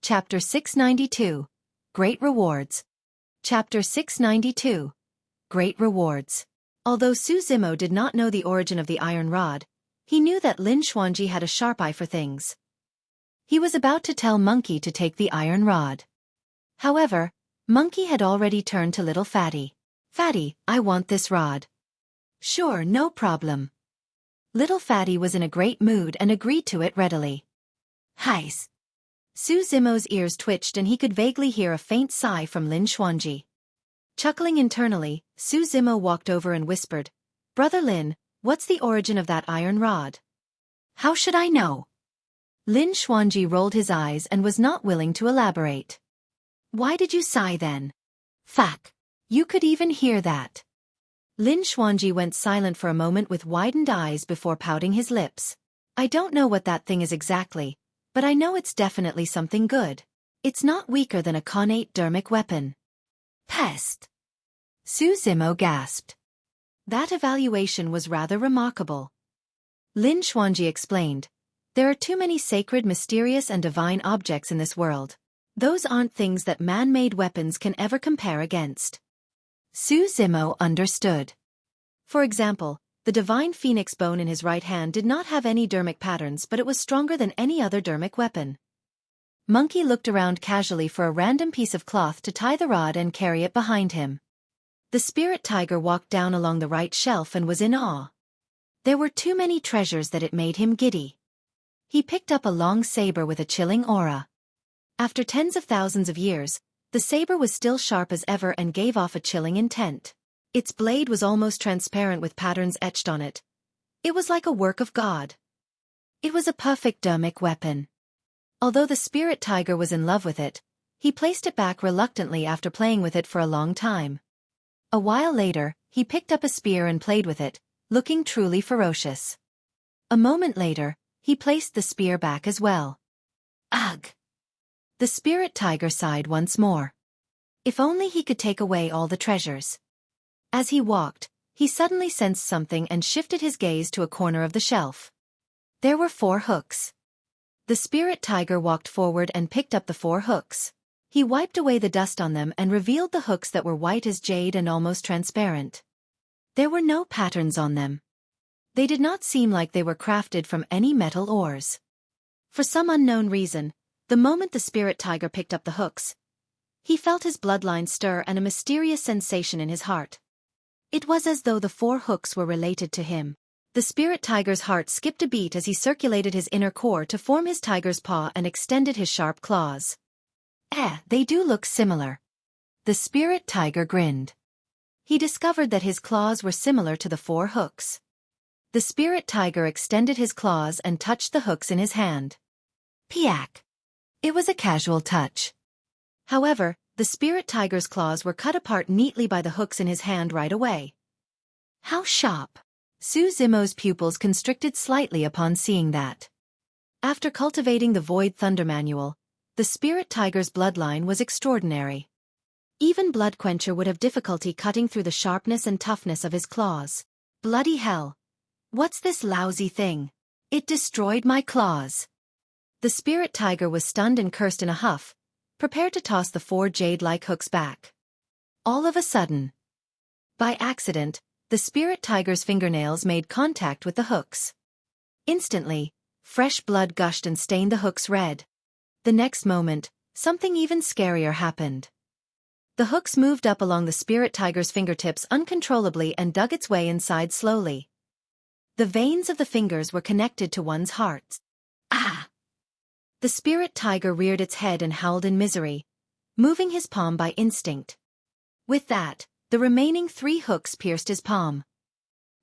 Chapter 692. Great Rewards. Chapter 692. Great Rewards. Although Su Zimo did not know the origin of the iron rod, he knew that Lin Xuanji had a sharp eye for things. He was about to tell Monkey to take the iron rod. However, Monkey had already turned to Little Fatty. "Fatty, I want this rod." "Sure, no problem." Little Fatty was in a great mood and agreed to it readily. "Heis." Su Zimo's ears twitched and he could vaguely hear a faint sigh from Lin Xuanji. Chuckling internally, Su Zimo walked over and whispered, "Brother Lin, what's the origin of that iron rod?" "How should I know?" Lin Xuanji rolled his eyes and was not willing to elaborate. "Why did you sigh then?" "Fuck. You could even hear that." Lin Xuanji went silent for a moment with widened eyes before pouting his lips. "I don't know what that thing is exactly, but I know it's definitely something good. It's not weaker than a connate dermic weapon." "Pest!" Su Zimo gasped. That evaluation was rather remarkable. Lin Xuanji explained, "There are too many sacred, mysterious and divine objects in this world. Those aren't things that man-made weapons can ever compare against." Su Zimo understood. For example, the divine phoenix bone in his right hand did not have any dermic patterns, but it was stronger than any other dermic weapon. Monkey looked around casually for a random piece of cloth to tie the rod and carry it behind him. The spirit tiger walked down along the right shelf and was in awe. There were too many treasures that it made him giddy. He picked up a long saber with a chilling aura. After tens of thousands of years, the saber was still sharp as ever and gave off a chilling intent. Its blade was almost transparent with patterns etched on it. It was like a work of God. It was a perfect dermic weapon. Although the spirit tiger was in love with it, he placed it back reluctantly after playing with it for a long time. A while later, he picked up a spear and played with it, looking truly ferocious. A moment later, he placed the spear back as well. Ugh! The spirit tiger sighed once more. If only he could take away all the treasures. As he walked, he suddenly sensed something and shifted his gaze to a corner of the shelf. There were 4 hooks. The spirit tiger walked forward and picked up the 4 hooks. He wiped away the dust on them and revealed the hooks that were white as jade and almost transparent. There were no patterns on them. They did not seem like they were crafted from any metal ores. For some unknown reason, the moment the spirit tiger picked up the hooks, he felt his bloodline stir and a mysterious sensation in his heart. It was as though the 4 hooks were related to him. The spirit tiger's heart skipped a beat as he circulated his inner core to form his tiger's paw and extended his sharp claws. They do look similar." The spirit tiger grinned. He discovered that his claws were similar to the 4 hooks. The spirit tiger extended his claws and touched the hooks in his hand. Piak! It was a casual touch. However, the spirit tiger's claws were cut apart neatly by the hooks in his hand right away. How sharp! Su Zimo's pupils constricted slightly upon seeing that. After cultivating the Void Thunder Manual, the spirit tiger's bloodline was extraordinary. Even Bloodquencher would have difficulty cutting through the sharpness and toughness of his claws. Bloody hell! What's this lousy thing? It destroyed my claws. The spirit tiger was stunned and cursed in a huff, prepared to toss the 4 jade-like hooks back. All of a sudden, by accident, the spirit tiger's fingernails made contact with the hooks. Instantly, fresh blood gushed and stained the hooks red. The next moment, something even scarier happened. The hooks moved up along the spirit tiger's fingertips uncontrollably and dug its way inside slowly. The veins of the fingers were connected to one's heart. Ah! The spirit tiger reared its head and howled in misery, moving his palm by instinct. With that, the remaining 3 hooks pierced his palm.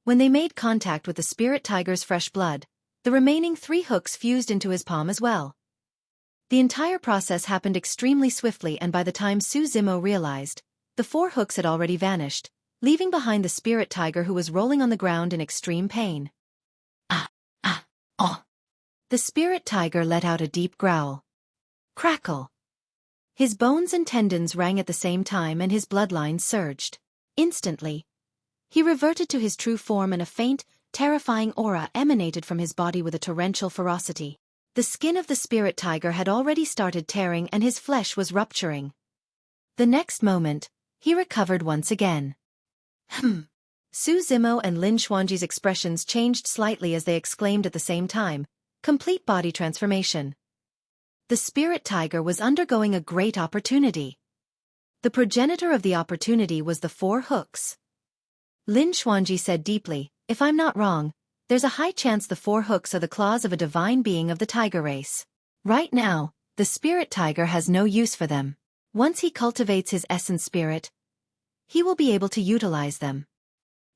When they made contact with the spirit tiger's fresh blood, the remaining 3 hooks fused into his palm as well. The entire process happened extremely swiftly, and by the time Su Zimo realized, the 4 hooks had already vanished, leaving behind the spirit tiger who was rolling on the ground in extreme pain. Oh! The spirit tiger let out a deep growl. Crackle! His bones and tendons rang at the same time and his bloodlines surged. Instantly, he reverted to his true form and a faint, terrifying aura emanated from his body with a torrential ferocity. The skin of the spirit tiger had already started tearing and his flesh was rupturing. The next moment, he recovered once again. Su Zimo and Lin Xuanji's expressions changed slightly as they exclaimed at the same time, complete body transformation. The spirit tiger was undergoing a great opportunity. The progenitor of the opportunity was the four hooks. Lin Xuanji said deeply, if I'm not wrong, there's a high chance the four hooks are the claws of a divine being of the tiger race. Right now, the spirit tiger has no use for them. Once he cultivates his essence spirit, he will be able to utilize them.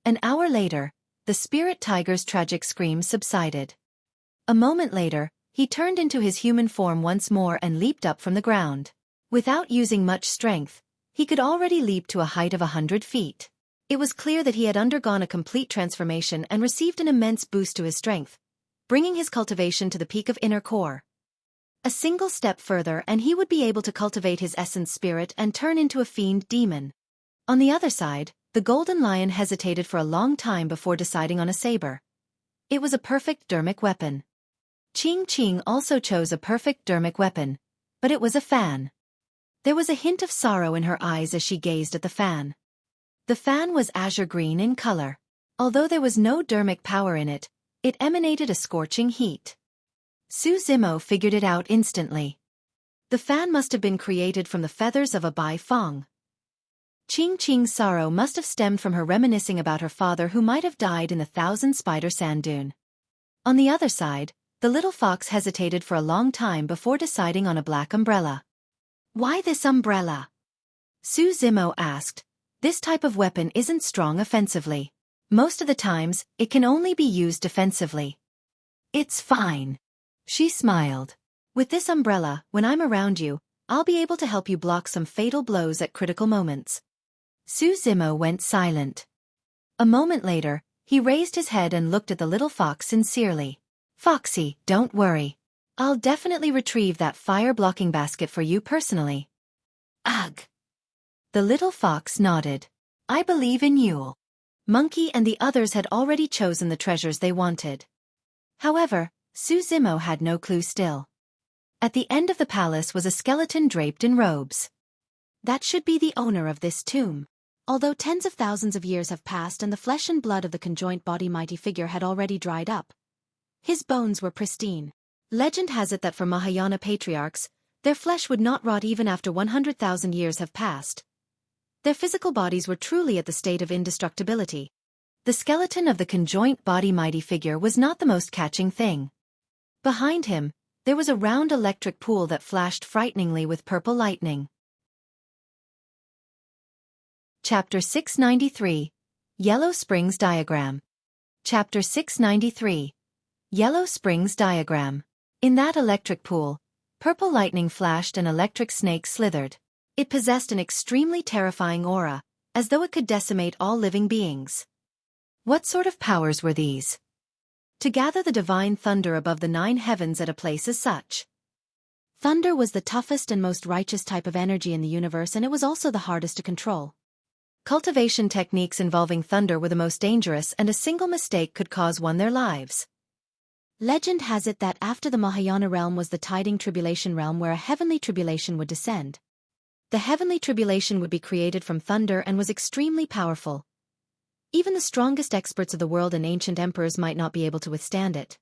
An hour later, the spirit tiger's tragic screams subsided. A moment later, he turned into his human form once more and leaped up from the ground. Without using much strength, he could already leap to a height of 100 feet. It was clear that he had undergone a complete transformation and received an immense boost to his strength, bringing his cultivation to the peak of inner core. A single step further and he would be able to cultivate his essence spirit and turn into a fiend demon. On the other side, the golden lion hesitated for a long time before deciding on a saber. It was a perfect dermic weapon. Qing also chose a perfect dermic weapon, but it was a fan. There was a hint of sorrow in her eyes as she gazed at the fan. The fan was azure green in color. Although there was no dermic power in it, it emanated a scorching heat. Su Zimo figured it out instantly. The fan must have been created from the feathers of a bai fang. Qing's sorrow must have stemmed from her reminiscing about her father who might have died in the Thousand Spider Sand Dune. On the other side, the little fox hesitated for a long time before deciding on a black umbrella. Why this umbrella? Su Zimo asked. This type of weapon isn't strong offensively. Most of the times, it can only be used defensively. It's fine. She smiled. With this umbrella, when I'm around you, I'll be able to help you block some fatal blows at critical moments. Su Zimo went silent. A moment later, he raised his head and looked at the little fox sincerely. Foxy, don't worry. I'll definitely retrieve that fire-blocking basket for you personally. Ugh. The little fox nodded. I believe in you. Monkey and the others had already chosen the treasures they wanted. However, Su Zimo had no clue still. At the end of the palace was a skeleton draped in robes. That should be the owner of this tomb. Although tens of thousands of years have passed and the flesh and blood of the conjoined body mighty figure had already dried up, his bones were pristine. Legend has it that for Mahayana patriarchs, their flesh would not rot even after 100,000 years have passed. Their physical bodies were truly at the state of indestructibility. The skeleton of the conjoint body mighty figure was not the most catching thing. Behind him, there was a round electric pool that flashed frighteningly with purple lightning. Chapter 693. Yellow Springs Diagram. Chapter 693. Yellow Springs Diagram. In that electric pool, purple lightning flashed and electric snakes slithered. It possessed an extremely terrifying aura, as though it could decimate all living beings. What sort of powers were these? To gather the divine thunder above the 9 heavens at a place as such. Thunder was the toughest and most righteous type of energy in the universe, and it was also the hardest to control. Cultivation techniques involving thunder were the most dangerous, and a single mistake could cause one their lives. Legend has it that after the Mahayana realm was the tiding tribulation realm where a heavenly tribulation would descend. The heavenly tribulation would be created from thunder and was extremely powerful. Even the strongest experts of the world and ancient emperors might not be able to withstand it.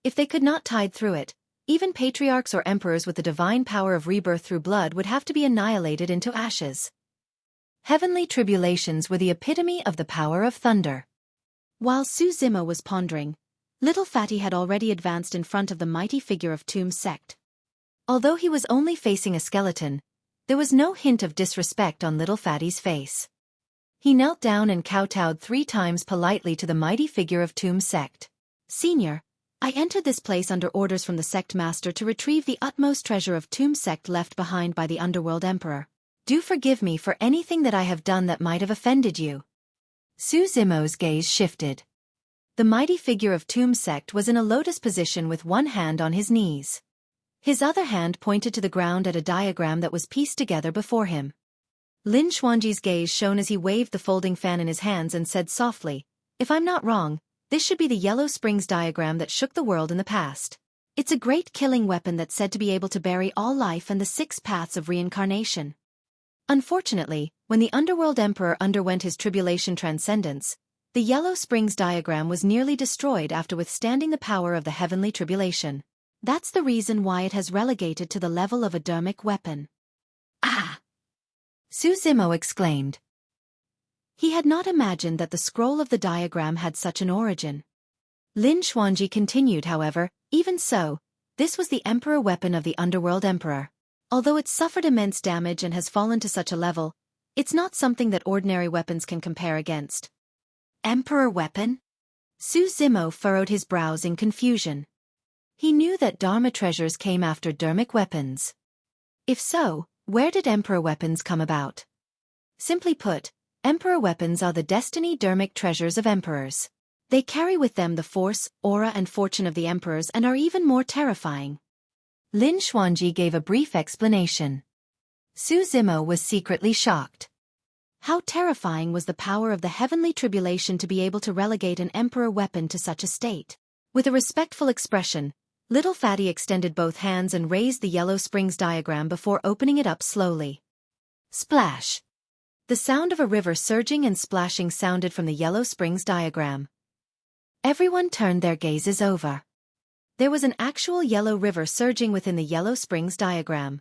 If they could not tide through it, even patriarchs or emperors with the divine power of rebirth through blood would have to be annihilated into ashes. Heavenly tribulations were the epitome of the power of thunder. While Su Zimo was pondering, little Fatty had already advanced in front of the mighty figure of Tomb's sect. Although he was only facing a skeleton, there was no hint of disrespect on little Fatty's face. He knelt down and kowtowed 3 times politely to the mighty figure of Tomb's sect. Senior, I entered this place under orders from the sect master to retrieve the utmost treasure of Tomb's sect left behind by the underworld emperor. Do forgive me for anything that I have done that might have offended you. Su Zimo's gaze shifted. The mighty figure of Tomb's sect was in a lotus position with one hand on his knees. His other hand pointed to the ground at a diagram that was pieced together before him. Lin Xuanji's gaze shone as he waved the folding fan in his hands and said softly, If I'm not wrong, this should be the Yellow Springs diagram that shook the world in the past. It's a great killing weapon that's said to be able to bury all life and the 6 paths of reincarnation. Unfortunately, when the Underworld Emperor underwent his tribulation transcendence, the Yellow Springs diagram was nearly destroyed after withstanding the power of the heavenly tribulation. That's the reason why it has relegated to the level of a dermic weapon. Ah! Xueqi exclaimed. He had not imagined that the scroll of the diagram had such an origin. Lin Xuanji continued, however, even so, this was the Emperor weapon of the Underworld Emperor. Although it suffered immense damage and has fallen to such a level, it's not something that ordinary weapons can compare against. Emperor weapon? Xueqi furrowed his brows in confusion. He knew that Dharma treasures came after dermic weapons. If so, where did Emperor weapons come about? Simply put, Emperor weapons are the destiny dermic treasures of emperors. They carry with them the force, aura and fortune of the emperors and are even more terrifying. Lin Xuanji gave a brief explanation. Xueqi was secretly shocked. How terrifying was the power of the heavenly tribulation to be able to relegate an emperor weapon to such a state? With a respectful expression, Little Fatty extended both hands and raised the Yellow Springs diagram before opening it up slowly. Splash! The sound of a river surging and splashing sounded from the Yellow Springs diagram. Everyone turned their gazes over. There was an actual yellow river surging within the Yellow Springs diagram.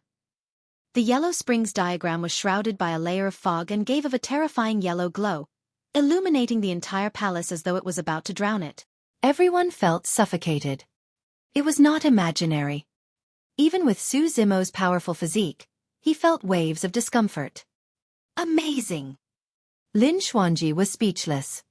The Yellow Springs diagram was shrouded by a layer of fog and gave off a terrifying yellow glow, illuminating the entire palace as though it was about to drown it. Everyone felt suffocated. It was not imaginary. Even with Xueqi's powerful physique, he felt waves of discomfort. Amazing! Lin Xuanji was speechless.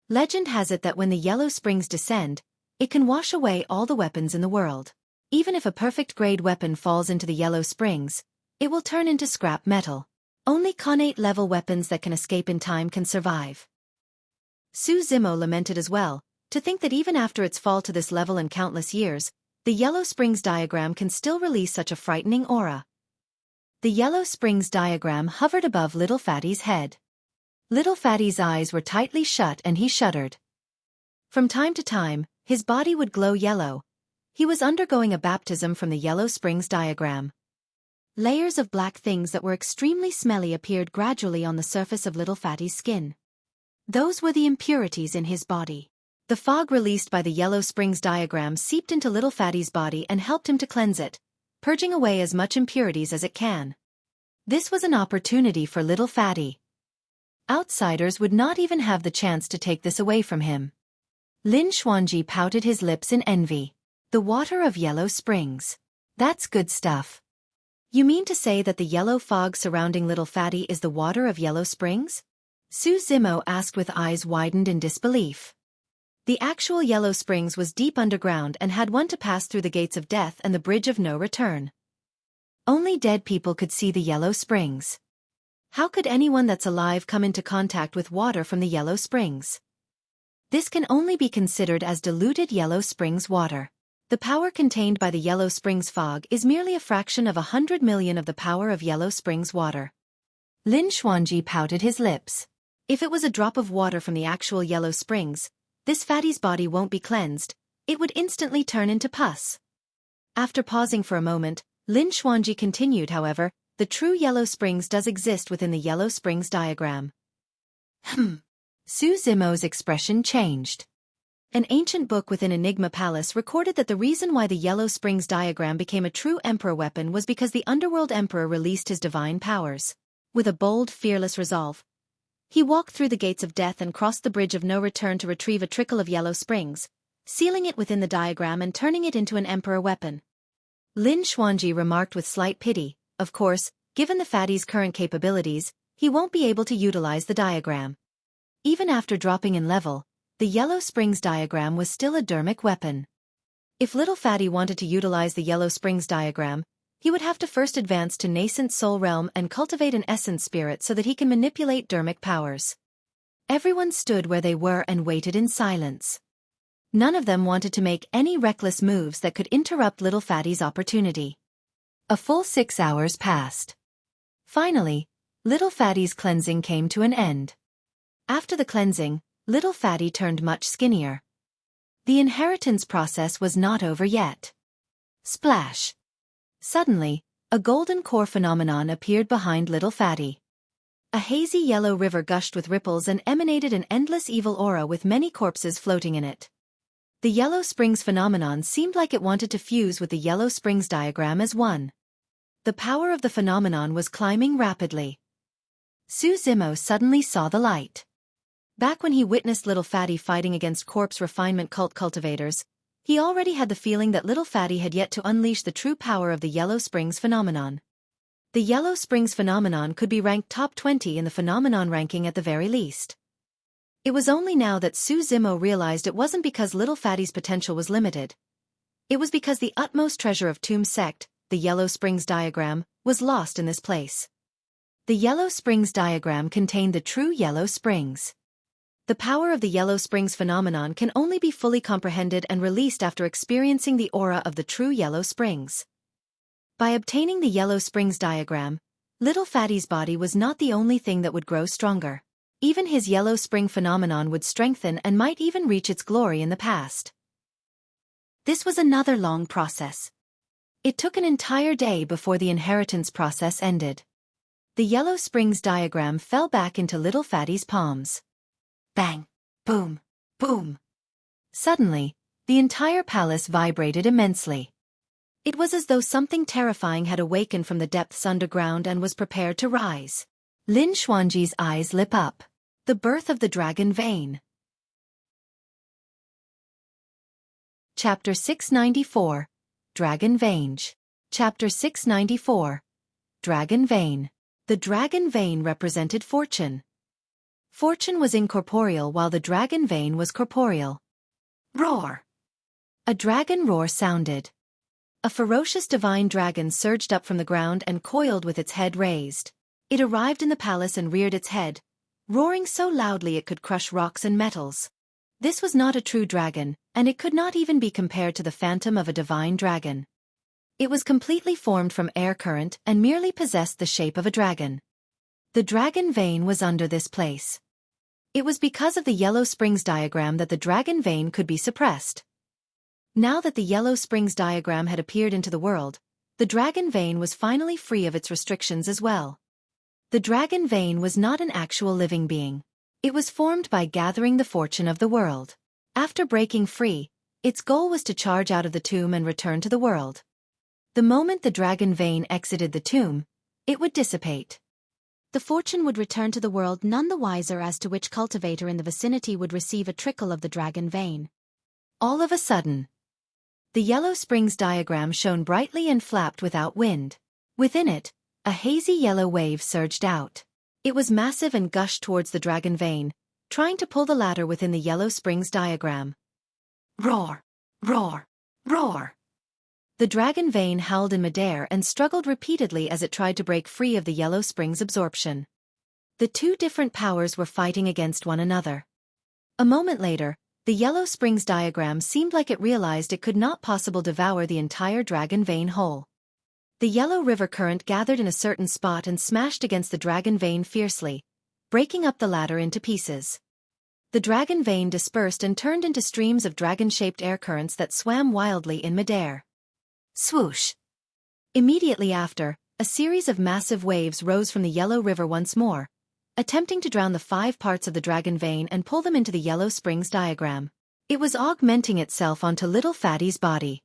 Legend has it that when the Yellow Springs descend, it can wash away all the weapons in the world. Even if a perfect-grade weapon falls into the Yellow Springs, it will turn into scrap metal. Only Khanate-level weapons that can escape in time can survive. Xueqi lamented as well, to think that even after its fall to this level in countless years, the Yellow Springs diagram can still release such a frightening aura. The Yellow Springs diagram hovered above Little Fatty's head. Little Fatty's eyes were tightly shut and he shuddered. From time to time, his body would glow yellow. He was undergoing a baptism from the Yellow Springs diagram. Layers of black things that were extremely smelly appeared gradually on the surface of Little Fatty's skin. Those were the impurities in his body. The fog released by the Yellow Springs diagram seeped into Little Fatty's body and helped him to cleanse it, purging away as much impurities as it can. This was an opportunity for Little Fatty. Outsiders would not even have the chance to take this away from him. Lin Xuanji pouted his lips in envy. The water of Yellow Springs. That's good stuff. You mean to say that the yellow fog surrounding Little Fatty is the water of Yellow Springs? Xueqi asked with eyes widened in disbelief. The actual Yellow Springs was deep underground and had one to pass through the gates of death and the bridge of no return. Only dead people could see the Yellow Springs. How could anyone that's alive come into contact with water from the Yellow Springs? This can only be considered as diluted Yellow Springs water. The power contained by the Yellow Springs fog is merely a fraction of 100 million of the power of Yellow Springs water. Lin Xuanji pouted his lips. If it was a drop of water from the actual Yellow Springs, this fatty's body won't be cleansed, it would instantly turn into pus. After pausing for a moment, Lin Xuanji continued, however, the true Yellow Springs does exist within the Yellow Springs diagram. Xueqi's expression changed. An ancient book within Enigma Palace recorded that the reason why the Yellow Springs diagram became a true emperor weapon was because the Underworld Emperor released his divine powers. With a bold, fearless resolve, he walked through the gates of death and crossed the bridge of no return to retrieve a trickle of Yellow Springs, sealing it within the diagram and turning it into an emperor weapon. Lin Xuanji remarked with slight pity, of course, given the fatty's current capabilities, he won't be able to utilize the diagram. Even after dropping in level, the Yellow Springs diagram was still a dermic weapon. If Little Fatty wanted to utilize the Yellow Springs diagram, he would have to first advance to nascent soul realm and cultivate an essence spirit so that he can manipulate dermic powers. Everyone stood where they were and waited in silence. None of them wanted to make any reckless moves that could interrupt Little Fatty's opportunity. A full 6 hours passed. Finally, Little Fatty's cleansing came to an end. After the cleansing, Little Fatty turned much skinnier. The inheritance process was not over yet. Splash! Suddenly, a golden core phenomenon appeared behind little Fatty. A hazy yellow river gushed with ripples and emanated an endless evil aura with many corpses floating in it. The Yellow Springs phenomenon seemed like it wanted to fuse with the Yellow Springs diagram as one. The power of the phenomenon was climbing rapidly. Xueqi suddenly saw the light. Back when he witnessed little Fatty fighting against corpse refinement cult cultivators, he already had the feeling that little Fatty had yet to unleash the true power of the Yellow Springs phenomenon. The Yellow Springs phenomenon could be ranked top 20 in the phenomenon ranking at the very least. It was only now that Xueqi realized it wasn't because little Fatty's potential was limited. It was because the utmost treasure of Tomb Sect, the Yellow Springs diagram, was lost in this place. The Yellow Springs diagram contained the true Yellow Springs. The power of the Yellow Springs phenomenon can only be fully comprehended and released after experiencing the aura of the true Yellow Springs. By obtaining the Yellow Springs diagram, little Fatty's body was not the only thing that would grow stronger. Even his Yellow Spring phenomenon would strengthen and might even reach its glory in the past. This was another long process. It took an entire day before the inheritance process ended. The Yellow Springs diagram fell back into little Fatty's palms. Bang! Boom! Boom! Suddenly, the entire palace vibrated immensely. It was as though something terrifying had awakened from the depths underground and was prepared to rise. Lin Xuanji's eyes lit up. The birth of the dragon vein. Chapter 694. Dragon Vein. Chapter 694. Dragon Vein. The dragon vein represented fortune. Fortune was incorporeal while the dragon vein was corporeal. Roar! A dragon roar sounded. A ferocious divine dragon surged up from the ground and coiled with its head raised. It arrived in the palace and reared its head, roaring so loudly it could crush rocks and metals. This was not a true dragon, and it could not even be compared to the phantom of a divine dragon. It was completely formed from air current and merely possessed the shape of a dragon. The dragon vein was under this place. It was because of the Yellow Springs diagram that the dragon vein could be suppressed. Now that the Yellow Springs diagram had appeared into the world, the dragon vein was finally free of its restrictions as well. The dragon vein was not an actual living being. It was formed by gathering the fortune of the world. After breaking free, its goal was to charge out of the tomb and return to the world. The moment the dragon vein exited the tomb, it would dissipate. The fortune would return to the world none the wiser as to which cultivator in the vicinity would receive a trickle of the dragon vein. All of a sudden, the Yellow Springs diagram shone brightly and flapped without wind. Within it, a hazy yellow wave surged out. It was massive and gushed towards the dragon vein, trying to pull the latter within the Yellow Springs diagram. Roar! Roar! Roar! The dragon vein howled in midair and struggled repeatedly as it tried to break free of the Yellow Springs absorption. The two different powers were fighting against one another. A moment later, the Yellow Springs diagram seemed like it realized it could not possibly devour the entire dragon vein whole. The yellow river current gathered in a certain spot and smashed against the dragon vein fiercely, breaking up the latter into pieces. The dragon vein dispersed and turned into streams of dragon-shaped air currents that swam wildly in midair. Swoosh! Immediately after, a series of massive waves rose from the Yellow River once more, attempting to drown the 5 parts of the dragon vein and pull them into the Yellow Springs diagram. It was augmenting itself onto little Fatty's body.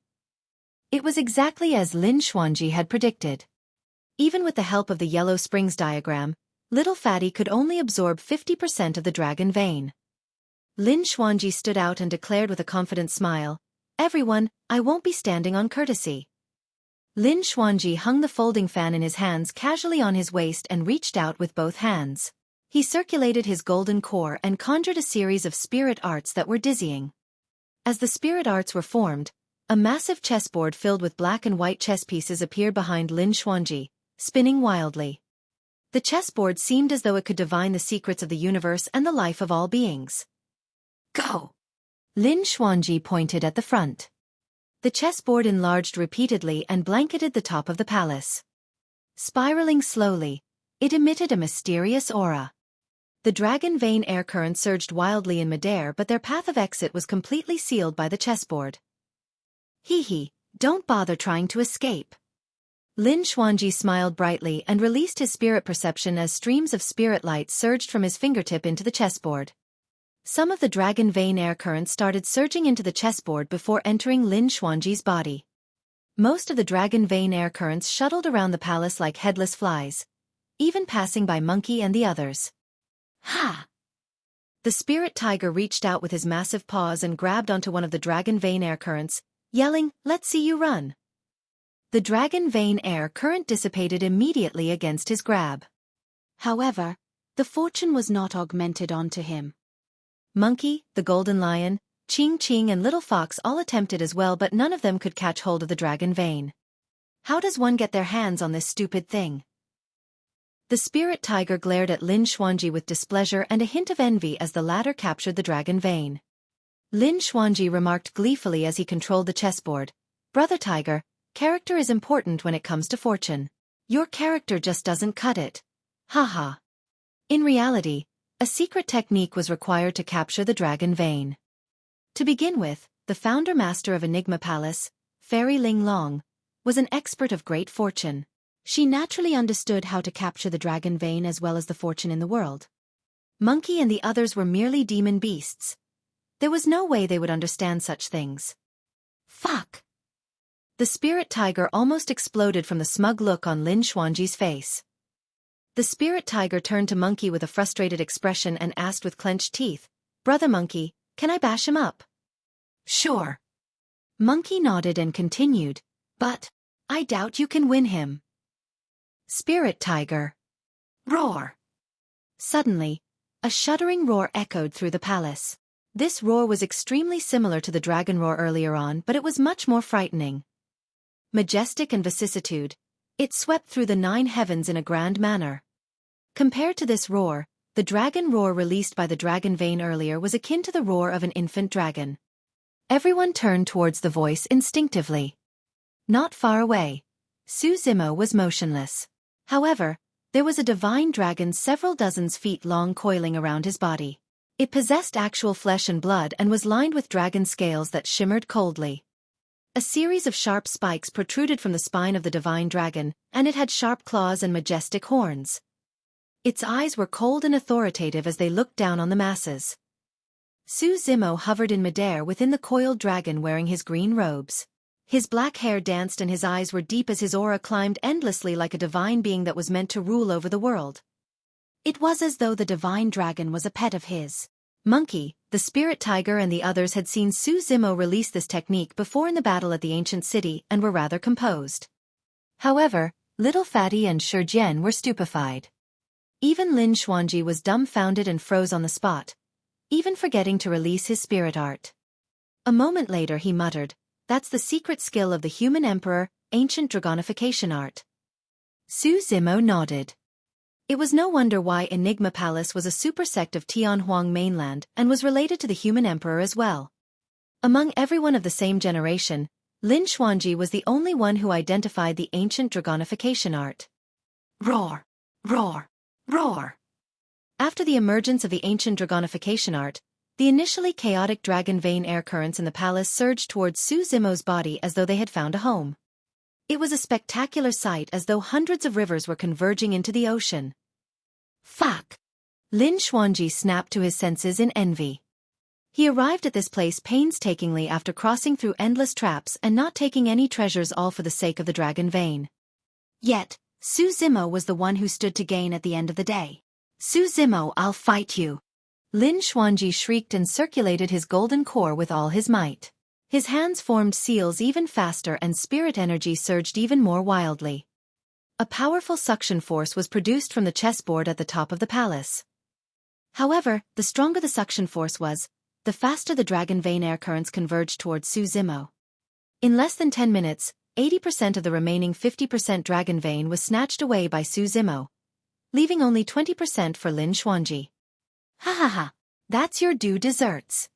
It was exactly as Lin Xuanji had predicted. Even with the help of the Yellow Springs diagram, little Fatty could only absorb 50% of the dragon vein. Lin Xuanji stood out and declared with a confident smile, "Everyone, I won't be standing on courtesy." Lin Xuanji hung the folding fan in his hands casually on his waist and reached out with both hands. He circulated his golden core and conjured a series of spirit arts that were dizzying. As the spirit arts were formed, a massive chessboard filled with black and white chess pieces appeared behind Lin Xuanji, spinning wildly. The chessboard seemed as though it could divine the secrets of the universe and the life of all beings. Go! Lin Xuanji pointed at the front. The chessboard enlarged repeatedly and blanketed the top of the palace. Spiraling slowly, it emitted a mysterious aura. The dragon vein air current surged wildly in midair, but their path of exit was completely sealed by the chessboard. Hee hee, Don't bother trying to escape. Lin Xuanji smiled brightly and released his spirit perception as streams of spirit light surged from his fingertip into the chessboard. Some of the dragon vein air currents started surging into the chessboard before entering Lin Xuanji's body. Most of the dragon vein air currents shuttled around the palace like headless flies, even passing by Monkey and the others. Ha! The spirit tiger reached out with his massive paws and grabbed onto one of the dragon vein air currents, yelling, "Let's see you run." The dragon vein air current dissipated immediately against his grab. However, the fortune was not augmented onto him. Monkey, the golden lion, Ching Ching and Little Fox all attempted as well, but none of them could catch hold of the dragon vein. How does one get their hands on this stupid thing? The spirit tiger glared at Lin Xuanji with displeasure and a hint of envy as the latter captured the dragon vein. Lin Xuanji remarked gleefully as he controlled the chessboard, "Brother Tiger, character is important when it comes to fortune. Your character just doesn't cut it. Haha." In reality, a secret technique was required to capture the dragon vein. To begin with, the founder master of Enigma Palace, Fairy Ling Long, was an expert of great fortune. She naturally understood how to capture the dragon vein as well as the fortune in the world. Monkey and the others were merely demon beasts. There was no way they would understand such things. Fuck! The spirit tiger almost exploded from the smug look on Lin Xuanji's face. The spirit tiger turned to Monkey with a frustrated expression and asked with clenched teeth, "Brother Monkey, can I bash him up?" "Sure." Monkey nodded and continued, "But I doubt you can win him." Spirit tiger. Roar. Suddenly, a shuddering roar echoed through the palace. This roar was extremely similar to the dragon roar earlier on, but it was much more frightening. Majestic and vicissitude, it swept through the 9 heavens in a grand manner. Compared to this roar, the dragon roar released by the dragon vein earlier was akin to the roar of an infant dragon. Everyone turned towards the voice instinctively. Not far away, Su Zimo was motionless. However, there was a divine dragon several dozens feet long coiling around his body. It possessed actual flesh and blood and was lined with dragon scales that shimmered coldly. A series of sharp spikes protruded from the spine of the divine dragon, and it had sharp claws and majestic horns. Its eyes were cold and authoritative as they looked down on the masses. Su Zimo hovered in midair within the coiled dragon wearing his green robes. His black hair danced and his eyes were deep as his aura climbed endlessly like a divine being that was meant to rule over the world. It was as though the divine dragon was a pet of his. Monkey, the spirit tiger and the others had seen Su Zimo release this technique before in the battle at the ancient city and were rather composed. However, Little Fatty and Shurjian were stupefied. Even Lin Xuanji was dumbfounded and froze on the spot, even forgetting to release his spirit art. A moment later he muttered, "That's the secret skill of the human emperor, ancient dragonification art." Su Zimo nodded. It was no wonder why Enigma Palace was a supersect of Tianhuang mainland and was related to the human emperor as well. Among everyone of the same generation, Lin Xuanji was the only one who identified the ancient dragonification art. Roar! Roar! Roar! After the emergence of the ancient dragonification art, the initially chaotic dragon vein air currents in the palace surged towards Su Zimo's body as though they had found a home. It was a spectacular sight as though hundreds of rivers were converging into the ocean. Fuck! Lin Xuanji snapped to his senses in envy. He arrived at this place painstakingly after crossing through endless traps and not taking any treasures, all for the sake of the dragon vein. Yet, Su Zimo was the one who stood to gain at the end of the day. "Su Zimo, I'll fight you!" Lin Xuanji shrieked and circulated his golden core with all his might. His hands formed seals even faster and spirit energy surged even more wildly. A powerful suction force was produced from the chessboard at the top of the palace. However, the stronger the suction force was, the faster the dragon vein air currents converged towards Su Zimo. In less than 10 minutes, 80% of the remaining 50% dragon vein was snatched away by Su Zimo, leaving only 20% for Lin Xuanji. "Ha ha ha! That's your due desserts."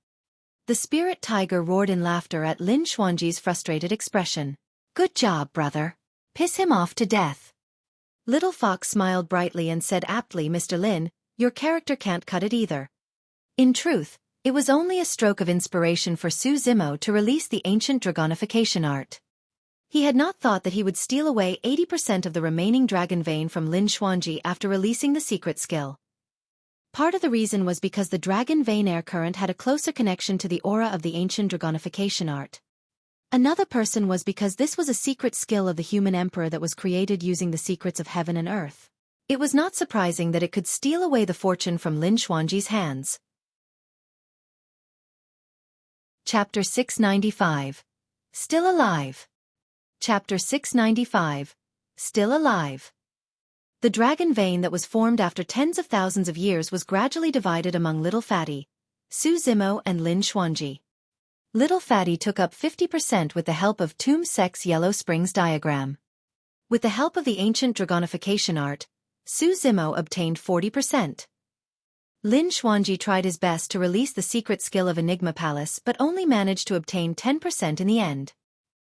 The spirit tiger roared in laughter at Lin Xuanji's frustrated expression. "Good job, brother. Piss him off to death." Little Fox smiled brightly and said aptly, "Mr. Lin, your character can't cut it either." In truth, it was only a stroke of inspiration for Su Zimo to release the ancient dragonification art. He had not thought that he would steal away 80% of the remaining dragon vein from Lin Xuanji after releasing the secret skill. Part of the reason was because the dragon vein air current had a closer connection to the aura of the ancient dragonification art. Another person was because this was a secret skill of the human emperor that was created using the secrets of heaven and earth. It was not surprising that it could steal away the fortune from Lin Xuanji's hands. Chapter 695. Still Alive. Chapter 695. Still Alive. The dragon vein that was formed after tens of thousands of years was gradually divided among Little Fatty, Su Zimo and Lin Xuanji. Little Fatty took up 50% with the help of Tomb Sects' Yellow Springs diagram. With the help of the ancient dragonification art, Su Zimo obtained 40%. Lin Xuanji tried his best to release the secret skill of Enigma Palace but only managed to obtain 10% in the end.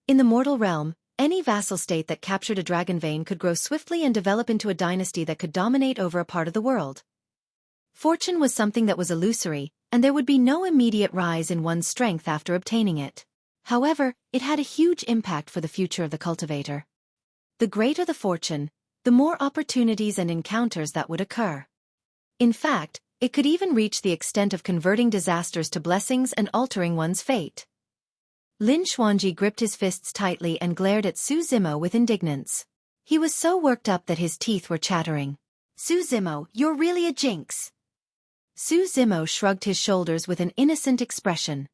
In the mortal realm, any vassal state that captured a dragon vein could grow swiftly and develop into a dynasty that could dominate over a part of the world. Fortune was something that was illusory, and there would be no immediate rise in one's strength after obtaining it. However, it had a huge impact for the future of the cultivator. The greater the fortune, the more opportunities and encounters that would occur. In fact, it could even reach the extent of converting disasters to blessings and altering one's fate. Lin Xuanji gripped his fists tightly and glared at Su Zimo with indignance. He was so worked up that his teeth were chattering. Su Zimo, you're really a jinx. Su Zimo shrugged his shoulders with an innocent expression.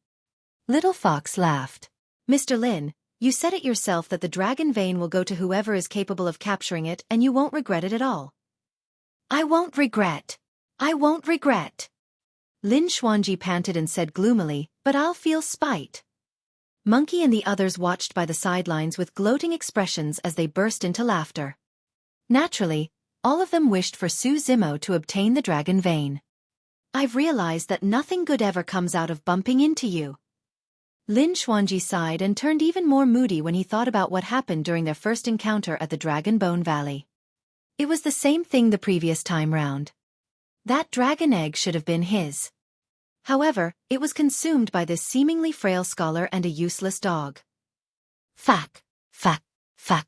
Little Fox laughed. Mr. Lin, you said it yourself that the dragon vein will go to whoever is capable of capturing it and you won't regret it at all. I won't regret. I won't regret. Lin Xuanji panted and said gloomily, but I'll feel spite. Monkey and the others watched by the sidelines with gloating expressions as they burst into laughter. Naturally, all of them wished for Su Zimo to obtain the dragon vein. I've realized that nothing good ever comes out of bumping into you. Lin Xuanji sighed and turned even more moody when he thought about what happened during their first encounter at the Dragon Bone Valley. It was the same thing the previous time round. That dragon egg should have been his. However, it was consumed by this seemingly frail scholar and a useless dog. Fuck, fuck, fuck.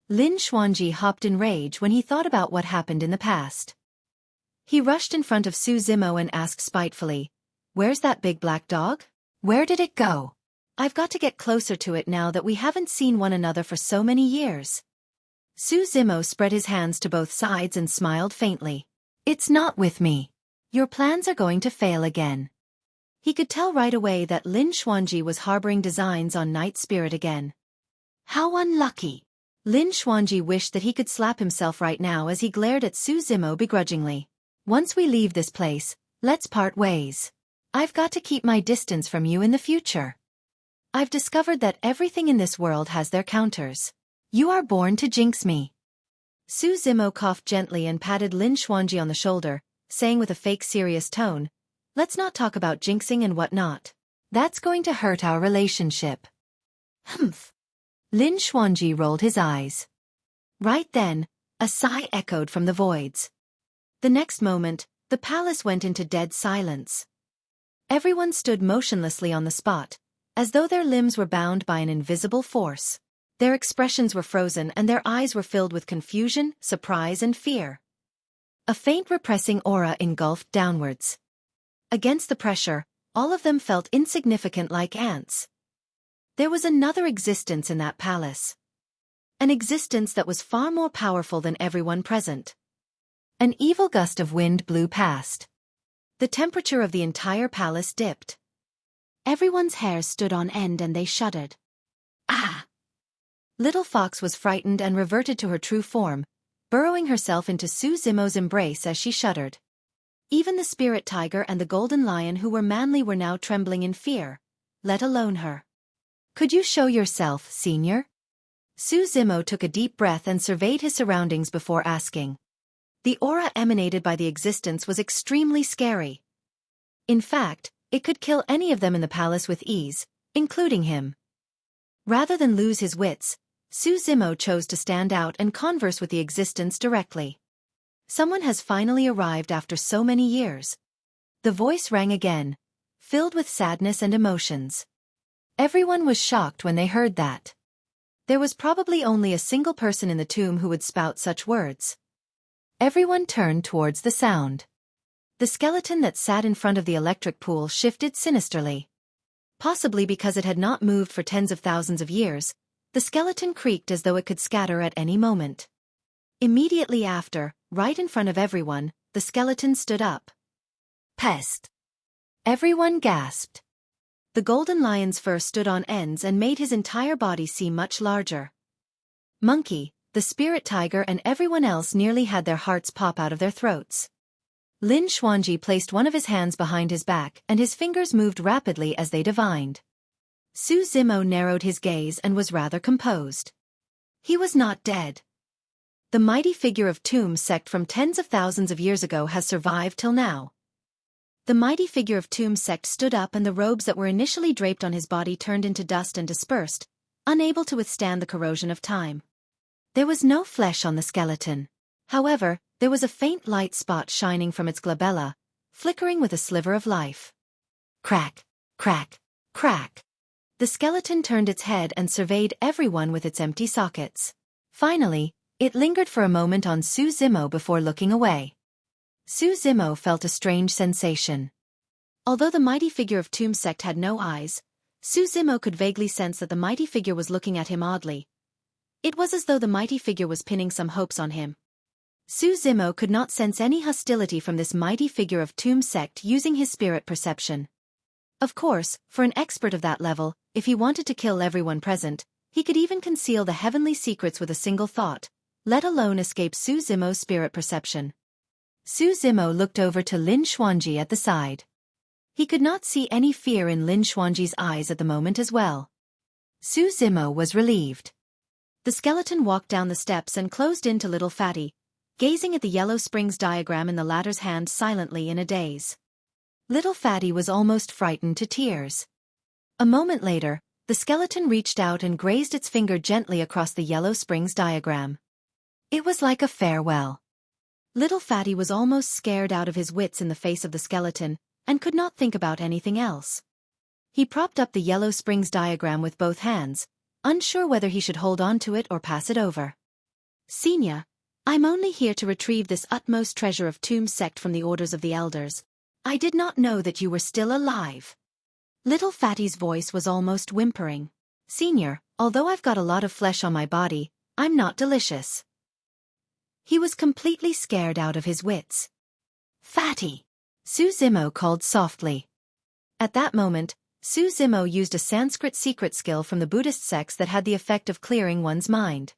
Lin Xuanji hopped in rage when he thought about what happened in the past. He rushed in front of Su Zimo and asked spitefully, "Where's that big black dog? Where did it go? I've got to get closer to it now that we haven't seen one another for so many years." Su Zimo spread his hands to both sides and smiled faintly. "It's not with me. Your plans are going to fail again." He could tell right away that Lin Xuanji was harboring designs on Night Spirit again. How unlucky. Lin Xuanji wished that he could slap himself right now as he glared at Su Zimo begrudgingly. "Once we leave this place, let's part ways. I've got to keep my distance from you in the future. I've discovered that everything in this world has their counters. You are born to jinx me." Su Zimo coughed gently and patted Lin Xuanji on the shoulder, saying with a fake serious tone, "Let's not talk about jinxing and whatnot. That's going to hurt our relationship." Humph. Lin Xuanji rolled his eyes. Right then, a sigh echoed from the voids. The next moment, the palace went into dead silence. Everyone stood motionlessly on the spot, as though their limbs were bound by an invisible force. Their expressions were frozen and their eyes were filled with confusion, surprise and fear. A faint repressing aura engulfed downwards. Against the pressure, all of them felt insignificant like ants. There was another existence in that palace. An existence that was far more powerful than everyone present. An evil gust of wind blew past. The temperature of the entire palace dipped. Everyone's hairs stood on end and they shuddered. Ah! Little Fox was frightened and reverted to her true form, burrowing herself into Su Zimo's embrace as she shuddered. Even the spirit tiger and the golden lion who were manly were now trembling in fear, let alone her. "Could you show yourself, senior?" Su Zimo took a deep breath and surveyed his surroundings before asking. The aura emanated by the existence was extremely scary. In fact, it could kill any of them in the palace with ease, including him. Rather than lose his wits, Su Zimo chose to stand out and converse with the existence directly. "Someone has finally arrived after so many years." The voice rang again, filled with sadness and emotions. Everyone was shocked when they heard that. There was probably only a single person in the tomb who would spout such words. Everyone turned towards the sound. The skeleton that sat in front of the electric pool shifted sinisterly. Possibly because it had not moved for tens of thousands of years, the skeleton creaked as though it could scatter at any moment. Immediately after, right in front of everyone, the skeleton stood up. Pest! Everyone gasped. The golden lion's fur stood on ends and made his entire body seem much larger. Monkey, the spirit tiger and everyone else nearly had their hearts pop out of their throats. Lin Xuanji placed one of his hands behind his back and his fingers moved rapidly as they divined. Su Zimo narrowed his gaze and was rather composed. He was not dead. The mighty figure of Tomb Sect from tens of thousands of years ago has survived till now. The mighty figure of Tomb Sect stood up and the robes that were initially draped on his body turned into dust and dispersed, unable to withstand the corrosion of time. There was no flesh on the skeleton. However, there was a faint light spot shining from its glabella, flickering with a sliver of life. Crack, crack, crack. The skeleton turned its head and surveyed everyone with its empty sockets. Finally, it lingered for a moment on Su Zimo before looking away. Su Zimo felt a strange sensation. Although the mighty figure of Tomb Sect had no eyes, Su Zimo could vaguely sense that the mighty figure was looking at him oddly. It was as though the mighty figure was pinning some hopes on him. Su Zimo could not sense any hostility from this mighty figure of Tomb Sect using his spirit perception. Of course, for an expert of that level, if he wanted to kill everyone present, he could even conceal the heavenly secrets with a single thought, let alone escape Su Zimo's spirit perception. Su Zimo looked over to Lin Xuanji at the side. He could not see any fear in Lin Xuanji's eyes at the moment as well. Su Zimo was relieved. The skeleton walked down the steps and closed in to Little Fatty, gazing at the Yellow Springs diagram in the latter's hand silently in a daze. Little Fatty was almost frightened to tears. A moment later, the skeleton reached out and grazed its finger gently across the Yellow Springs diagram. It was like a farewell. Little Fatty was almost scared out of his wits in the face of the skeleton, and could not think about anything else. He propped up the Yellow Springs diagram with both hands, unsure whether he should hold on to it or pass it over. Senior, I'm only here to retrieve this utmost treasure of Tomb Sect from the orders of the elders. I did not know that you were still alive. Little Fatty's voice was almost whimpering. Senior, although I've got a lot of flesh on my body, I'm not delicious. He was completely scared out of his wits. Fatty! Su Zimo called softly. At that moment, Su Zimo used a Sanskrit secret skill from the Buddhist sects that had the effect of clearing one's mind.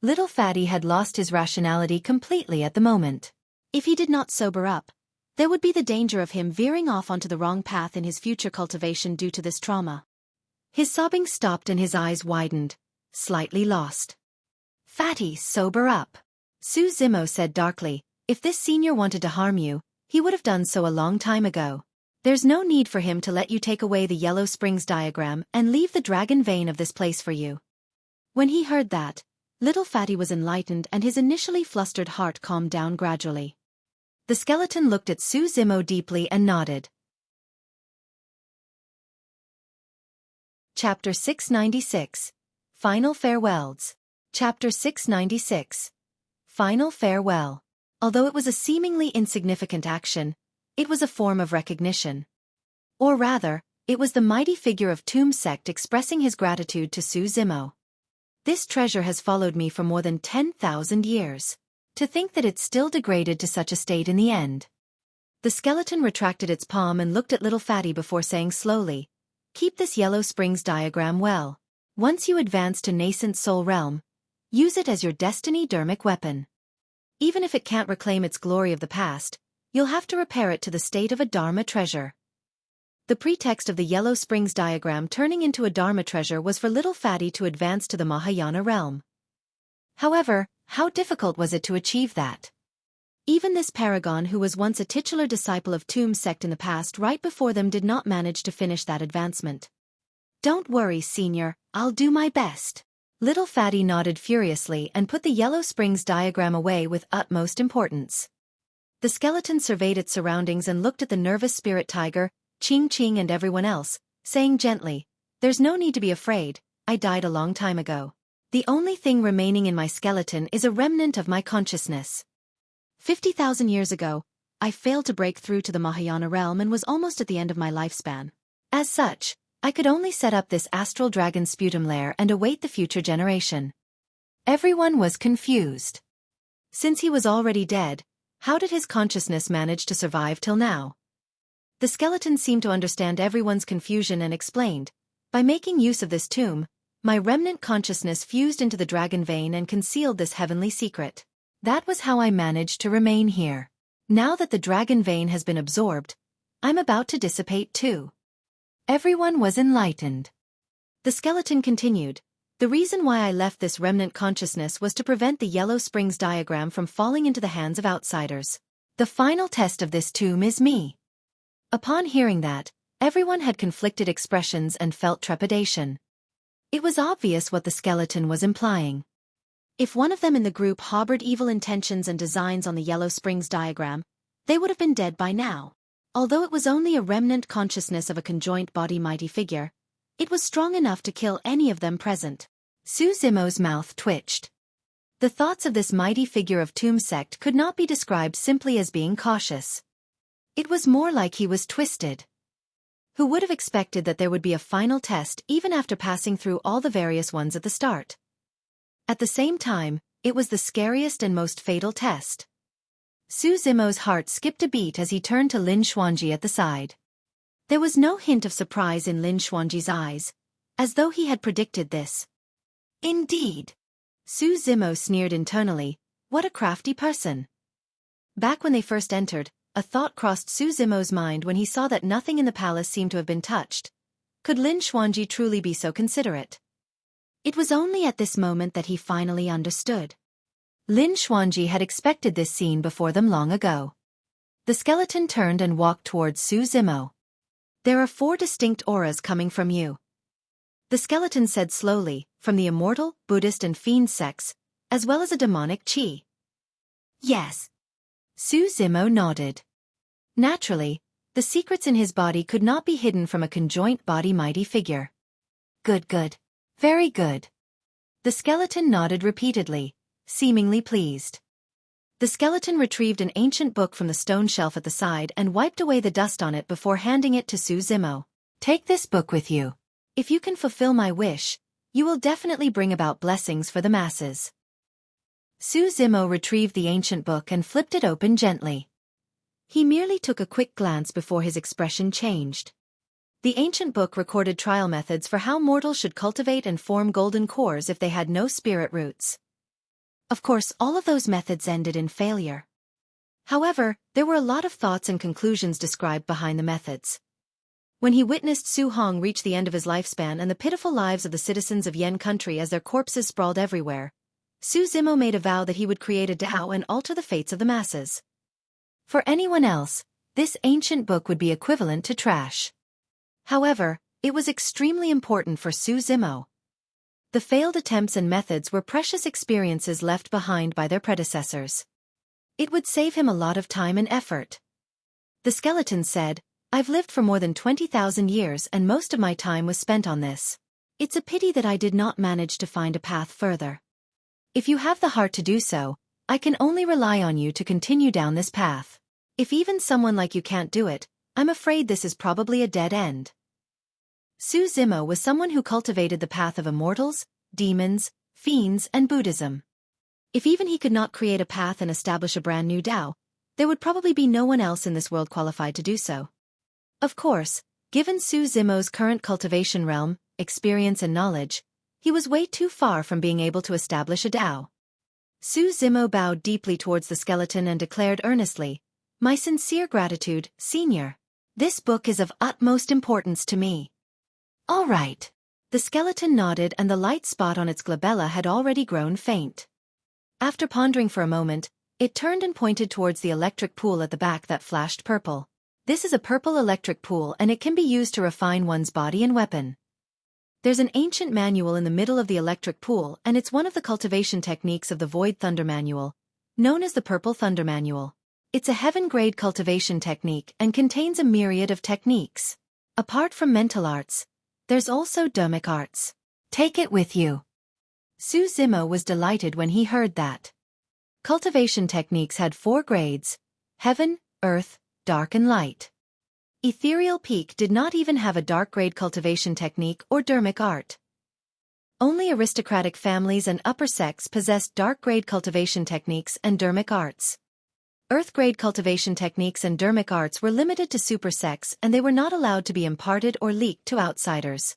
Little Fatty had lost his rationality completely at the moment. If he did not sober up, there would be the danger of him veering off onto the wrong path in his future cultivation due to this trauma. His sobbing stopped and his eyes widened, slightly lost. Fatty, sober up. Su Zimo said darkly, if this senior wanted to harm you, he would have done so a long time ago. There's no need for him to let you take away the Yellow Springs diagram and leave the dragon vein of this place for you. When he heard that, Little Fatty was enlightened and his initially flustered heart calmed down gradually. The skeleton looked at Su Zimo deeply and nodded. Chapter 696. Final Farewells. Chapter 696. Final Farewell. Although it was a seemingly insignificant action, it was a form of recognition. Or rather, it was the mighty figure of Tomb Sect expressing his gratitude to Su Zimo. This treasure has followed me for more than 10,000 years. To think that it still degraded to such a state in the end. The skeleton retracted its palm and looked at Little Fatty before saying slowly, keep this Yellow Springs diagram well. Once you advance to nascent soul realm, use it as your destiny dermic weapon. Even if it can't reclaim its glory of the past, you'll have to repair it to the state of a Dharma treasure. The pretext of the Yellow Springs diagram turning into a Dharma treasure was for Little Fatty to advance to the Mahayana realm. However, how difficult was it to achieve that? Even this Paragon who was once a titular disciple of Tomb Sect in the past right before them did not manage to finish that advancement. Don't worry, Senior, I'll do my best. Little Fatty nodded furiously and put the Yellow Springs diagram away with utmost importance. The skeleton surveyed its surroundings and looked at the nervous spirit tiger, Ching Ching and everyone else, saying gently, there's no need to be afraid, I died a long time ago. The only thing remaining in my skeleton is a remnant of my consciousness. 50,000 years ago, I failed to break through to the Mahayana realm and was almost at the end of my lifespan. As such, I could only set up this astral dragon sputum lair and await the future generation. Everyone was confused. Since he was already dead, how did his consciousness manage to survive till now? The skeleton seemed to understand everyone's confusion and explained, by making use of this tomb, my remnant consciousness fused into the dragon vein and concealed this heavenly secret. That was how I managed to remain here. Now that the dragon vein has been absorbed, I'm about to dissipate too. Everyone was enlightened. The skeleton continued, the reason why I left this remnant consciousness was to prevent the Yellow Springs diagram from falling into the hands of outsiders. The final test of this tomb is me. Upon hearing that, everyone had conflicted expressions and felt trepidation. It was obvious what the skeleton was implying. If one of them in the group harbored evil intentions and designs on the Yellow Springs diagram, they would have been dead by now. Although it was only a remnant consciousness of a conjoint body mighty figure, it was strong enough to kill any of them present. Su Zimo's mouth twitched. The thoughts of this mighty figure of Tomb Sect could not be described simply as being cautious. It was more like he was twisted. Who would have expected that there would be a final test even after passing through all the various ones at the start? At the same time, it was the scariest and most fatal test. Su Zimo's heart skipped a beat as he turned to Lin Xuanji at the side. There was no hint of surprise in Lin Xuanji's eyes, as though he had predicted this. Indeed. Su Zimo sneered internally, what a crafty person. Back when they first entered, a thought crossed Su Zimo's mind when he saw that nothing in the palace seemed to have been touched. Could Lin Xuanji truly be so considerate? It was only at this moment that he finally understood. Lin Xuanji had expected this scene before them long ago. The skeleton turned and walked towards Su Zimo. There are 4 distinct auras coming from you. The skeleton said slowly, from the immortal, Buddhist and fiend sects, as well as a demonic chi. Yes. Su Zimo nodded. Naturally, the secrets in his body could not be hidden from a conjoint body mighty figure. Good. Very good. The skeleton nodded repeatedly, seemingly pleased. The skeleton retrieved an ancient book from the stone shelf at the side and wiped away the dust on it before handing it to Su Zimo. Take this book with you. If you can fulfill my wish, you will definitely bring about blessings for the masses. Su Zimo retrieved the ancient book and flipped it open gently. He merely took a quick glance before his expression changed. The ancient book recorded trial methods for how mortals should cultivate and form golden cores if they had no spirit roots. Of course, all of those methods ended in failure. However, there were a lot of thoughts and conclusions described behind the methods. When he witnessed Su Hong reach the end of his lifespan and the pitiful lives of the citizens of Yen country as their corpses sprawled everywhere, Su Zimo made a vow that he would create a Dao and alter the fates of the masses. For anyone else, this ancient book would be equivalent to trash. However, it was extremely important for Su Zimo. The failed attempts and methods were precious experiences left behind by their predecessors. It would save him a lot of time and effort. The skeleton said, I've lived for more than 20,000 years and most of my time was spent on this. It's a pity that I did not manage to find a path further. If you have the heart to do so, I can only rely on you to continue down this path. If even someone like you can't do it, I'm afraid this is probably a dead end. Su Zimo was someone who cultivated the path of immortals, demons, fiends, and Buddhism. If even he could not create a path and establish a brand new Dao, there would probably be no one else in this world qualified to do so. Of course, given Su Zimo's current cultivation realm, experience and knowledge, he was way too far from being able to establish a Dao. Su Zimo bowed deeply towards the skeleton and declared earnestly, My sincere gratitude, Senior. This book is of utmost importance to me. All right. The skeleton nodded and the light spot on its glabella had already grown faint. After pondering for a moment, it turned and pointed towards the electric pool at the back that flashed purple. This is a purple electric pool and it can be used to refine one's body and weapon. There's an ancient manual in the middle of the electric pool and it's one of the cultivation techniques of the Void Thunder Manual, known as the Purple Thunder Manual. It's a heaven-grade cultivation technique and contains a myriad of techniques. Apart from mental arts, there's also dharmic arts. Take it with you. Su Zimo was delighted when he heard that. Cultivation techniques had 4 grades: Heaven, Earth, Dark and Light. Ethereal Peak did not even have a dark grade cultivation technique or dermic art. Only aristocratic families and upper sects possessed dark grade cultivation techniques and dermic arts. Earth grade cultivation techniques and dermic arts were limited to super sects, and they were not allowed to be imparted or leaked to outsiders.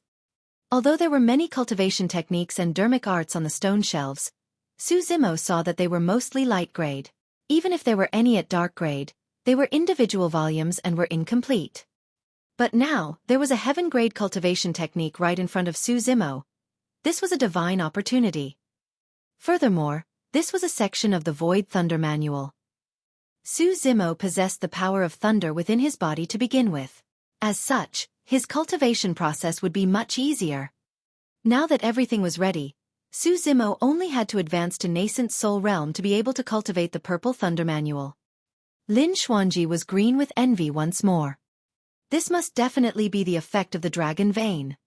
Although there were many cultivation techniques and dermic arts on the stone shelves, Su Zimo saw that they were mostly light grade. Even if there were any at dark grade, they were individual volumes and were incomplete. But now, there was a heaven grade cultivation technique right in front of Su Zimo. This was a divine opportunity. Furthermore, this was a section of the Void Thunder Manual. Su Zimo possessed the power of thunder within his body to begin with. As such, his cultivation process would be much easier. Now that everything was ready, Su Zimo only had to advance to nascent soul realm to be able to cultivate the Purple Thunder Manual. Lin Xuanji was green with envy once more. This must definitely be the effect of the dragon vein.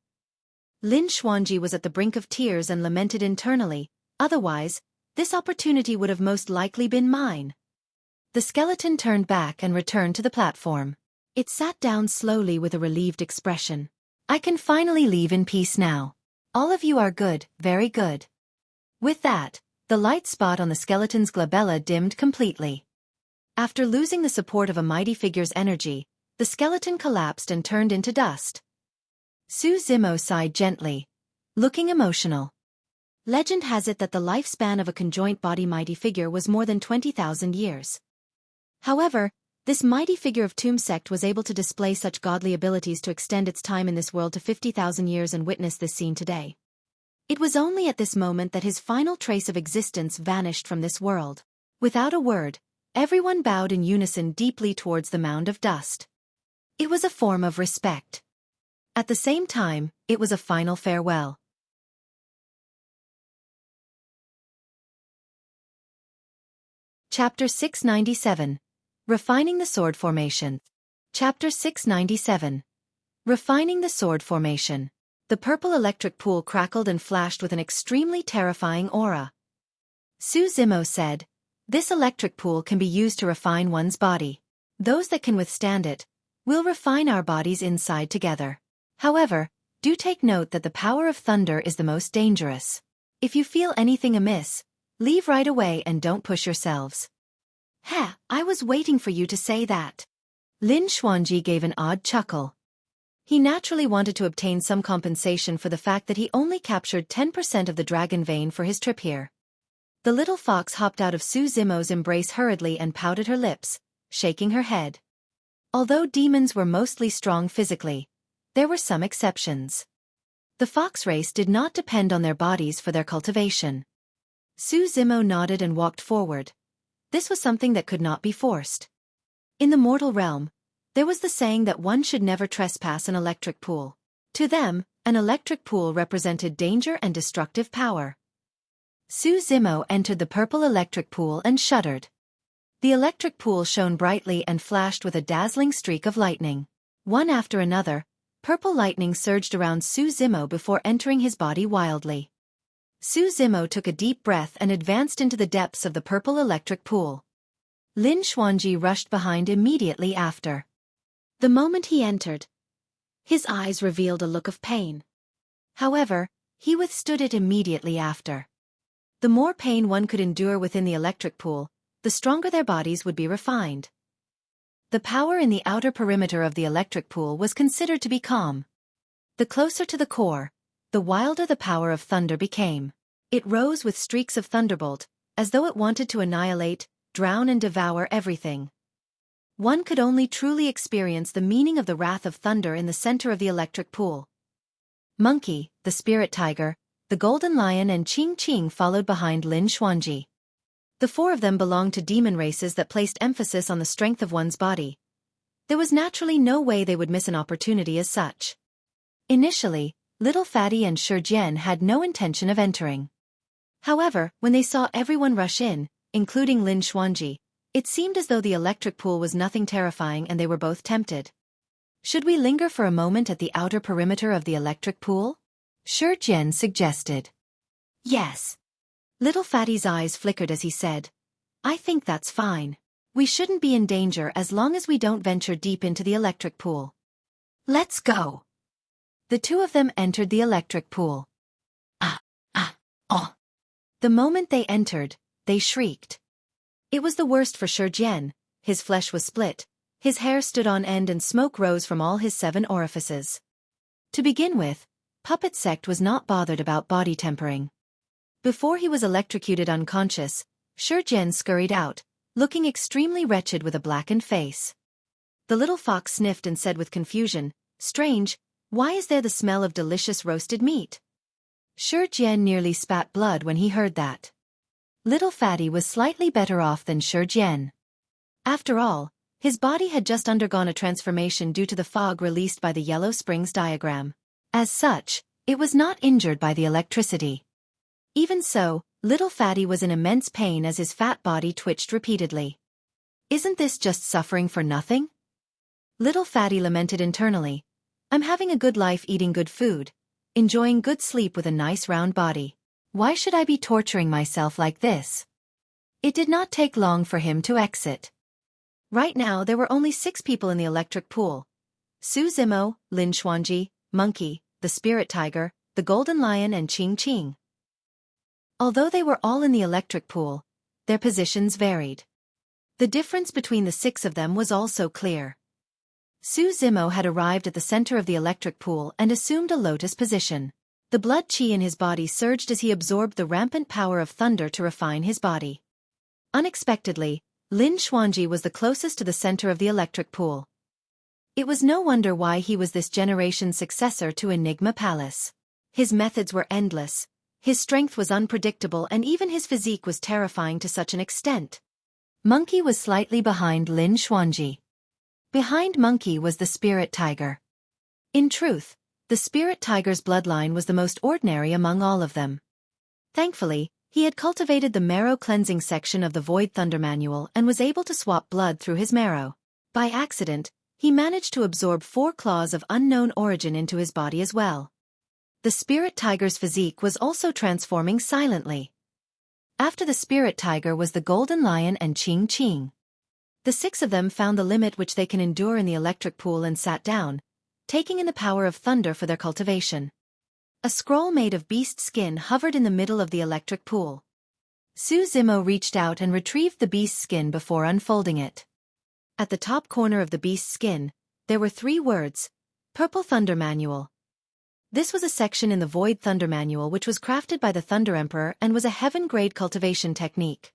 Lin Xuanji was at the brink of tears and lamented internally, otherwise, this opportunity would have most likely been mine. The skeleton turned back and returned to the platform. It sat down slowly with a relieved expression. I can finally leave in peace now. All of you are good, very good. With that, the light spot on the skeleton's glabella dimmed completely. After losing the support of a mighty figure's energy, the skeleton collapsed and turned into dust. Su Zimo sighed gently, looking emotional. Legend has it that the lifespan of a conjoint body mighty figure was more than 20,000 years. However, this mighty figure of Tomb Sect was able to display such godly abilities to extend its time in this world to 50,000 years and witness this scene today. It was only at this moment that his final trace of existence vanished from this world. Without a word, everyone bowed in unison deeply towards the mound of dust. It was a form of respect. At the same time, it was a final farewell. Chapter 697. Refining the Sword Formation. Chapter 697. Refining the Sword Formation. The purple electric pool crackled and flashed with an extremely terrifying aura. Su Zimo said, "This electric pool can be used to refine one's body. Those that can withstand it will refine our bodies inside together. However, do take note that the power of thunder is the most dangerous. If you feel anything amiss, leave right away and don't push yourselves." "Heh, I was waiting for you to say that." Lin Xuanji gave an odd chuckle. He naturally wanted to obtain some compensation for the fact that he only captured 10% of the dragon vein for his trip here. The little fox hopped out of Su Zimo's embrace hurriedly and pouted her lips, shaking her head. Although demons were mostly strong physically, there were some exceptions. The fox race did not depend on their bodies for their cultivation. Su Zimo nodded and walked forward. This was something that could not be forced. In the mortal realm, there was the saying that one should never trespass an electric pool. To them, an electric pool represented danger and destructive power. Su Zimo entered the purple electric pool and shuddered. The electric pool shone brightly and flashed with a dazzling streak of lightning. One after another, purple lightning surged around Su Zimo before entering his body wildly. Su Zimo took a deep breath and advanced into the depths of the purple electric pool. Lin Xuanji rushed behind immediately after. The moment he entered, his eyes revealed a look of pain. However, he withstood it immediately after. The more pain one could endure within the electric pool, the stronger their bodies would be refined. The power in the outer perimeter of the electric pool was considered to be calm. The closer to the core, the wilder the power of thunder became. It rose with streaks of thunderbolt, as though it wanted to annihilate, drown and devour everything. One could only truly experience the meaning of the wrath of thunder in the center of the electric pool. Monkey, the spirit tiger, the golden lion and Qing Qing followed behind Lin Xuanji. The 4 of them belonged to demon races that placed emphasis on the strength of one's body. There was naturally no way they would miss an opportunity as such. Initially, Little Fatty and Shurjian had no intention of entering. However, when they saw everyone rush in, including Lin Xuanji, it seemed as though the electric pool was nothing terrifying and they were both tempted. "Should we linger for a moment at the outer perimeter of the electric pool?" Shurjian suggested. Yes. Little Fatty's eyes flickered as he said, I think that's fine. We shouldn't be in danger as long as we don't venture deep into the electric pool. Let's go. The two of them entered the electric pool. Oh. The moment they entered, they shrieked. It was the worst for Xueqi. His flesh was split, his hair stood on end and smoke rose from all his 7 orifices. To begin with, Puppet Sect was not bothered about body tempering. Before he was electrocuted unconscious, Xueqi scurried out, looking extremely wretched with a blackened face. The little fox sniffed and said with confusion, Strange, why is there the smell of delicious roasted meat? Xueqi nearly spat blood when he heard that. Little Fatty was slightly better off than Xueqi. After all, his body had just undergone a transformation due to the fog released by the Yellow Springs diagram. As such, it was not injured by the electricity. Even so, Little Fatty was in immense pain as his fat body twitched repeatedly. Isn't this just suffering for nothing? Little Fatty lamented internally. I'm having a good life eating good food, enjoying good sleep with a nice round body. Why should I be torturing myself like this? It did not take long for him to exit. Right now there were only 6 people in the electric pool. Xueqi, Xueqi, Monkey, the Spirit Tiger, the Golden Lion and Qing. Although they were all in the electric pool, their positions varied. The difference between the 6 of them was also clear. Xueqi had arrived at the center of the electric pool and assumed a lotus position. The blood qi in his body surged as he absorbed the rampant power of thunder to refine his body. Unexpectedly, Xueqi was the closest to the center of the electric pool. It was no wonder why he was this generation's successor to Enigma Palace. His methods were endless, his strength was unpredictable and even his physique was terrifying to such an extent. Monkey was slightly behind Xueqi. Behind Monkey was the Spirit Tiger. In truth, the Spirit Tiger's bloodline was the most ordinary among all of them. Thankfully, he had cultivated the marrow cleansing section of the Void Thunder Manual and was able to swap blood through his marrow. By accident, he managed to absorb 4 claws of unknown origin into his body as well. The Spirit Tiger's physique was also transforming silently. After the Spirit Tiger was the Golden Lion and Qing. The 6 of them found the limit which they can endure in the electric pool and sat down, taking in the power of thunder for their cultivation. A scroll made of beast skin hovered in the middle of the electric pool. Xueqi reached out and retrieved the beast skin before unfolding it. At the top corner of the beast skin, there were 3 words, Purple Thunder Manual. This was a section in the Void Thunder Manual which was crafted by the Thunder Emperor and was a heaven-grade cultivation technique.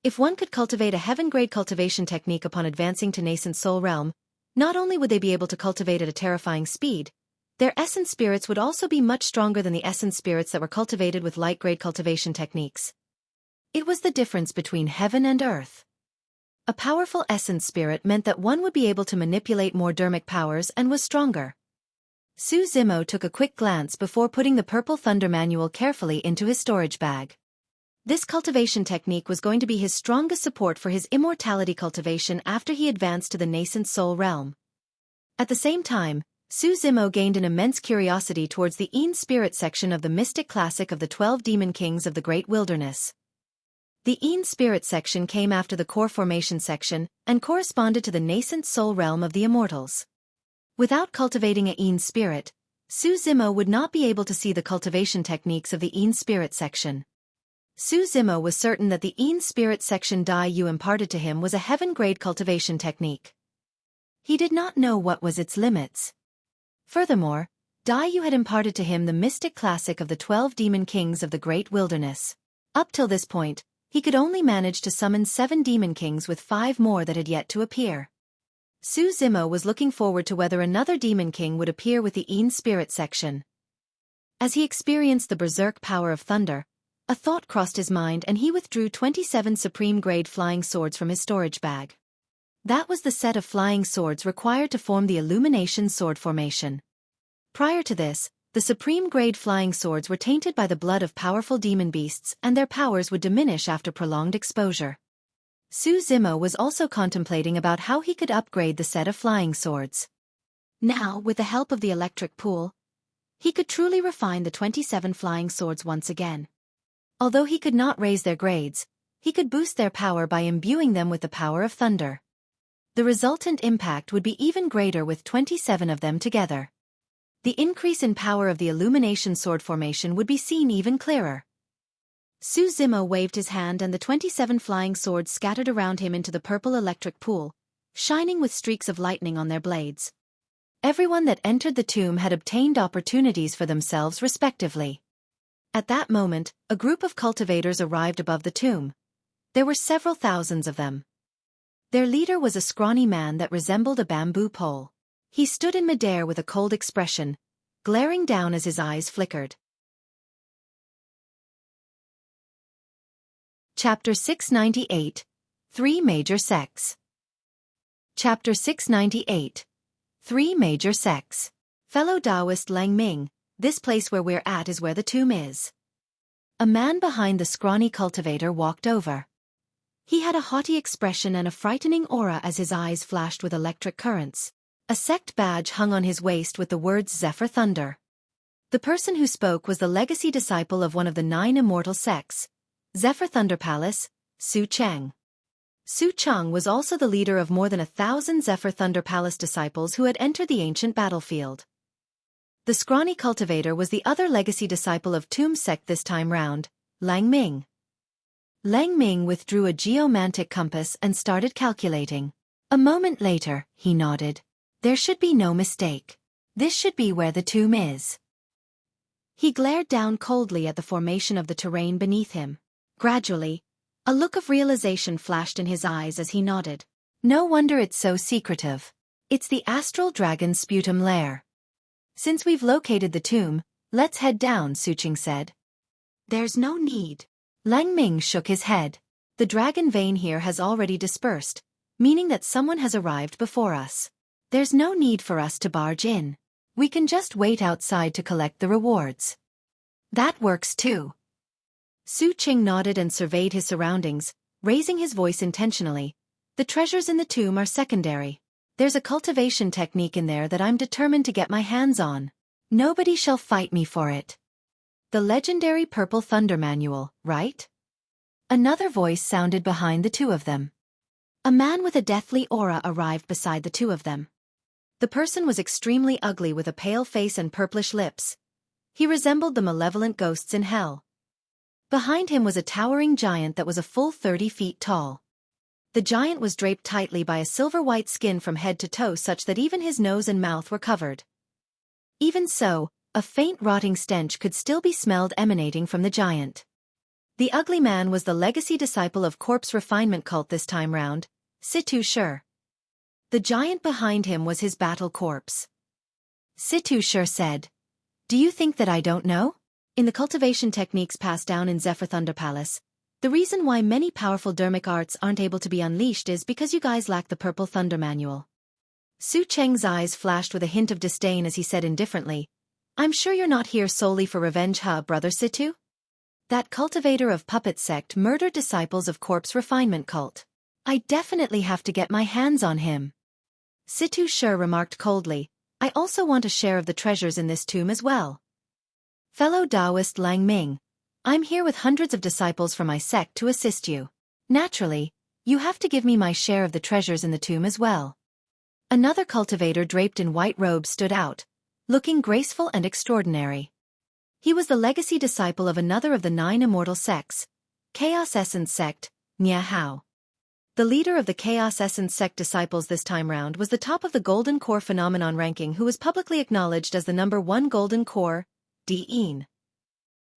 If one could cultivate a heaven-grade cultivation technique upon advancing to nascent soul realm, not only would they be able to cultivate at a terrifying speed, their essence spirits would also be much stronger than the essence spirits that were cultivated with light-grade cultivation techniques. It was the difference between heaven and earth. A powerful essence spirit meant that one would be able to manipulate more dermic powers and was stronger. Xueqi took a quick glance before putting the Purple Thunder Manual carefully into his storage bag. This cultivation technique was going to be his strongest support for his immortality cultivation after he advanced to the nascent soul realm. At the same time, Xueqi gained an immense curiosity towards the Een Spirit section of the Mystic Classic of the 12 Demon Kings of the Great Wilderness. The Een Spirit section came after the Core Formation section and corresponded to the nascent soul realm of the Immortals. Without cultivating a Een Spirit, Xueqi would not be able to see the cultivation techniques of the Een Spirit section. Xueqi was certain that the Een Spirit section Dai Yu imparted to him was a heaven-grade cultivation technique. He did not know what was its limits. Furthermore, Dai Yu had imparted to him the Mystic Classic of the 12 Demon Kings of the Great Wilderness. Up till this point, he could only manage to summon 7 Demon Kings with 5 more that had yet to appear. Xueqi was looking forward to whether another Demon King would appear with the Een Spirit section. As he experienced the berserk power of thunder, a thought crossed his mind and he withdrew 27 supreme-grade flying swords from his storage bag. That was the set of flying swords required to form the Illumination Sword Formation. Prior to this, the supreme-grade flying swords were tainted by the blood of powerful demon beasts and their powers would diminish after prolonged exposure. Xueqi was also contemplating about how he could upgrade the set of flying swords. Now, with the help of the electric pool, he could truly refine the 27 flying swords once again. Although he could not raise their grades, he could boost their power by imbuing them with the power of thunder. The resultant impact would be even greater with 27 of them together. The increase in power of the illumination sword formation would be seen even clearer. Su Zimo waved his hand and the 27 flying swords scattered around him into the purple electric pool, shining with streaks of lightning on their blades. Everyone that entered the tomb had obtained opportunities for themselves respectively. At that moment, a group of cultivators arrived above the tomb. There were several thousands of them. Their leader was a scrawny man that resembled a bamboo pole. He stood in midair with a cold expression, glaring down as his eyes flickered. Chapter 698. 3 Major Sects. Chapter 698. 3 Major Sects. Fellow Taoist Lang Ming, this place where we're at is where the tomb is. A man behind the scrawny cultivator walked over. He had a haughty expression and a frightening aura as his eyes flashed with electric currents. A sect badge hung on his waist with the words Zephyr Thunder. The person who spoke was the legacy disciple of one of the 9 immortal sects, Zephyr Thunder Palace, Su Cheng. Su Cheng was also the leader of more than 1,000 Zephyr Thunder Palace disciples who had entered the ancient battlefield. The scrawny cultivator was the other legacy disciple of Tomb Sect this time round, Lang Ming. Lang Ming withdrew a geomantic compass and started calculating. A moment later, he nodded. There should be no mistake. This should be where the tomb is. He glared down coldly at the formation of the terrain beneath him. Gradually, a look of realization flashed in his eyes as he nodded. No wonder it's so secretive. It's the astral dragon sputum lair. Since we've located the tomb, let's head down, Su Cheng said. There's no need. Lang Ming shook his head. The dragon vein here has already dispersed, meaning that someone has arrived before us. There's no need for us to barge in. We can just wait outside to collect the rewards. That works too. Su Cheng nodded and surveyed his surroundings, raising his voice intentionally. The treasures in the tomb are secondary. There's a cultivation technique in there that I'm determined to get my hands on. Nobody shall fight me for it. The legendary Purple Thunder Manual, right? Another voice sounded behind the two of them. A man with a deathly aura arrived beside the two of them. The person was extremely ugly with a pale face and purplish lips. He resembled the malevolent ghosts in hell. Behind him was a towering giant that was a full 30 feet tall. The giant was draped tightly by a silver-white skin from head to toe such that even his nose and mouth were covered. Even so, a faint rotting stench could still be smelled emanating from the giant. The ugly man was the legacy disciple of Corpse Refinement Cult this time round, Situ Shur. The giant behind him was his battle corpse. Situ Shur said, "Do you think that I don't know? In the cultivation techniques passed down in Zephyr Thunder Palace, the reason why many powerful dermic arts aren't able to be unleashed is because you guys lack the Purple Thunder Manual." Su Cheng's eyes flashed with a hint of disdain as he said indifferently, "I'm sure you're not here solely for revenge, huh, Brother Situ? That cultivator of Puppet Sect murdered disciples of Corpse Refinement Cult. I definitely have to get my hands on him." Situ Shur remarked coldly, "I also want a share of the treasures in this tomb as well. Fellow Taoist Lang Ming, I'm here with hundreds of disciples from my sect to assist you. Naturally, you have to give me my share of the treasures in the tomb as well." Another cultivator draped in white robes stood out, looking graceful and extraordinary. He was the legacy disciple of another of the 9 immortal sects, Chaos Essence Sect, Nya Hao. The leader of the Chaos Essence Sect disciples this time round was the top of the Golden Core Phenomenon ranking who was publicly acknowledged as the number 1 Golden Core, Di'in.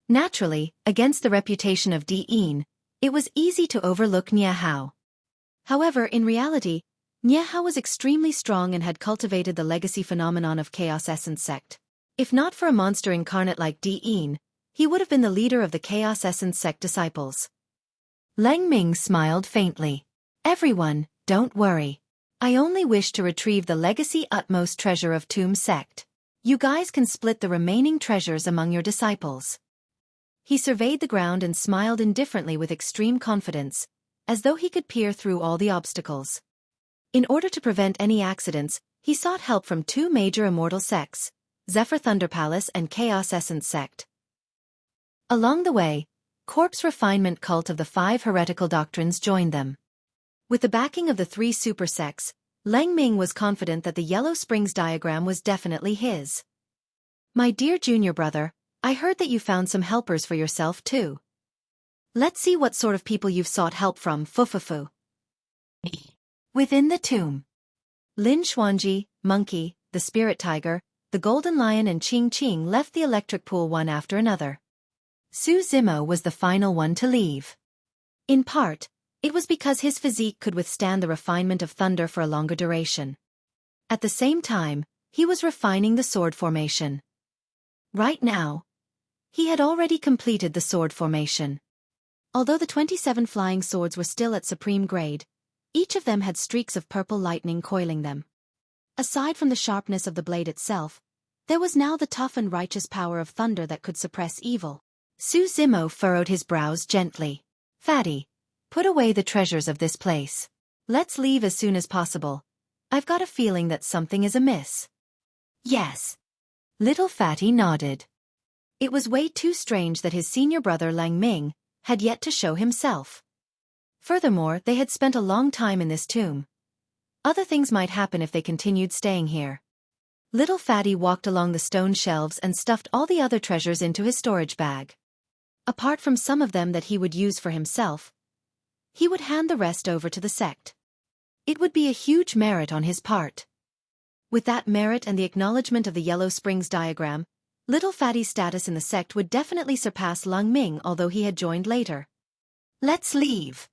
Naturally, against the reputation of Di'in, it was easy to overlook Nya Hao. However, in reality, Nya Hao was extremely strong and had cultivated the legacy phenomenon of Chaos Essence Sect. If not for a monster incarnate like Di'in, he would have been the leader of the Chaos Essence Sect disciples. Lang Ming smiled faintly. "Everyone, don't worry. I only wish to retrieve the legacy utmost treasure of Tomb Sect. You guys can split the remaining treasures among your disciples." He surveyed the ground and smiled indifferently with extreme confidence, as though he could peer through all the obstacles. In order to prevent any accidents, he sought help from 2 major immortal sects, Zephyr Thunder Palace and Chaos Essence Sect. Along the way, corpse refinement cult of the 5 heretical doctrines joined them. With the backing of the 3 super sects, Lang Ming was confident that the Yellow Springs diagram was definitely his. My dear junior brother, I heard that you found some helpers for yourself too. Let's see what sort of people you've sought help from, Fufufu. Within the tomb. Lin Xuanji, Monkey, the Spirit Tiger, the Golden Lion and Qing Qing left the electric pool one after another. Su Zimo was the final one to leave. In part, it was because his physique could withstand the refinement of thunder for a longer duration. At the same time, he was refining the sword formation. Right now, he had already completed the sword formation. Although the 27 flying swords were still at supreme grade, each of them had streaks of purple lightning coiling them. Aside from the sharpness of the blade itself, there was now the tough and righteous power of thunder that could suppress evil. Su Zimo furrowed his brows gently. Fatty, put away the treasures of this place. Let's leave as soon as possible. I've got a feeling that something is amiss. Yes. Little Fatty nodded. It was way too strange that his senior brother Lang Ming had yet to show himself. Furthermore, they had spent a long time in this tomb. Other things might happen if they continued staying here. Little Fatty walked along the stone shelves and stuffed all the other treasures into his storage bag. Apart from some of them that he would use for himself, he would hand the rest over to the sect. It would be a huge merit on his part. With that merit and the acknowledgement of the Yellow Springs diagram, Little Fatty's status in the sect would definitely surpass Lang Ming, although he had joined later. Let's leave.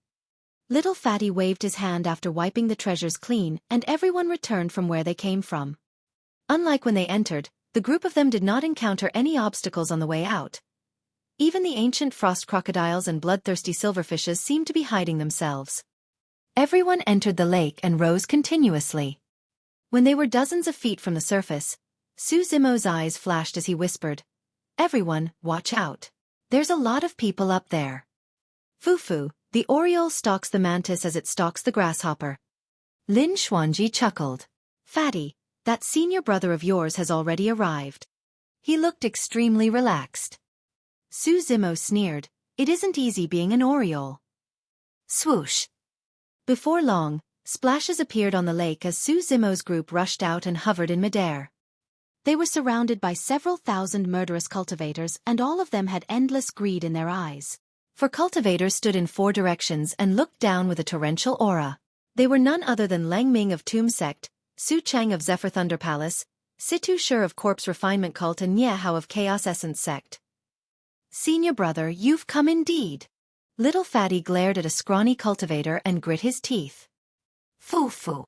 Little Fatty waved his hand after wiping the treasures clean, and everyone returned from where they came from. Unlike when they entered, the group of them did not encounter any obstacles on the way out. Even the ancient frost crocodiles and bloodthirsty silverfishes seemed to be hiding themselves. Everyone entered the lake and rose continuously. When they were dozens of feet from the surface, Su Zimo's eyes flashed as he whispered, "Everyone, watch out. There's a lot of people up there." Fufu, the oriole stalks the mantis as it stalks the grasshopper. Lin Xuanji chuckled. Fatty, that senior brother of yours has already arrived. He looked extremely relaxed. Su Zimo sneered, "It isn't easy being an oriole." Swoosh. Before long, splashes appeared on the lake as Su Zimo's group rushed out and hovered in midair. They were surrounded by several thousand murderous cultivators, and all of them had endless greed in their eyes. For cultivators stood in 4 directions and looked down with a torrential aura. They were none other than Lang Ming of Tomb Sect, Su Chang of Zephyr Thunder Palace, Situ Shur of Corpse Refinement Cult and Nye Hao of Chaos Essence Sect. Senior brother, you've come indeed. Little Fatty glared at a scrawny cultivator and grit his teeth. Fufu.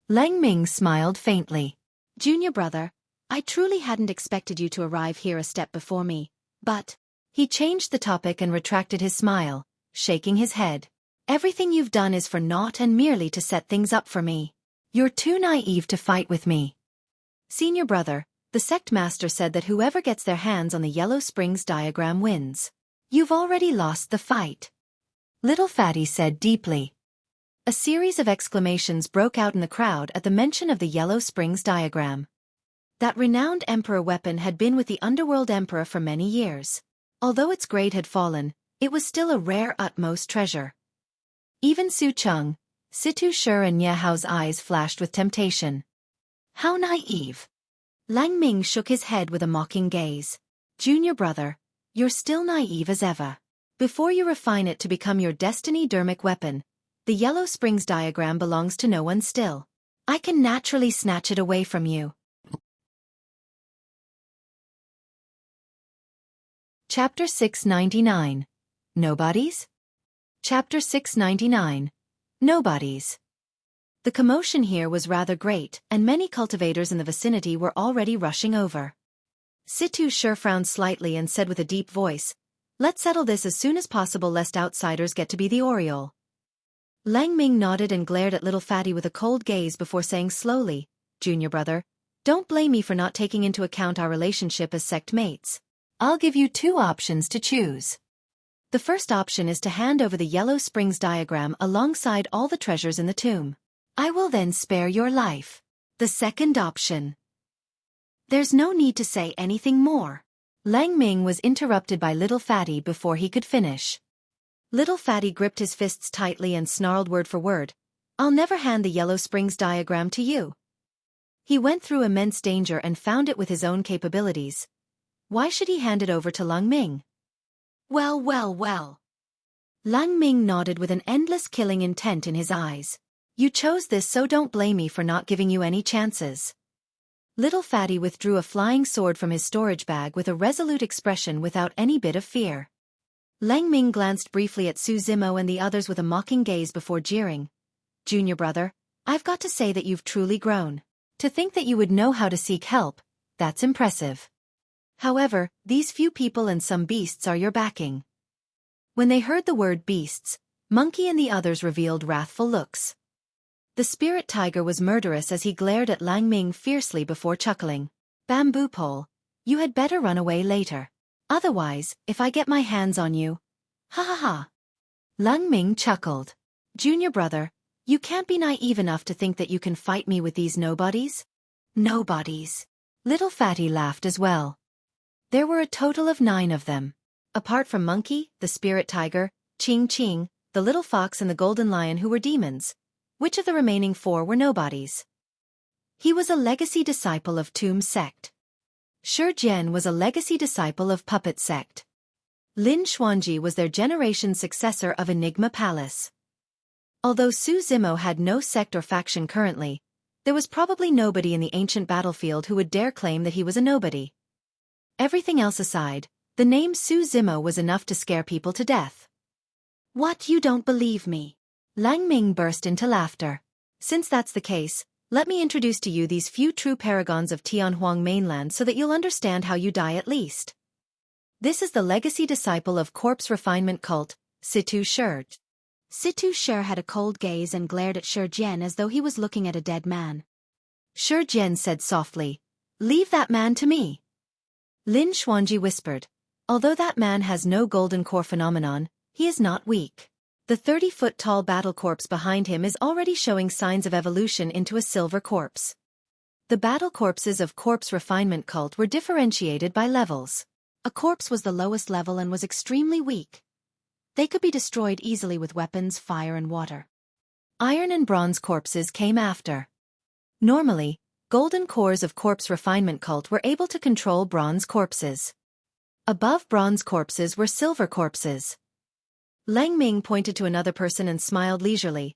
Lang Ming smiled faintly. Junior brother, I truly hadn't expected you to arrive here a step before me, but... He changed the topic and retracted his smile, shaking his head. Everything you've done is for naught and merely to set things up for me. You're too naive to fight with me. Senior brother, the sect master said that whoever gets their hands on the Yellow Springs diagram wins. You've already lost the fight. Little Fatty said deeply. A series of exclamations broke out in the crowd at the mention of the Yellow Springs diagram. That renowned emperor weapon had been with the Underworld Emperor for many years. Although its grade had fallen, it was still a rare utmost treasure. Even Su Cheng, Situ Shur and Nye Hao's eyes flashed with temptation. How naive. Lang Ming shook his head with a mocking gaze. Junior brother, you're still naive as ever. Before you refine it to become your destiny dermic weapon, the Yellow Springs diagram belongs to no one still. I can naturally snatch it away from you. Chapter 699. Nobodies? Chapter 699. Nobodies. The commotion here was rather great, and many cultivators in the vicinity were already rushing over. Situ Shur frowned slightly and said with a deep voice, "Let's settle this as soon as possible lest outsiders get to be the oriole." Lang Ming nodded and glared at Little Fatty with a cold gaze before saying slowly, "Junior brother, don't blame me for not taking into account our relationship as sect mates. I'll give you 2 options to choose. The first option is to hand over the Yellow Springs diagram alongside all the treasures in the tomb. I will then spare your life. The second option. There's no need to say anything more." Lang Ming was interrupted by Little Fatty before he could finish. Little Fatty gripped his fists tightly and snarled word for word, "I'll never hand the Yellow Springs diagram to you." He went through immense danger and found it with his own capabilities. Why should he hand it over to Lang Ming? Well, well, well. Lang Ming nodded with an endless killing intent in his eyes. You chose this, so don't blame me for not giving you any chances. Little Fatty withdrew a flying sword from his storage bag with a resolute expression without any bit of fear. Lang Ming glanced briefly at Su Zimo and the others with a mocking gaze before jeering. Junior brother, I've got to say that you've truly grown. To think that you would know how to seek help, that's impressive. However, these few people and some beasts are your backing. When they heard the word beasts, Monkey and the others revealed wrathful looks. The spirit tiger was murderous as he glared at Lang Ming fiercely before chuckling. Bamboo pole, you had better run away later. Otherwise, if I get my hands on you. Ha ha ha. Lang Ming chuckled. Junior brother, you can't be naive enough to think that you can fight me with these nobodies? Nobodies. Little Fatty laughed as well. There were a total of 9 of them. Apart from Monkey, the spirit tiger, Ching Ching, the little fox and the golden lion who were demons. Which of the remaining 4 were nobodies? He was a legacy disciple of Tomb Sect. Shi Jian was a legacy disciple of Puppet Sect. Lin Xuanji was their generation's successor of Enigma Palace. Although Su Zimo had no sect or faction currently, there was probably nobody in the ancient battlefield who would dare claim that he was a nobody. Everything else aside, the name Su Zimo was enough to scare people to death. What, you don't believe me? Lang Ming burst into laughter. Since that's the case, let me introduce to you these few true paragons of Tianhuang mainland so that you'll understand how you die at least. This is the legacy disciple of corpse refinement cult, Situ Shi. Situ Shi had a cold gaze and glared at Shi Jian as though he was looking at a dead man. Shi Jian said softly, "Leave that man to me." Lin Xuanji whispered, "Although that man has no golden core phenomenon, he is not weak." The 30-foot-tall battle corpse behind him is already showing signs of evolution into a silver corpse. The battle corpses of corpse refinement cult were differentiated by levels. A corpse was the lowest level and was extremely weak. They could be destroyed easily with weapons, fire and water. Iron and bronze corpses came after. Normally, golden cores of corpse refinement cult were able to control bronze corpses. Above bronze corpses were silver corpses. Lang Ming pointed to another person and smiled leisurely.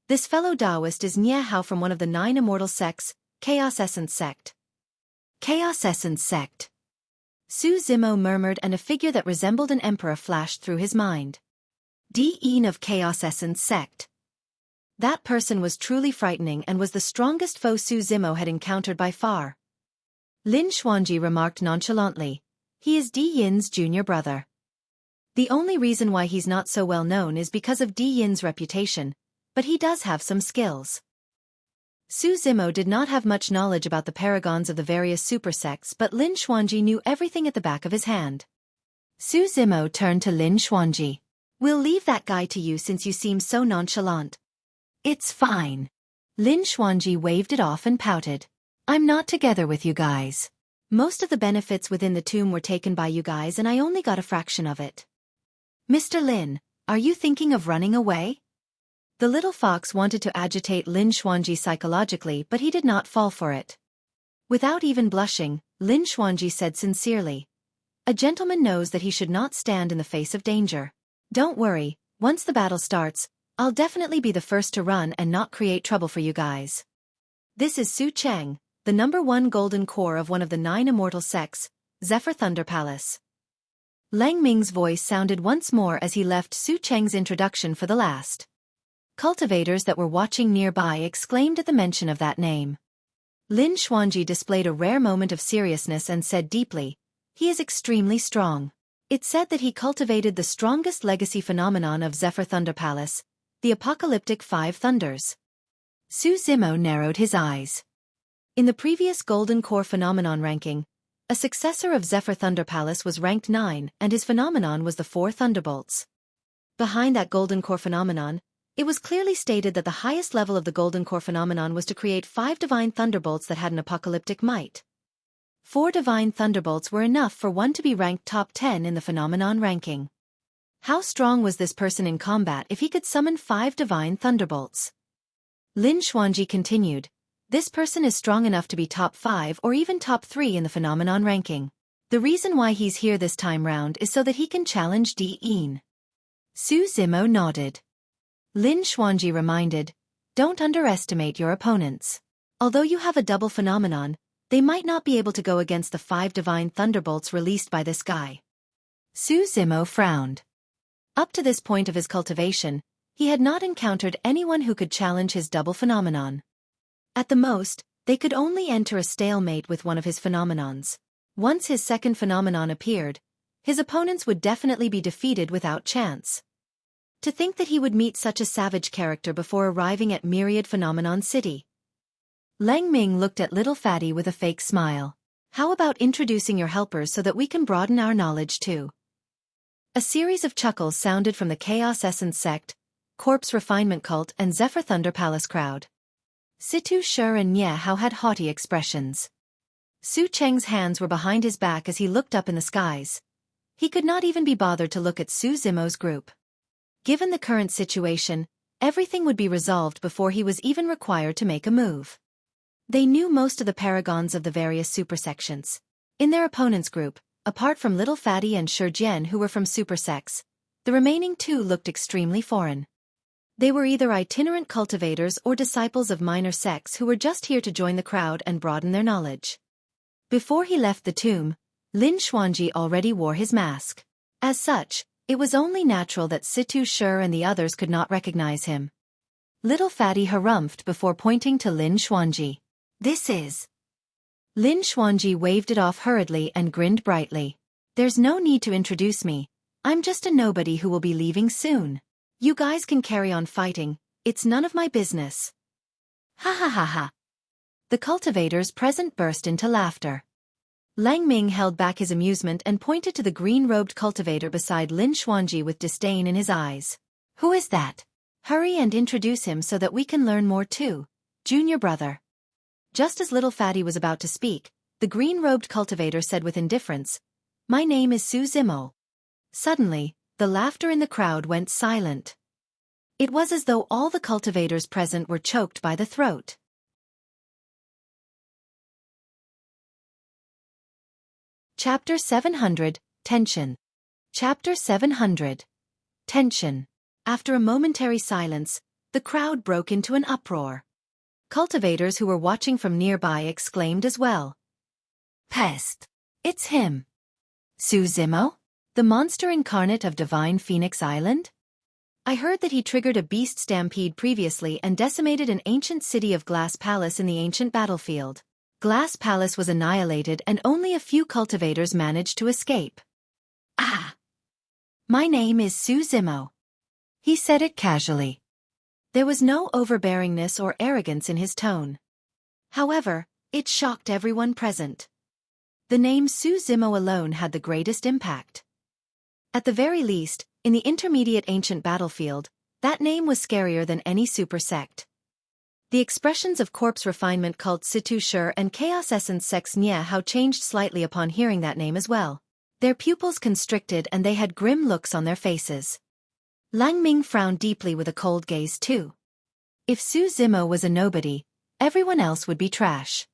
This fellow Taoist is Nie Hao from one of the 9 immortal sects, Chaos Essence Sect. Chaos Essence Sect. Su Zimo murmured and a figure that resembled an emperor flashed through his mind. Dean of Chaos Essence Sect. That person was truly frightening and was the strongest foe Su Zimo had encountered by far. Lin Xuanji remarked nonchalantly, "He is Di Yin's junior brother. The only reason why he's not so well known is because of Di Yin's reputation, but he does have some skills." Su Zimo did not have much knowledge about the paragons of the various super sects, but Lin Xuanji knew everything at the back of his hand. Su Zimo turned to Lin Xuanji. "We'll leave that guy to you since you seem so nonchalant." "It's fine." Lin Xuanji waved it off and pouted. "I'm not together with you guys. Most of the benefits within the tomb were taken by you guys and I only got a fraction of it. Mr. Lin, are you thinking of running away?" The little fox wanted to agitate Lin Xuanji psychologically, but he did not fall for it. Without even blushing, Lin Xuanji said sincerely, "A gentleman knows that he should not stand in the face of danger. Don't worry, once the battle starts, I'll definitely be the first to run and not create trouble for you guys. This is Su Cheng, the #1 golden core of one of the 9 immortal sects, Zephyr Thunder Palace." Lang Ming's voice sounded once more as he left Su Cheng's introduction for the last. Cultivators that were watching nearby exclaimed at the mention of that name. Lin Xuanji displayed a rare moment of seriousness and said deeply, "He is extremely strong. It's said that he cultivated the strongest legacy phenomenon of Zephyr Thunder Palace, the Apocalyptic 5 Thunders." Su Zimo narrowed his eyes. In the previous Golden Core phenomenon ranking, a successor of Zephyr Thunder Palace was ranked 9 and his phenomenon was the 4 Thunderbolts. Behind that Golden Core phenomenon, it was clearly stated that the highest level of the Golden Core phenomenon was to create 5 divine Thunderbolts that had an apocalyptic might. 4 divine thunderbolts were enough for one to be ranked top 10 in the phenomenon ranking. How strong was this person in combat if he could summon 5 divine thunderbolts? Lin Xuanji continued, this person is strong enough to be top 5 or even top 3 in the phenomenon ranking. The reason why he's here this time round is so that he can challenge Diin. Su Zimo nodded. Lin Xuanji reminded, don't underestimate your opponents. Although you have a double phenomenon, they might not be able to go against the 5 divine thunderbolts released by this guy. Su Zimo frowned. Up to this point of his cultivation, he had not encountered anyone who could challenge his double phenomenon. At the most, they could only enter a stalemate with one of his phenomenons. Once his second phenomenon appeared, his opponents would definitely be defeated without chance. To think that he would meet such a savage character before arriving at Myriad Phenomenon City. Lang Ming looked at Little Fatty with a fake smile. How about introducing your helpers so that we can broaden our knowledge too? A series of chuckles sounded from the Chaos Essence Sect, Corpse Refinement Cult and Zephyr Thunder Palace crowd. Situ Shi and Nye Hao had haughty expressions. Su Cheng's hands were behind his back as he looked up in the skies. He could not even be bothered to look at Su Zimo's group. Given the current situation, everything would be resolved before he was even required to make a move. They knew most of the paragons of the various supersections. In their opponent's group, apart from Little Fatty and Shi who were from super sects, the remaining 2 looked extremely foreign. They were either itinerant cultivators or disciples of minor sects who were just here to join the crowd and broaden their knowledge. Before he left the tomb, Lin Xuanji already wore his mask. As such, it was only natural that Situ Shi and the others could not recognize him. Little Fatty harumphed before pointing to Lin Xuanji. This is... Lin Xuanji waved it off hurriedly and grinned brightly. There's no need to introduce me. I'm just a nobody who will be leaving soon. You guys can carry on fighting, it's none of my business. Ha ha ha ha. The cultivators present burst into laughter. Lang Ming held back his amusement and pointed to the green-robed cultivator beside Lin Xuanji with disdain in his eyes. Who is that? Hurry and introduce him so that we can learn more too, junior brother. Just as Little Fatty was about to speak, the green-robed cultivator said with indifference, my name is Su Zimo. Suddenly, the laughter in the crowd went silent. It was as though all the cultivators present were choked by the throat. Chapter 700, Tension. Chapter 700. Tension. After a momentary silence, the crowd broke into an uproar. Cultivators who were watching from nearby exclaimed as well. Pest! It's him! Su Zimo? The monster incarnate of Divine Phoenix Island? I heard that he triggered a beast stampede previously and decimated an ancient city of Glass Palace in the ancient battlefield. Glass Palace was annihilated and only a few cultivators managed to escape. Ah! My name is Su Zimo. He said it casually. There was no overbearingness or arrogance in his tone. However, it shocked everyone present. The name Su Zimo alone had the greatest impact. At the very least, in the intermediate ancient battlefield, that name was scarier than any super sect. The expressions of Corpse Refinement Cult Situ Shi and Chaos Essence Sects Nye Hao changed slightly upon hearing that name as well. Their pupils constricted and they had grim looks on their faces. Lang Ming frowned deeply with a cold gaze too. If Su Zimo was a nobody, everyone else would be trash.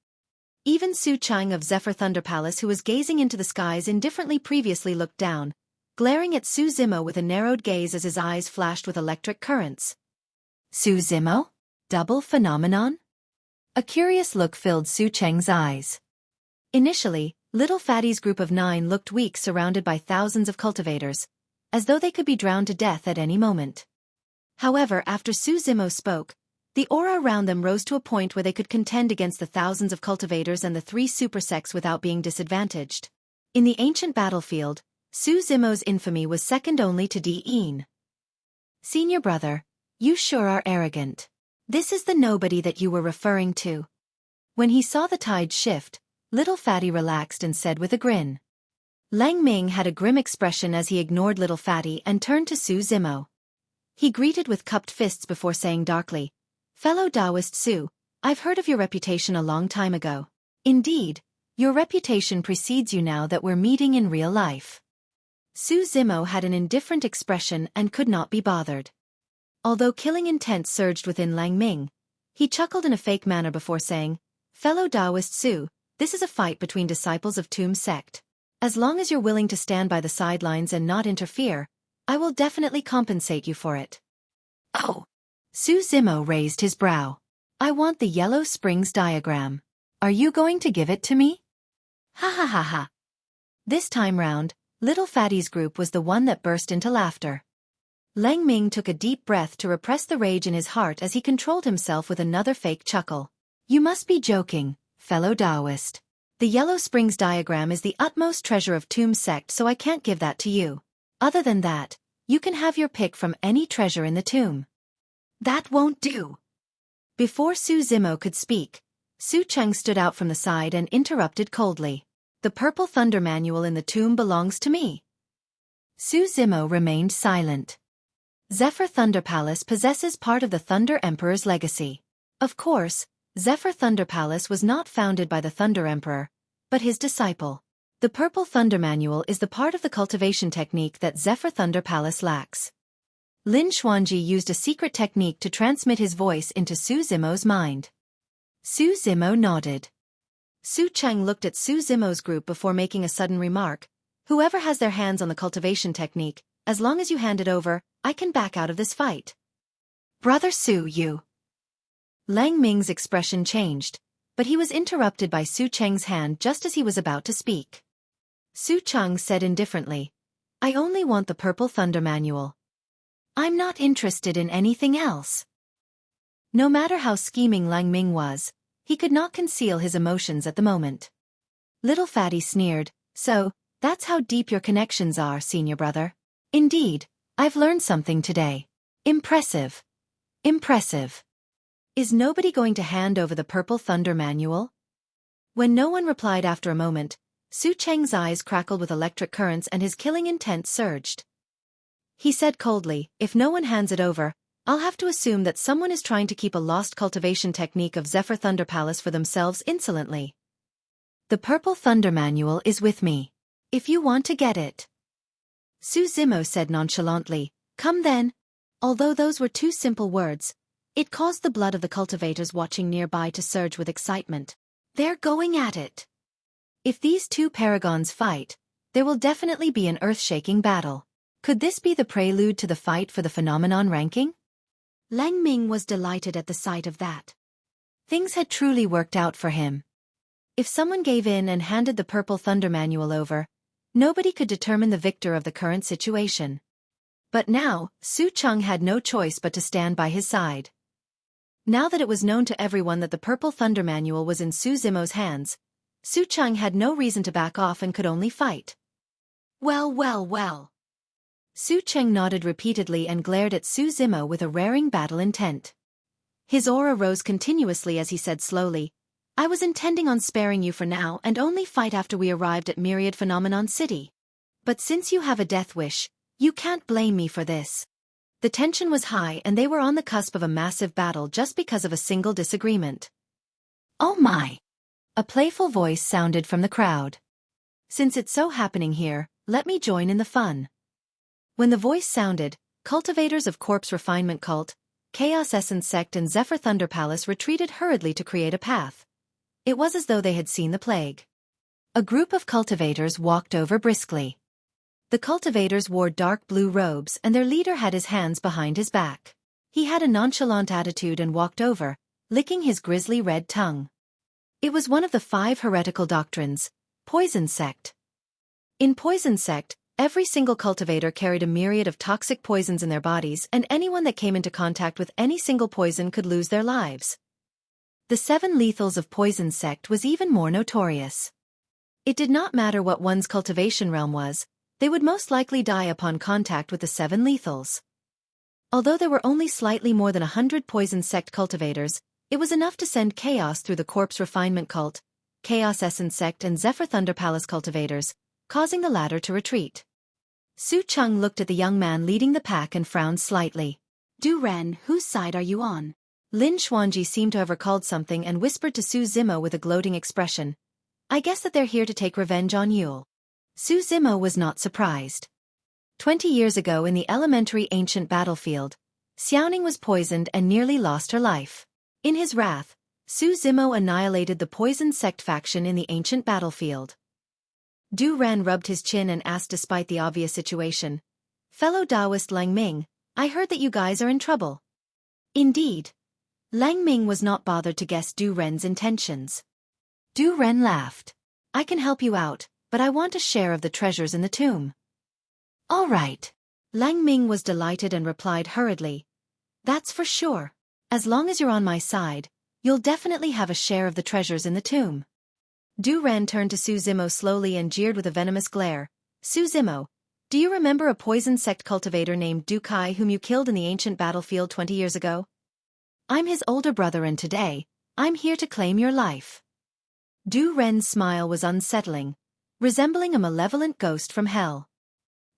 Even Su Chang of Zephyr Thunder Palace, who was gazing into the skies indifferently previously, looked down, glaring at Su Zimo with a narrowed gaze as his eyes flashed with electric currents. Su Zimo? Double phenomenon? A curious look filled Su Cheng's eyes. Initially, Little Fatty's group of 9 looked weak, surrounded by thousands of cultivators, as though they could be drowned to death at any moment. However, after Su Zimo spoke, the aura around them rose to a point where they could contend against the thousands of cultivators and the 3 super sects without being disadvantaged. In the ancient battlefield, Su Zimo's infamy was second only to Diin. Senior brother, you sure are arrogant. This is the nobody that you were referring to. When he saw the tide shift, Little Fatty relaxed and said with a grin. Lang Ming had a grim expression as he ignored Little Fatty and turned to Su Zimo. He greeted with cupped fists before saying darkly, Fellow Taoist Su, I've heard of your reputation a long time ago. Indeed, Your reputation precedes you now that we're meeting in real life. Su Zimo had an indifferent expression and could not be bothered. Although killing intent surged within Lang Ming, he chuckled in a fake manner before saying, "Fellow Taoist Su, this is a fight between disciples of Tomb Sect. As long as you're willing to stand by the sidelines and not interfere, I will definitely compensate you for it." "Oh." Su Zimo raised his brow. "I want the Yellow Springs diagram. Are you going to give it to me?" Ha ha ha ha. This time round, Little Fatty's group was the one that burst into laughter. Lang Ming took a deep breath to repress the rage in his heart as he controlled himself with another fake chuckle. "You must be joking, fellow Taoist. The Yellow Springs diagram is the utmost treasure of Tomb Sect, so I can't give that to you. Other than that, you can have your pick from any treasure in the tomb." "That won't do." Before Su Zimo could speak, Su Cheng stood out from the side and interrupted coldly. "The Purple Thunder Manual in the tomb belongs to me." Su Zimo remained silent. Zephyr Thunder Palace possesses part of the Thunder Emperor's legacy. Of course, Zephyr Thunder Palace was not founded by the Thunder Emperor, but his disciple. The Purple Thunder Manual is the part of the cultivation technique that Zephyr Thunder Palace lacks. Lin Xuanji used a secret technique to transmit his voice into Su Zimo's mind. Su Zimo nodded. Su Cheng looked at Su Zimo's group before making a sudden remark. "Whoever has their hands on the cultivation technique, as long as you hand it over, I can back out of this fight." "Brother Su, you..." Lang Ming's expression changed, but he was interrupted by Su Cheng's hand just as he was about to speak. Su Cheng said indifferently, "I only want the Purple Thunder Manual. I'm not interested in anything else." No matter how scheming Lang Ming was, he could not conceal his emotions at the moment. Little Fatty sneered, "So, that's how deep your connections are, senior brother. Indeed, I've learned something today. Impressive. Impressive. Is nobody going to hand over the Purple Thunder Manual?" When no one replied after a moment, Su Cheng's eyes crackled with electric currents and his killing intent surged. He said coldly, "If no one hands it over, I'll have to assume that someone is trying to keep a lost cultivation technique of Zephyr Thunder Palace for themselves insolently. The Purple Thunder Manual is with me. If you want to get it." Su Zimo said nonchalantly, "Come then." Although those were two simple words, it caused the blood of the cultivators watching nearby to surge with excitement. They're going at it. If these two paragons fight, there will definitely be an earth-shaking battle. Could this be the prelude to the fight for the phenomenon ranking? Lang Ming was delighted at the sight of that. Things had truly worked out for him. If someone gave in and handed the Purple Thunder Manual over, nobody could determine the victor of the current situation. But now, Su Cheng had no choice but to stand by his side. Now that it was known to everyone that the Purple Thunder Manual was in Su Zimo's hands, Su Cheng had no reason to back off and could only fight. "Well, well, well." Su Cheng nodded repeatedly and glared at Su Zimo with a raring battle intent. His aura rose continuously as he said slowly, "I was intending on sparing you for now and only fight after we arrived at Myriad Phenomenon City. But since you have a death wish, you can't blame me for this." The tension was high and they were on the cusp of a massive battle just because of a single disagreement. "Oh my!" A playful voice sounded from the crowd. "Since it's so happening here, let me join in the fun." When the voice sounded, cultivators of Corpse Refinement Cult, Chaos Essence Sect and Zephyr Thunder Palace retreated hurriedly to create a path. It was as though they had seen the plague. A group of cultivators walked over briskly. The cultivators wore dark blue robes and their leader had his hands behind his back. He had a nonchalant attitude and walked over, licking his grisly red tongue. It was one of the 5 heretical doctrines, Poison Sect. In Poison Sect, every single cultivator carried a myriad of toxic poisons in their bodies and anyone that came into contact with any single poison could lose their lives. The 7 lethals of Poison Sect was even more notorious. It did not matter what one's cultivation realm was, they would most likely die upon contact with the 7 lethals. Although there were only slightly more than 100 Poison Sect cultivators, it was enough to send chaos through the Corpse Refinement Cult, Chaos Essence Sect and Zephyr Thunder Palace cultivators, causing the latter to retreat. Su Cheng looked at the young man leading the pack and frowned slightly. "Du Ren, whose side are you on?" Lin Xuanji seemed to have recalled something and whispered to Su Zimo with a gloating expression. I guess that they're here to take revenge on Yule. Su Zimo was not surprised. 20 years ago in the elementary ancient battlefield, Xiaoning was poisoned and nearly lost her life. In his wrath, Su Zimo annihilated the poisoned sect faction in the ancient battlefield. Du Ren rubbed his chin and asked despite the obvious situation, "Fellow Taoist Lang Ming, I heard that you guys are in trouble." Indeed. Lang Ming was not bothered to guess Du Ren's intentions. Du Ren laughed. "I can help you out, but I want a share of the treasures in the tomb." "All right." Lang Ming was delighted and replied hurriedly, "That's for sure. As long as you're on my side, you'll definitely have a share of the treasures in the tomb." Du Ren turned to Su Zimo slowly and jeered with a venomous glare. "Su Zimo, do you remember a poison sect cultivator named Du Kai whom you killed in the ancient battlefield 20 years ago? I'm his older brother and today, I'm here to claim your life." Du Ren's smile was unsettling, resembling a malevolent ghost from hell.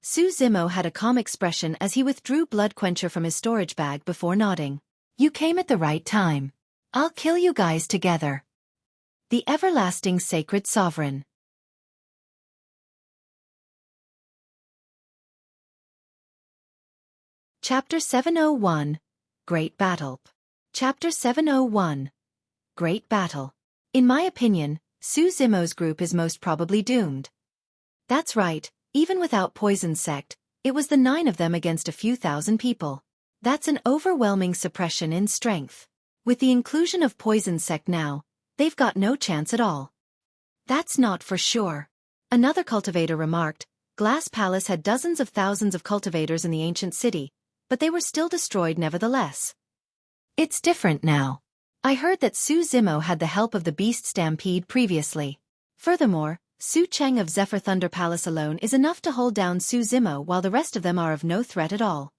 Su Zimo had a calm expression as he withdrew Blood Quencher from his storage bag before nodding. "You came at the right time. I'll kill you guys together." The Everlasting Sacred Sovereign. Chapter 701, Great Battle. Chapter 701, Great Battle. In my opinion, Su Zimo's group is most probably doomed. That's right, even without Poison Sect, it was the 9 of them against a few thousand people. That's an overwhelming suppression in strength. With the inclusion of Poison Sect now, they've got no chance at all. That's not for sure. Another cultivator remarked, Glass Palace had dozens of thousands of cultivators in the ancient city, but they were still destroyed nevertheless. It's different now. I heard that Su Zimo had the help of the Beast Stampede previously. Furthermore, Su Cheng of Zephyr Thunder Palace alone is enough to hold down Su Zimo while the rest of them are of no threat at all.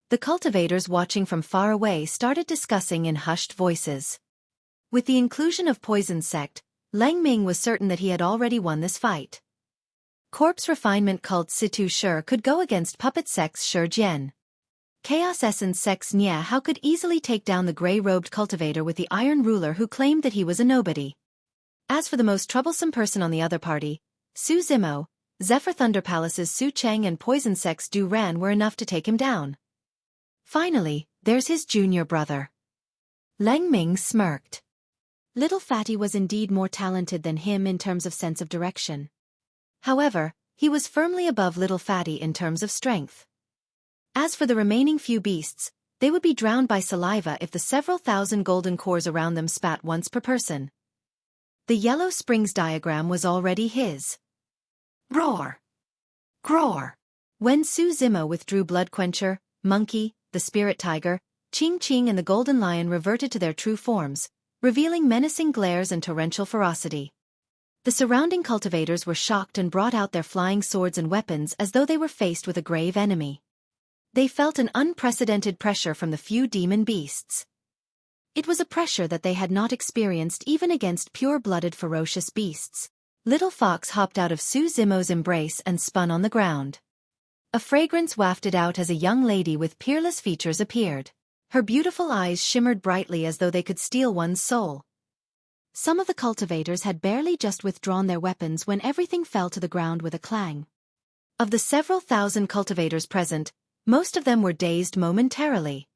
The cultivators watching from far away started discussing in hushed voices. With the inclusion of Poison Sect, Lang Ming was certain that he had already won this fight. Corpse Refinement Cult Situ Shi could go against Puppet Sects Shi Jian. Chaos Essence Sects Nya Hao could easily take down the grey-robed cultivator with the Iron Ruler who claimed that he was a nobody. As for the most troublesome person on the other party, Su Zimo, Zephyr Thunder Palace's Su Cheng and Poison Sects Du Ran were enough to take him down. Finally, there's his junior brother. Lang Ming smirked. Little Fatty was indeed more talented than him in terms of sense of direction. However, he was firmly above Little Fatty in terms of strength. As for the remaining few beasts, they would be drowned by saliva if the several thousand golden cores around them spat once per person. The Yellow Springs diagram was already his. Roar! Groar! When Su Zimo withdrew Blood Quencher, Monkey, the Spirit Tiger, Ching Ching and the Golden Lion reverted to their true forms, revealing menacing glares and torrential ferocity. The surrounding cultivators were shocked and brought out their flying swords and weapons as though they were faced with a grave enemy. They felt an unprecedented pressure from the few demon beasts. It was a pressure that they had not experienced even against pure-blooded ferocious beasts. Little Fox hopped out of Su Zimo's embrace and spun on the ground. A fragrance wafted out as a young lady with peerless features appeared. Her beautiful eyes shimmered brightly as though they could steal one's soul. Some of the cultivators had barely just withdrawn their weapons when everything fell to the ground with a clang. Of the several thousand cultivators present, most of them were dazed momentarily.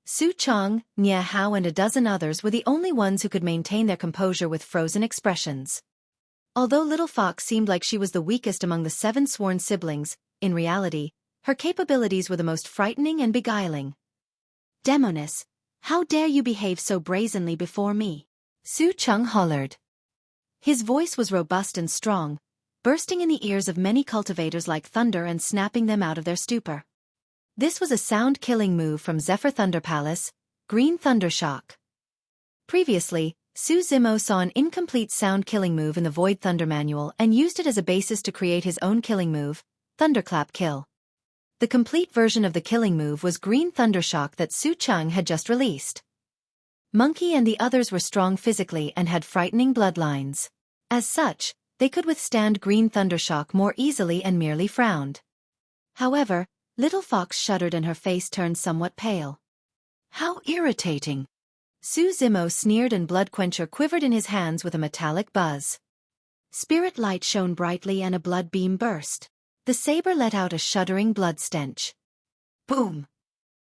Su Cheng, Nya Hao and a dozen others were the only ones who could maintain their composure with frozen expressions. Although Little Fox seemed like she was the weakest among the 7 sworn siblings, in reality, her capabilities were the most frightening and beguiling. "Demoness, how dare you behave so brazenly before me?" Su Cheng hollered. His voice was robust and strong, bursting in the ears of many cultivators like thunder and snapping them out of their stupor. This was a sound-killing move from Zephyr Thunder Palace, Green Thundershock. Previously, Su Zimo saw an incomplete sound-killing move in the Void Thunder Manual and used it as a basis to create his own killing move, Thunderclap Kill. The complete version of the killing move was Green Thundershock that Su Cheng had just released. Monkey and the others were strong physically and had frightening bloodlines. As such, they could withstand Green Thundershock more easily and merely frowned. However, Little Fox shuddered and her face turned somewhat pale. "How irritating!" Su Zimo sneered and Blood Quencher quivered in his hands with a metallic buzz. Spirit light shone brightly and a blood beam burst. The saber let out a shuddering blood stench. Boom!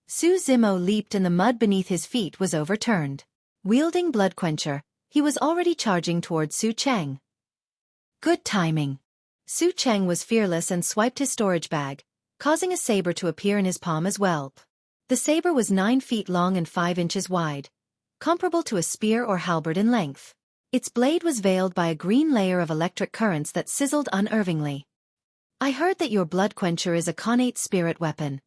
Su Zimo leaped and the mud beneath his feet was overturned. Wielding Blood Quencher, he was already charging toward Su Cheng. Good timing. Su Cheng was fearless and swiped his storage bag, causing a saber to appear in his palm as well. The saber was 9 feet long and 5 inches wide, comparable to a spear or halberd in length. Its blade was veiled by a green layer of electric currents that sizzled unervingly. I heard that your Blood Quencher is a connate spirit weapon.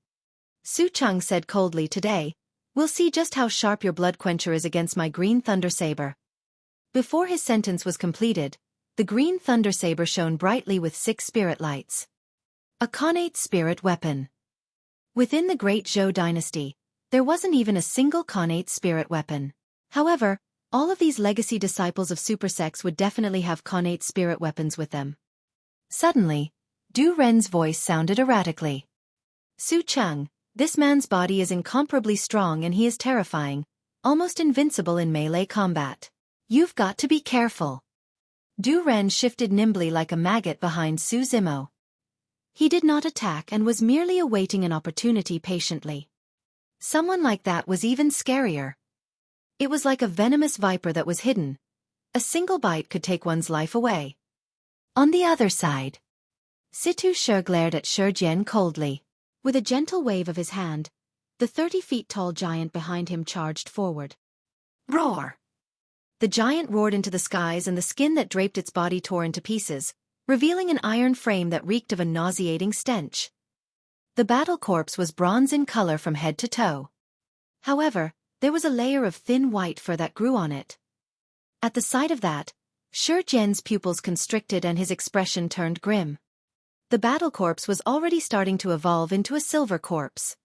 Su Cheng said coldly today. We'll see just how sharp your Blood Quencher is against my Green Thunder Saber. Before his sentence was completed, the Green Thunder Saber shone brightly with 6 spirit lights. A connate spirit weapon. Within the Great Zhou dynasty, there wasn't even a single connate spirit weapon. However, all of these legacy disciples of Super Sects would definitely have connate spirit weapons with them. Suddenly, Du Ren's voice sounded erratically. Su Cheng, this man's body is incomparably strong and he is terrifying, almost invincible in melee combat. You've got to be careful. Du Ren shifted nimbly like a maggot behind Su Zimo. He did not attack and was merely awaiting an opportunity patiently. Someone like that was even scarier. It was like a venomous viper that was hidden. A single bite could take one's life away. On the other side, Situ Shi glared at Shi Jian coldly. With a gentle wave of his hand, the 30-feet-tall giant behind him charged forward. Roar! The giant roared into the skies and the skin that draped its body tore into pieces, revealing an iron frame that reeked of a nauseating stench. The battle corpse was bronze in color from head to toe. However, there was a layer of thin white fur that grew on it. At the sight of that, Shi Jian's pupils constricted and his expression turned grim. The battle corpse was already starting to evolve into a silver corpse.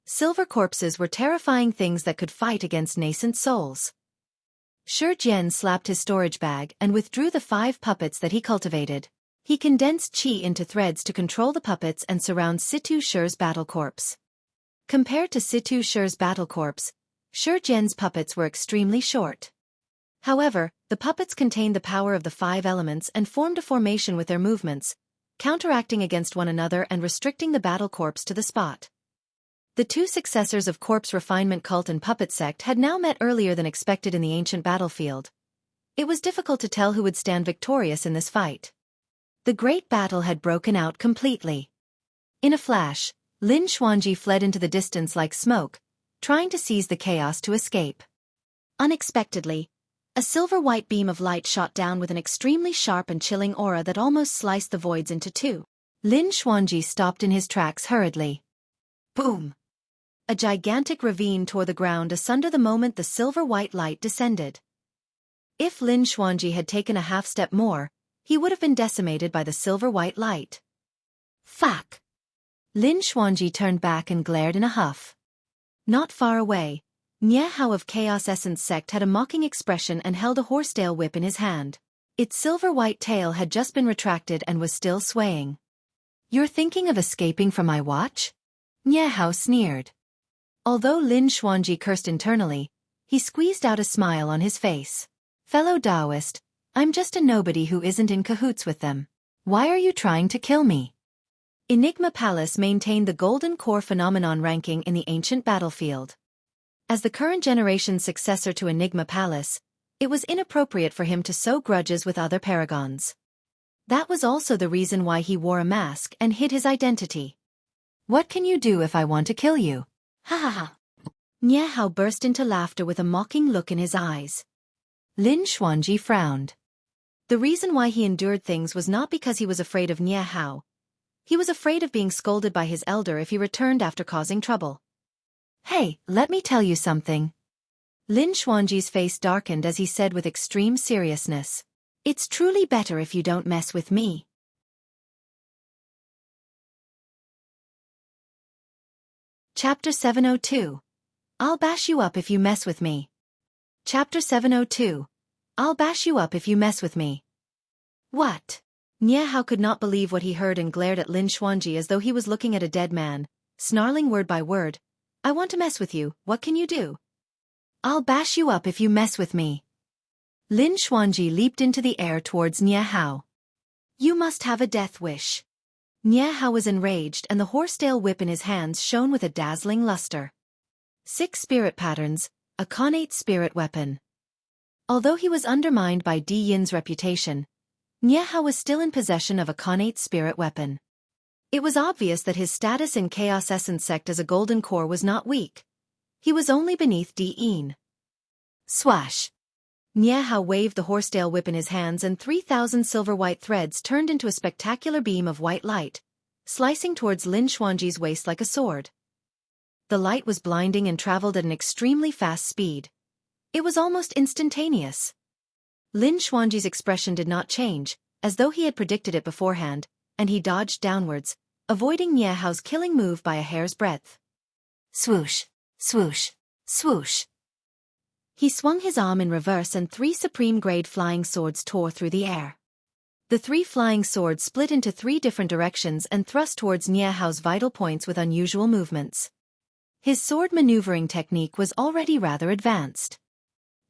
Silver corpses were terrifying things that could fight against nascent souls. Shi Jian slapped his storage bag and withdrew the 5 puppets that he cultivated. He condensed qi into threads to control the puppets and surround Situ Shi's battle corpse. Compared to Situ Shi's battle corpse, Shi Jian's puppets were extremely short. However, the puppets contained the power of the 5 elements and formed a formation with their movements, counteracting against one another and restricting the battle corpse to the spot. The 2 successors of Corpse Refinement Cult and Puppet Sect had now met earlier than expected in the ancient battlefield. It was difficult to tell who would stand victorious in this fight. The great battle had broken out completely. In a flash, Lin Xuanji fled into the distance like smoke, trying to seize the chaos to escape. Unexpectedly, a silver-white beam of light shot down with an extremely sharp and chilling aura that almost sliced the voids into 2. Lin Xuanji stopped in his tracks hurriedly. Boom! A gigantic ravine tore the ground asunder the moment the silver-white light descended. If Lin Xuanji had taken a half-step more, he would have been decimated by the silver-white light. Fuck! Lin Xuanji turned back and glared in a huff. Not far away, Nie Hao of Chaos Essence Sect had a mocking expression and held a horsetail whip in his hand. Its silver-white tail had just been retracted and was still swaying. You're thinking of escaping from my watch? Nie Hao sneered. Although Lin Xuanji cursed internally, he squeezed out a smile on his face. Fellow Taoist, I'm just a nobody who isn't in cahoots with them. Why are you trying to kill me? Enigma Palace maintained the Golden Core Phenomenon ranking in the ancient battlefield. As the current generation's successor to Enigma Palace, it was inappropriate for him to sow grudges with other paragons. That was also the reason why he wore a mask and hid his identity. What can you do if I want to kill you? Ha ha ha. Nie Hao burst into laughter with a mocking look in his eyes. Lin Xuanji frowned. The reason why he endured things was not because he was afraid of Nie Hao. He was afraid of being scolded by his elder if he returned after causing trouble. Hey, let me tell you something. Lin Xuanji's face darkened as he said with extreme seriousness. It's truly better if you don't mess with me. Chapter 702. I'll bash you up if you mess with me. Chapter 702. I'll bash you up if you mess with me. What? Nie Hao could not believe what he heard and glared at Lin Xuanji as though he was looking at a dead man, snarling word by word. I want to mess with you, what can you do? I'll bash you up if you mess with me. Lin Xuanji leaped into the air towards Nie Hao. You must have a death wish. Nie Hao was enraged and the horsetail whip in his hands shone with a dazzling luster. 6 spirit patterns, a connate spirit weapon. Although he was undermined by Di Yin's reputation, Nie Hao was still in possession of a connate spirit weapon. It was obvious that his status in Chaos Essence Sect as a golden core was not weak. He was only beneath Di Yin. Swash! Nie Hao waved the horsetail whip in his hands and 3,000 silver-white threads turned into a spectacular beam of white light, slicing towards Lin Xuanji's waist like a sword. The light was blinding and traveled at an extremely fast speed. It was almost instantaneous. Lin Xuanji's expression did not change, as though he had predicted it beforehand, and he dodged downwards, avoiding Nie Hao's killing move by a hair's breadth. Swoosh! Swoosh! Swoosh! He swung his arm in reverse and 3 supreme-grade flying swords tore through the air. The 3 flying swords split into 3 different directions and thrust towards Nie Hao's vital points with unusual movements. His sword maneuvering technique was already rather advanced.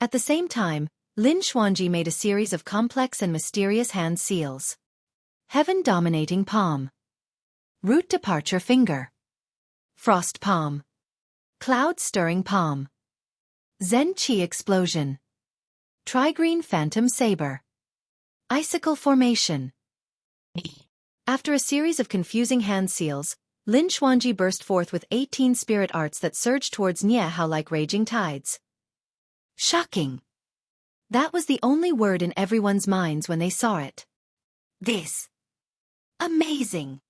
At the same time, Lin Xuanji made a series of complex and mysterious hand seals. Heaven-dominating palm. Root departure finger. Frost palm. Cloud-stirring palm. Zen Chi explosion. Trigreen phantom saber. Icicle formation. After a series of confusing hand seals, Lin Xuanji burst forth with 18 spirit arts that surged towards Nie Hao like raging tides. Shocking! That was the only word in everyone's minds when they saw it. This. Amazing!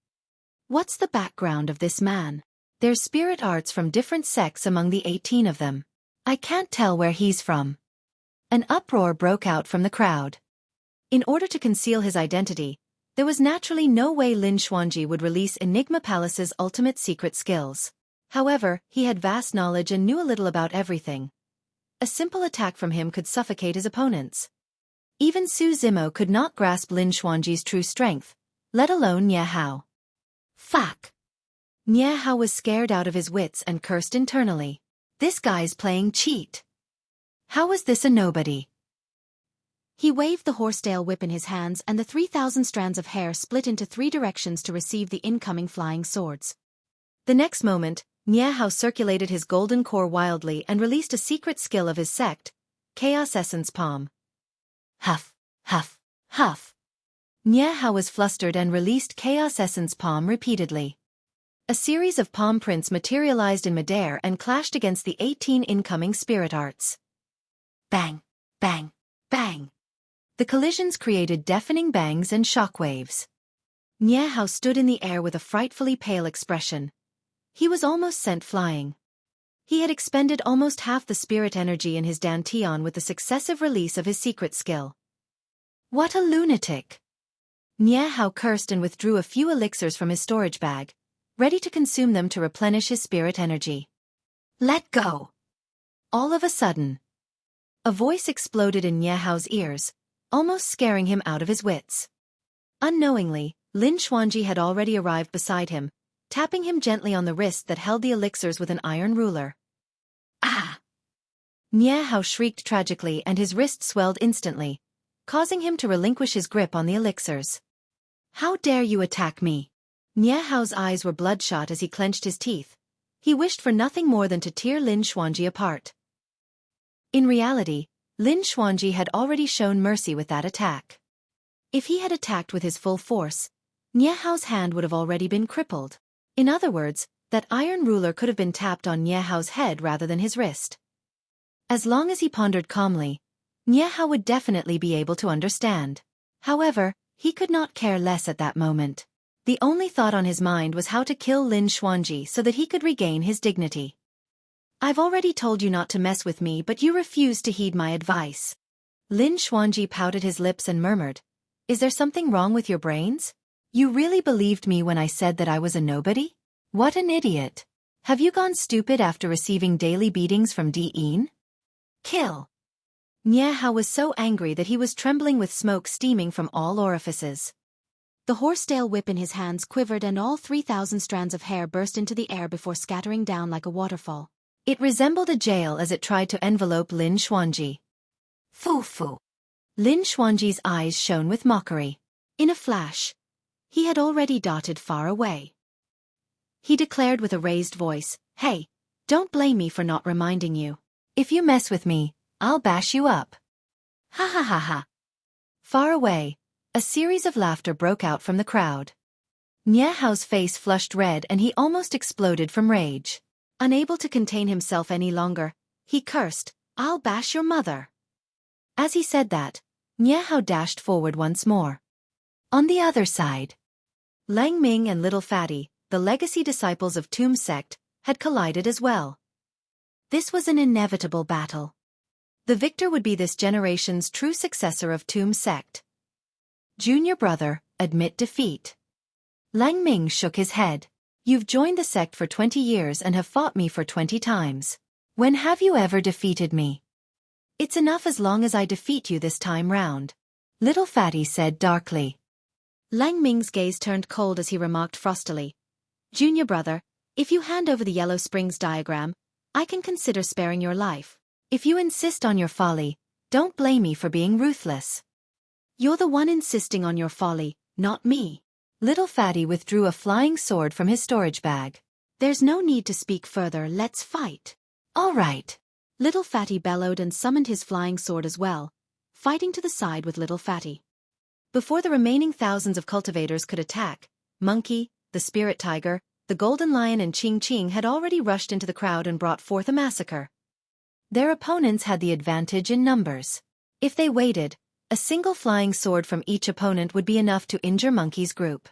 What's the background of this man? There's spirit arts from different sects among the 18 of them. I can't tell where he's from. An uproar broke out from the crowd. In order to conceal his identity, there was naturally no way Lin Xuanji would release Enigma Palace's ultimate secret skills. However, he had vast knowledge and knew a little about everything. A simple attack from him could suffocate his opponents. Even Su Zimo could not grasp Lin Xuanji's true strength, let alone Nie Hao. Fuck! Nie Hao was scared out of his wits and cursed internally. This guy's playing cheat. How was this a nobody? He waved the horsetail whip in his hands and the 3,000 strands of hair split into 3 directions to receive the incoming flying swords. The next moment, Nie Hao circulated his golden core wildly and released a secret skill of his sect, Chaos Essence Palm. Huff, huff, huff. Nie Hao was flustered and released Chaos Essence Palm repeatedly. A series of palm prints materialized in midair and clashed against the 18 incoming spirit arts. Bang, bang, bang. The collisions created deafening bangs and shockwaves. Nie Hao stood in the air with a frightfully pale expression. He was almost sent flying. He had expended almost half the spirit energy in his dantian with the successive release of his secret skill. What a lunatic! Nie Hao cursed and withdrew a few elixirs from his storage bag, ready to consume them to replenish his spirit energy. Let go! All of a sudden, a voice exploded in Nie Hao's ears, almost scaring him out of his wits. Unknowingly, Lin Xuanji had already arrived beside him, tapping him gently on the wrist that held the elixirs with an iron ruler. Ah! Nie Hao shrieked tragically and his wrist swelled instantly, causing him to relinquish his grip on the elixirs. How dare you attack me? Nie Hao's eyes were bloodshot as he clenched his teeth. He wished for nothing more than to tear Lin Xuanji apart. In reality, Lin Xuanji had already shown mercy with that attack. If he had attacked with his full force, Nie Hao's hand would have already been crippled. In other words, that iron ruler could have been tapped on Nie Hao's head rather than his wrist. As long as he pondered calmly, Nie Hao would definitely be able to understand. However, he could not care less at that moment. The only thought on his mind was how to kill Lin Xuanji so that he could regain his dignity. I've already told you not to mess with me, but you refused to heed my advice. Lin Xuanji pouted his lips and murmured, Is there something wrong with your brains? You really believed me when I said that I was a nobody? What an idiot. Have you gone stupid after receiving daily beatings from Di Yin? Kill. Nie Hao was so angry that he was trembling with smoke steaming from all orifices. The horsetail whip in his hands quivered and all 3,000 strands of hair burst into the air before scattering down like a waterfall. It resembled a jail as it tried to envelope Lin Xuanji. Foo-foo. Lin Xuanji's eyes shone with mockery. In a flash, he had already darted far away. He declared with a raised voice, "Hey, don't blame me for not reminding you. If you mess with me, I'll bash you up." Ha ha ha ha. Far away, a series of laughter broke out from the crowd. Nie Hao's face flushed red and he almost exploded from rage. Unable to contain himself any longer, he cursed, "I'll bash your mother." As he said that, Nie Hao dashed forward once more. On the other side, Lang Ming and Little Fatty, the legacy disciples of Tomb Sect, had collided as well. This was an inevitable battle. The victor would be this generation's true successor of Tomb Sect. "Junior brother, admit defeat." Lang Ming shook his head. "You've joined the sect for 20 years and have fought me for 20 times. When have you ever defeated me?" "It's enough as long as I defeat you this time round," Little Fatty said darkly. Lang Ming's gaze turned cold as he remarked frostily, "Junior brother, if you hand over the Yellow Springs diagram, I can consider sparing your life. If you insist on your folly, don't blame me for being ruthless." "You're the one insisting on your folly, not me." Little Fatty withdrew a flying sword from his storage bag. "There's no need to speak further, let's fight." "All right." Little Fatty bellowed and summoned his flying sword as well, fighting to the side with Little Fatty. Before the remaining thousands of cultivators could attack, Monkey, the Spirit Tiger, the Golden Lion and Ching Ching had already rushed into the crowd and brought forth a massacre. Their opponents had the advantage in numbers. If they waited, a single flying sword from each opponent would be enough to injure Monkey's group.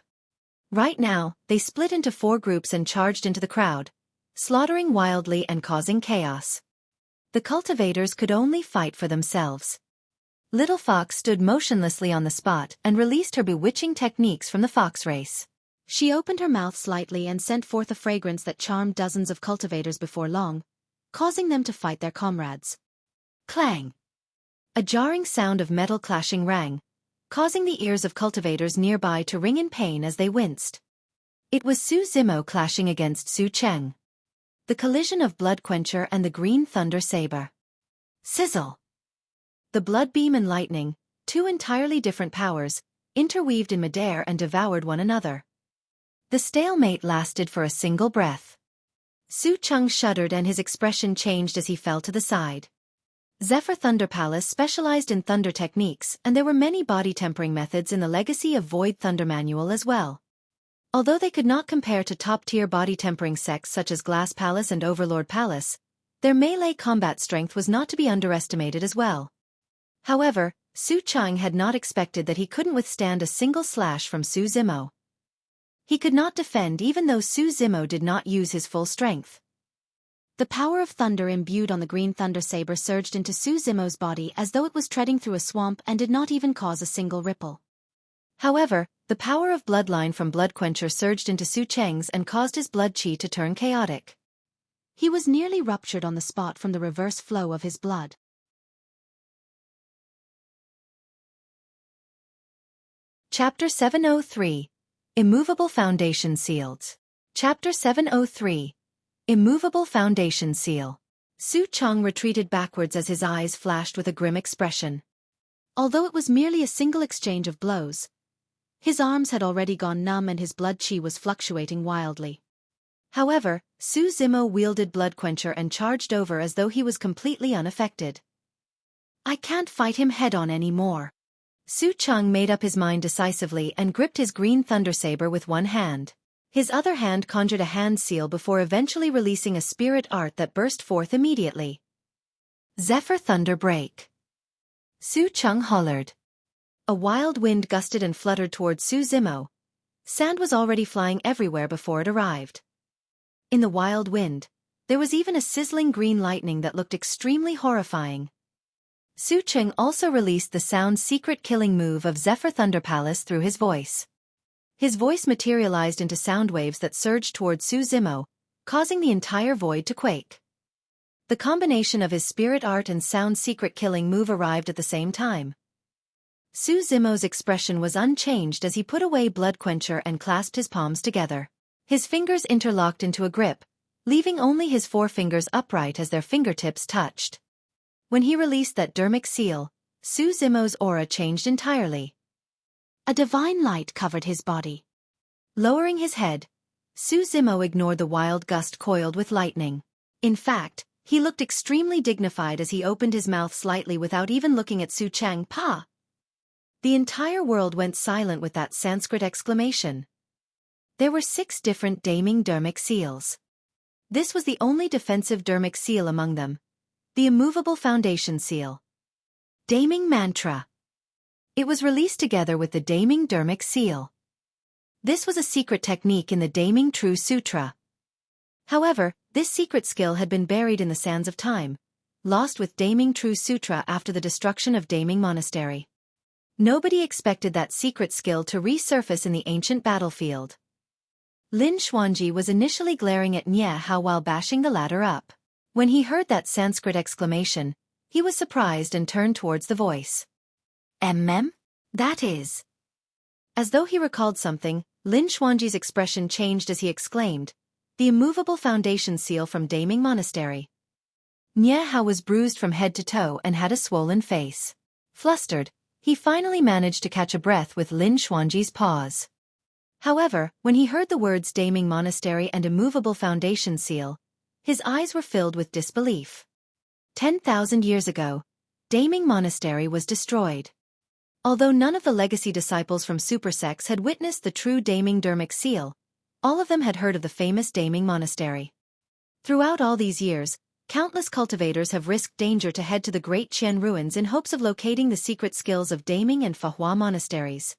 Right now, they split into 4 groups and charged into the crowd, slaughtering wildly and causing chaos. The cultivators could only fight for themselves. Little Fox stood motionlessly on the spot and released her bewitching techniques from the fox race. She opened her mouth slightly and sent forth a fragrance that charmed dozens of cultivators before long, causing them to fight their comrades. Clang! A jarring sound of metal clashing rang, causing the ears of cultivators nearby to ring in pain as they winced. It was Su Zimo clashing against Su Cheng. The collision of Blood Quencher and the Green Thunder Saber. Sizzle! The Blood Beam and Lightning, 2 entirely different powers, interweaved in midair and devoured one another. The stalemate lasted for a single breath. Su Cheng shuddered and his expression changed as he fell to the side. Zephyr Thunder Palace specialized in thunder techniques, and there were many body tempering methods in the Legacy of Void Thunder manual as well. Although they could not compare to top-tier body tempering sects such as Glass Palace and Overlord Palace, their melee combat strength was not to be underestimated as well. However, Su Cheng had not expected that he couldn't withstand a single slash from Su Zimo. He could not defend even though Su Zimo did not use his full strength. The power of thunder imbued on the Green Thunder Saber surged into Su Zimo's body as though it was treading through a swamp and did not even cause a single ripple. However, the power of Bloodline from Blood Quencher surged into Su Cheng's and caused his blood chi to turn chaotic. He was nearly ruptured on the spot from the reverse flow of his blood. Chapter 703. Immovable Foundation Sealed. Chapter 703. Immovable Foundation Seal. Su Cheng retreated backwards as his eyes flashed with a grim expression. Although it was merely a single exchange of blows, his arms had already gone numb and his blood chi was fluctuating wildly. However, Su Zimo wielded Blood Quencher and charged over as though he was completely unaffected. "I can't fight him head-on anymore." Su Cheng made up his mind decisively and gripped his Green Thunder Saber with one hand. His other hand conjured a hand seal before eventually releasing a spirit art that burst forth immediately. Zephyr Thunder Break. Su Cheng hollered. A wild wind gusted and fluttered towards Su Zimo. Sand was already flying everywhere before it arrived. In the wild wind, there was even a sizzling green lightning that looked extremely horrifying. Su Cheng also released the sound secret killing move of Zephyr Thunder Palace through his voice. His voice materialized into sound waves that surged towards Su Zimo, causing the entire void to quake. The combination of his spirit art and sound secret killing move arrived at the same time. Su Zimo's expression was unchanged as he put away Blood Quencher and clasped his palms together. His fingers interlocked into a grip, leaving only his forefingers upright as their fingertips touched. When he released that dermic seal, Su Zimo's aura changed entirely. A divine light covered his body. Lowering his head, Su Zimo ignored the wild gust coiled with lightning. In fact, he looked extremely dignified as he opened his mouth slightly without even looking at Su Changpa. The entire world went silent with that Sanskrit exclamation. There were 6 different Daming Dermic seals. This was the only defensive Dermic seal among them. The Immovable Foundation seal. Daming Mantra. It was released together with the Daming Dermic seal. This was a secret technique in the Daming True Sutra. However, this secret skill had been buried in the sands of time, lost with Daming True Sutra after the destruction of Daming Monastery. Nobody expected that secret skill to resurface in the ancient battlefield. Lin Xuanji was initially glaring at Nye Hao while bashing the ladder up. When he heard that Sanskrit exclamation, he was surprised and turned towards the voice. That is. As though he recalled something, Lin Xuanji's expression changed as he exclaimed, the Immovable Foundation seal from Daming Monastery. Nye Hao was bruised from head to toe and had a swollen face. Flustered, he finally managed to catch a breath with Lin Xuanji's pause. However, when he heard the words Daming Monastery and Immovable Foundation seal, his eyes were filled with disbelief. 10,000 years ago, Daming Monastery was destroyed. Although none of the legacy disciples from Super Sects had witnessed the true Daming Dermic seal, all of them had heard of the famous Daming Monastery. Throughout all these years, countless cultivators have risked danger to head to the Great Qian ruins in hopes of locating the secret skills of Daming and Fahua monasteries.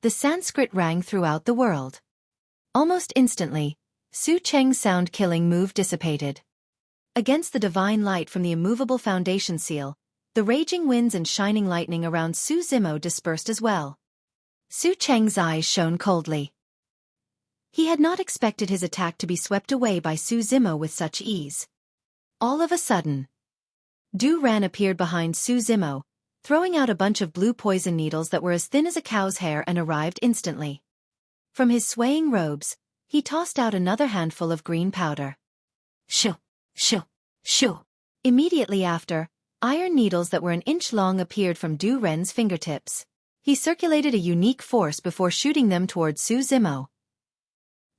The Sanskrit rang throughout the world. Almost instantly, Su Cheng's sound-killing move dissipated. Against the divine light from the Immovable Foundation seal, the raging winds and shining lightning around Su Zimo dispersed as well. Su Cheng's eyes shone coldly. He had not expected his attack to be swept away by Su Zimo with such ease. All of a sudden, Du Ran appeared behind Su Zimo, throwing out a bunch of blue poison needles that were as thin as a cow's hair and arrived instantly. From his swaying robes, he tossed out another handful of green powder. Shoo! Shoo! Shoo! Immediately after, iron needles that were an inch long appeared from Du Ren's fingertips. He circulated a unique force before shooting them towards Su Zimo.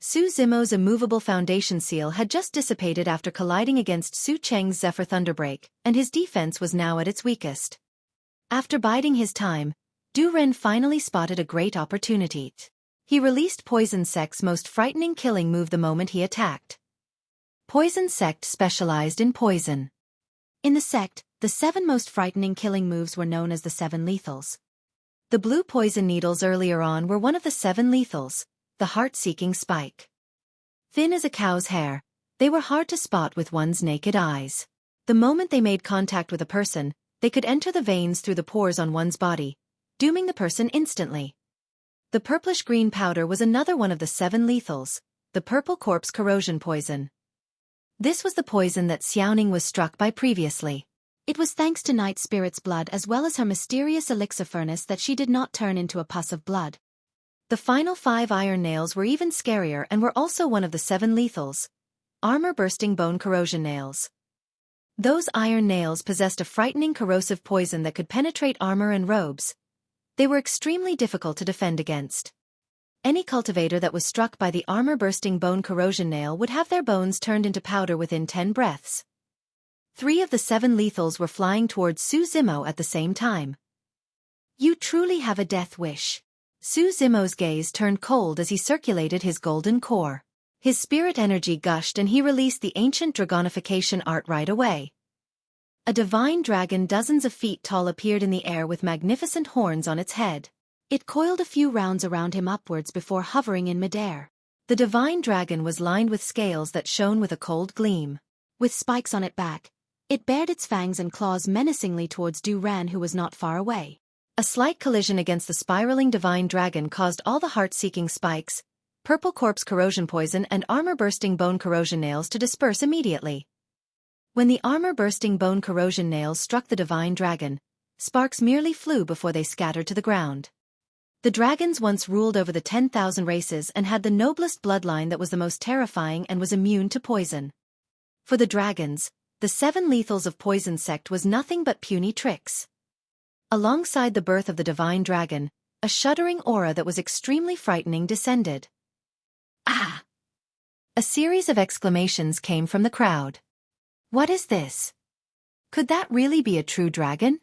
Su Zimo's Immovable Foundation seal had just dissipated after colliding against Su Cheng's Zephyr Thunderbreak, and his defense was now at its weakest. After biding his time, Du Ren finally spotted a great opportunity. He released Poison Sect's most frightening killing move the moment he attacked. Poison Sect specialized in poison. In the sect, the 7 most frightening killing moves were known as the 7 lethals. The blue poison needles earlier on were one of the 7 lethals, the heart-seeking spike. Thin as a cow's hair, they were hard to spot with one's naked eyes. The moment they made contact with a person, they could enter the veins through the pores on one's body, dooming the person instantly. The purplish-green powder was another one of the 7 lethals, the purple corpse corrosion poison. This was the poison that Xiaoning was struck by previously. It was thanks to Night Spirit's blood as well as her mysterious elixir furnace that she did not turn into a pus of blood. The final 5 iron nails were even scarier and were also one of the 7 lethals, armor-bursting bone corrosion nails. Those iron nails possessed a frightening corrosive poison that could penetrate armor and robes. They were extremely difficult to defend against. Any cultivator that was struck by the armor-bursting bone corrosion nail would have their bones turned into powder within 10 breaths. 3 of the 7 lethals were flying towards Su Zimo at the same time. You truly have a death wish. Su Zimo's gaze turned cold as he circulated his golden core. His spirit energy gushed and he released the ancient dragonification art right away. A divine dragon dozens of feet tall appeared in the air with magnificent horns on its head. It coiled a few rounds around him upwards before hovering in midair. The divine dragon was lined with scales that shone with a cold gleam. With spikes on its back, it bared its fangs and claws menacingly towards Du Ran, who was not far away. A slight collision against the spiraling divine dragon caused all the heart-seeking spikes, purple corpse corrosion poison and armor-bursting bone corrosion nails to disperse immediately. When the armor-bursting bone corrosion nails struck the divine dragon, sparks merely flew before they scattered to the ground. The dragons once ruled over the 10,000 races and had the noblest bloodline that was the most terrifying and was immune to poison. For the dragons, the 7 lethals of Poison Sect was nothing but puny tricks. Alongside the birth of the divine dragon, a shuddering aura that was extremely frightening descended. Ah! A series of exclamations came from the crowd. What is this? Could that really be a true dragon?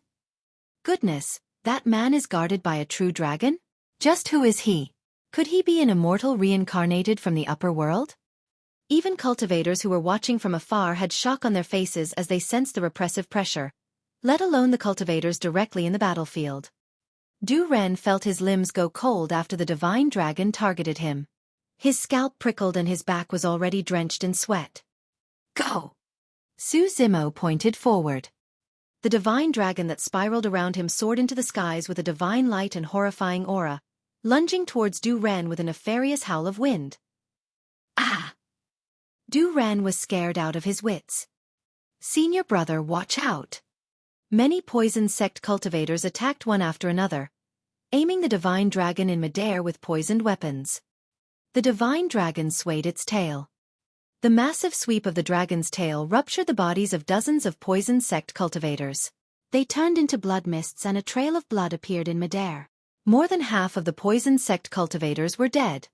Goodness, that man is guarded by a true dragon? Just who is he? Could he be an immortal reincarnated from the upper world? Even cultivators who were watching from afar had shock on their faces as they sensed the repressive pressure, let alone the cultivators directly in the battlefield. Du Ren felt his limbs go cold after the divine dragon targeted him. His scalp prickled and his back was already drenched in sweat. Go! Su Zimo pointed forward. The divine dragon that spiraled around him soared into the skies with a divine light and horrifying aura, lunging towards Du Ren with a nefarious howl of wind. Ah! Du Ren was scared out of his wits. Senior brother, watch out! Many poison sect cultivators attacked one after another, aiming the divine dragon in midair with poisoned weapons. The divine dragon swayed its tail. The massive sweep of the dragon's tail ruptured the bodies of dozens of poison sect cultivators. They turned into blood mists and a trail of blood appeared in midair. More than half of the poison sect cultivators were dead.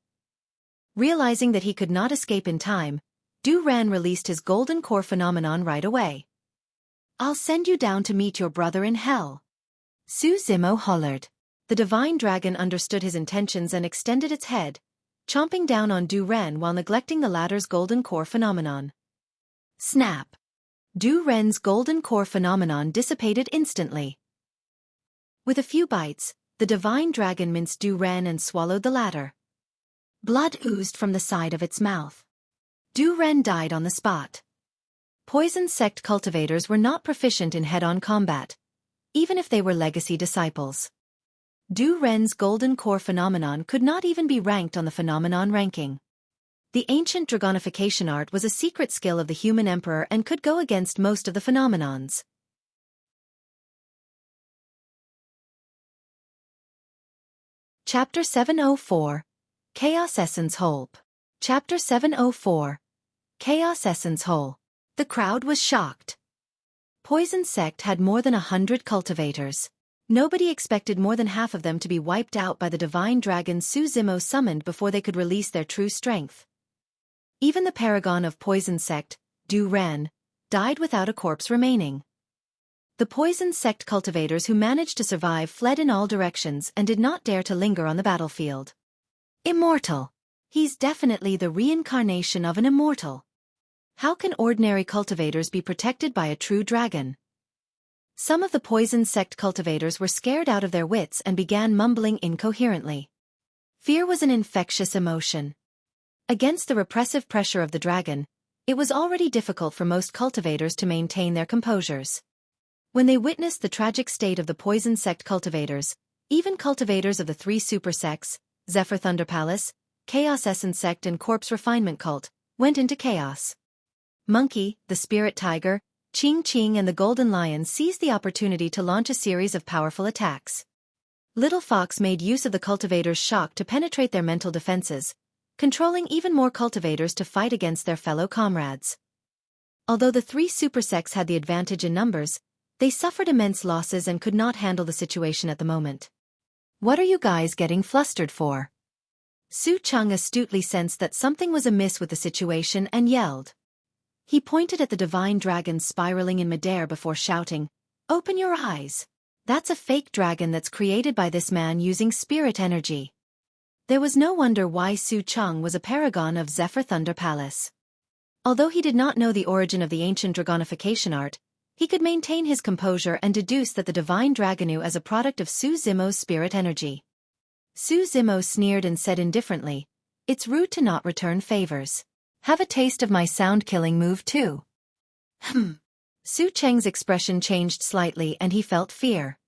Realizing that he could not escape in time, Du Ren released his golden core phenomenon right away. I'll send you down to meet your brother in hell. Su Zimo hollered. The divine dragon understood his intentions and extended its head, chomping down on Du Ren while neglecting the latter's golden core phenomenon. Snap! Du Ren's golden core phenomenon dissipated instantly. With a few bites, the divine dragon minced Du Ren and swallowed the latter. Blood oozed from the side of its mouth. Du Ren died on the spot. Poison sect cultivators were not proficient in head-on combat, even if they were legacy disciples. Du Ren's golden core phenomenon could not even be ranked on the phenomenon ranking. The ancient dragonification art was a secret skill of the human emperor and could go against most of the phenomenons. Chapter 704, Chaos Essence Hole. Chapter 704, Chaos Essence Hole. The crowd was shocked. Poison Sect had more than 100 cultivators. Nobody expected more than half of them to be wiped out by the divine dragon Su Zimo summoned before they could release their true strength. Even the Paragon of Poison Sect, Du Ren, died without a corpse remaining. The Poison Sect cultivators who managed to survive fled in all directions and did not dare to linger on the battlefield. Immortal. He's definitely the reincarnation of an immortal. How can ordinary cultivators be protected by a true dragon? Some of the Poison Sect cultivators were scared out of their wits and began mumbling incoherently. Fear was an infectious emotion. Against the repressive pressure of the dragon, it was already difficult for most cultivators to maintain their composures. When they witnessed the tragic state of the Poison Sect cultivators, even cultivators of the three super sects, Zephyr Thunder Palace, Chaos Essence Sect and Corpse Refinement Cult, went into chaos. Monkey, the Spirit Tiger, Ching Ching and the Golden Lion seized the opportunity to launch a series of powerful attacks. Little Fox made use of the cultivators' shock to penetrate their mental defenses, controlling even more cultivators to fight against their fellow comrades. Although the three super sects had the advantage in numbers, they suffered immense losses and could not handle the situation at the moment. What are you guys getting flustered for? Su Cheng astutely sensed that something was amiss with the situation and yelled. He pointed at the divine dragon spiraling in midair before shouting, "Open your eyes! That's a fake dragon that's created by this man using spirit energy." There was no wonder why Su Cheng was a paragon of Zephyr Thunder Palace. Although he did not know the origin of the ancient dragonification art, he could maintain his composure and deduce that the divine dragonu as a product of Su Zimo's spirit energy. Su Zimo sneered and said indifferently, "It's rude to not return favors. Have a taste of my sound-killing move too." Su Cheng's expression changed slightly and he felt fear.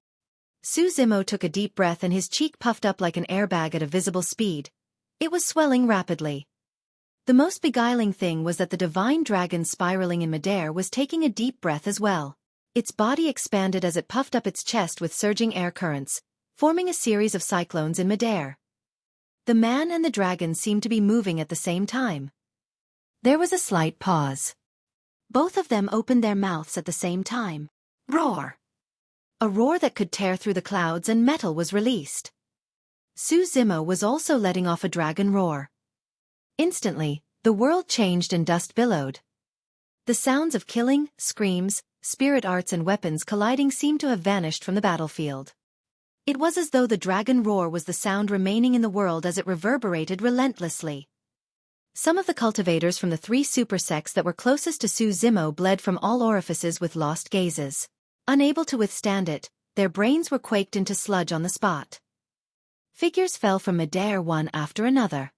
Su Zimo took a deep breath and his cheek puffed up like an airbag at a visible speed. It was swelling rapidly. The most beguiling thing was that the divine dragon spiraling in midair was taking a deep breath as well. Its body expanded as it puffed up its chest with surging air currents, forming a series of cyclones in midair. The man and the dragon seemed to be moving at the same time. There was a slight pause. Both of them opened their mouths at the same time. Roar! A roar that could tear through the clouds and metal was released. Su Zimo was also letting off a dragon roar. Instantly, the world changed and dust billowed. The sounds of killing, screams, spirit arts and weapons colliding seemed to have vanished from the battlefield. It was as though the dragon roar was the sound remaining in the world as it reverberated relentlessly. Some of the cultivators from the 3 super sects that were closest to Su Zimo bled from all orifices with lost gazes. Unable to withstand it, their brains were quaked into sludge on the spot. Figures fell from midair one after another.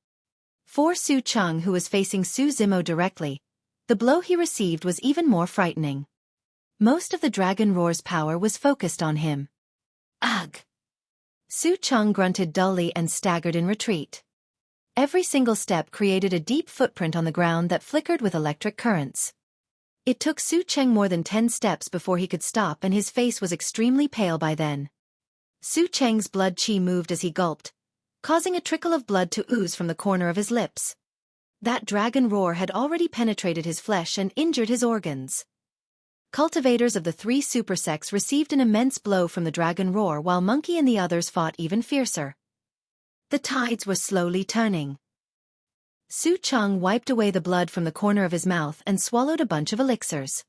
For Su Cheng, who was facing Su Zimo directly, the blow he received was even more frightening. Most of the dragon roar's power was focused on him. Ugh! Su Cheng grunted dully and staggered in retreat. Every single step created a deep footprint on the ground that flickered with electric currents. It took Su Cheng more than 10 steps before he could stop, and his face was extremely pale by then. Su Cheng's blood chi moved as he gulped, causing a trickle of blood to ooze from the corner of his lips. That dragon roar had already penetrated his flesh and injured his organs. Cultivators of the 3 super sects received an immense blow from the dragon roar, while Monkey and the others fought even fiercer. The tides were slowly turning. Su Cheng wiped away the blood from the corner of his mouth and swallowed a bunch of elixirs.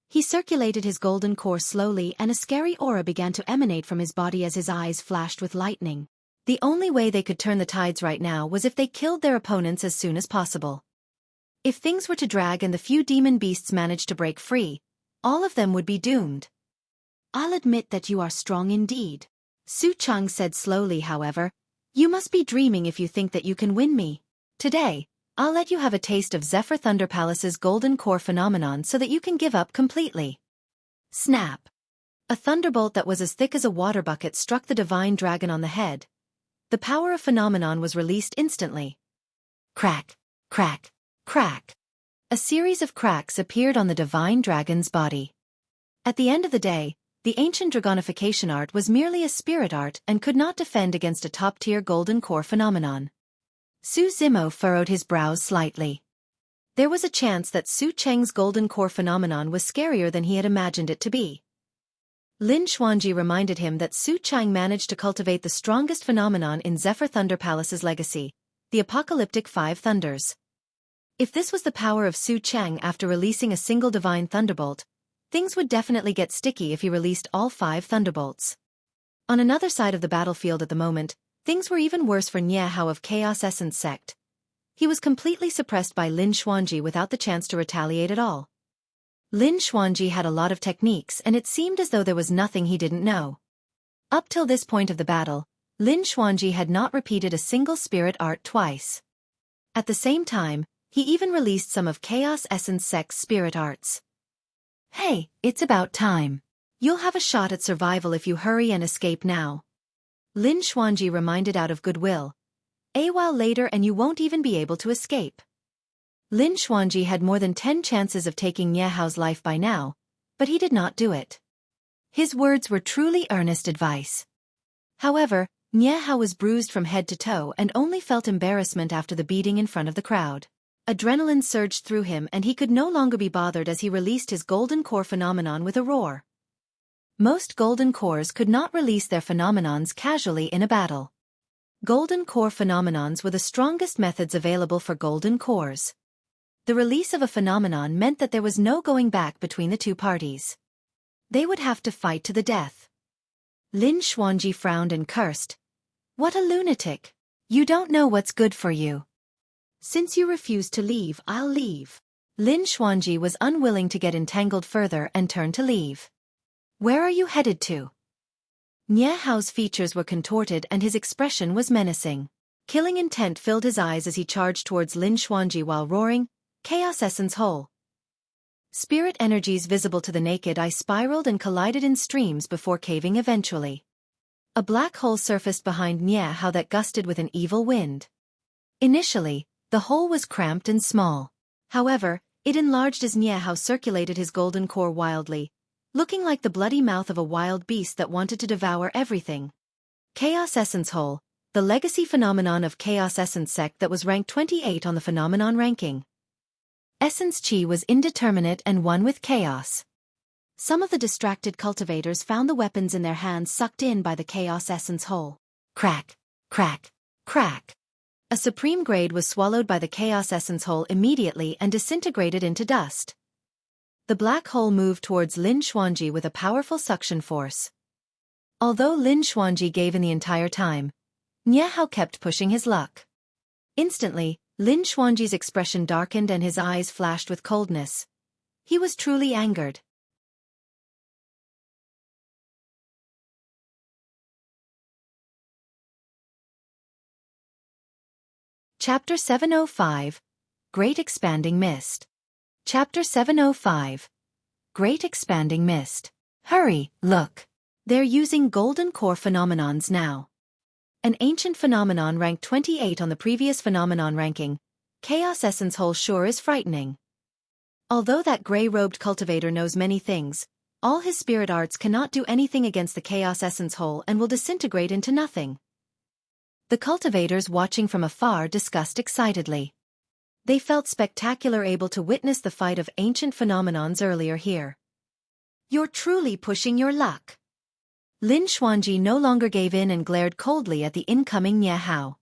He circulated his golden core slowly, and a scary aura began to emanate from his body as his eyes flashed with lightning. The only way they could turn the tides right now was if they killed their opponents as soon as possible. If things were to drag and the few demon beasts managed to break free, all of them would be doomed. "I'll admit that you are strong indeed," Su Cheng said slowly. "However, you must be dreaming if you think that you can win me. Today, I'll let you have a taste of Zephyr Thunder Palace's golden core phenomenon so that you can give up completely." Snap! A thunderbolt that was as thick as a water bucket struck the divine dragon on the head. The power of phenomenon was released instantly. Crack, crack, crack. A series of cracks appeared on the divine dragon's body. At the end of the day, the ancient dragonification art was merely a spirit art and could not defend against a top-tier golden core phenomenon. Su Zimo furrowed his brows slightly. There was a chance that Su Cheng's golden core phenomenon was scarier than he had imagined it to be. Lin Xuanji reminded him that Su Cheng managed to cultivate the strongest phenomenon in Zephyr Thunder Palace's legacy, the Apocalyptic 5 Thunders. If this was the power of Su Cheng after releasing a single divine thunderbolt, things would definitely get sticky if he released all 5 thunderbolts. On another side of the battlefield at the moment, things were even worse for Nie Hao of Chaos Essence Sect. He was completely suppressed by Lin Xuanji without the chance to retaliate at all. Lin Xuanji had a lot of techniques, and it seemed as though there was nothing he didn't know. Up till this point of the battle, Lin Xuanji had not repeated a single spirit art twice. At the same time, he even released some of Chaos Essence Sect's spirit arts. "Hey, it's about time. You'll have a shot at survival if you hurry and escape now," Lin Xuanji reminded out of goodwill. "A while later and you won't even be able to escape." Lin Xuanji had more than 10 chances of taking Nie Hao's life by now, but he did not do it. His words were truly earnest advice. However, Nie Hao was bruised from head to toe and only felt embarrassment after the beating in front of the crowd. Adrenaline surged through him and he could no longer be bothered as he released his golden core phenomenon with a roar. Most golden cores could not release their phenomenons casually in a battle. Golden core phenomenons were the strongest methods available for golden cores. The release of a phenomenon meant that there was no going back between the two parties. They would have to fight to the death. Lin Xuanji frowned and cursed. "What a lunatic! You don't know what's good for you. Since you refuse to leave, I'll leave." Lin Xuanji was unwilling to get entangled further and turned to leave. "Where are you headed to?" Nie Hao's features were contorted and his expression was menacing. Killing intent filled his eyes as he charged towards Lin Xuanji while roaring, "Chaos Essence Hole." Spirit energies visible to the naked eye spiraled and collided in streams before caving eventually. A black hole surfaced behind Nie Hao that gusted with an evil wind. Initially, the hole was cramped and small. However, it enlarged as Nie Hao circulated his golden core wildly, looking like the bloody mouth of a wild beast that wanted to devour everything. Chaos Essence Hole, the legacy phenomenon of Chaos Essence Sect that was ranked 28 on the phenomenon ranking. Essence Chi was indeterminate and one with chaos. Some of the distracted cultivators found the weapons in their hands sucked in by the chaos essence hole. Crack, crack, crack. A supreme grade was swallowed by the chaos essence hole immediately and disintegrated into dust. The black hole moved towards Lin Xuanji with a powerful suction force. Although Lin Xuanji gave in the entire time, Nie Hao kept pushing his luck. Instantly, Lin Xuanji's expression darkened and his eyes flashed with coldness. He was truly angered. Chapter 705, Great Expanding Mist. Chapter 705, Great Expanding Mist. Hurry, look. They're using golden core phenomenons now. An ancient phenomenon ranked 28 on the previous phenomenon ranking. Chaos Essence Hole sure is frightening. Although that gray-robed cultivator knows many things, all his spirit arts cannot do anything against the Chaos Essence Hole and will disintegrate into nothing. The cultivators watching from afar discussed excitedly. They felt spectacular able to witness the fight of ancient phenomenons earlier here. You're truly pushing your luck. Lin Xuanji no longer gave in and glared coldly at the incoming Nie Hao.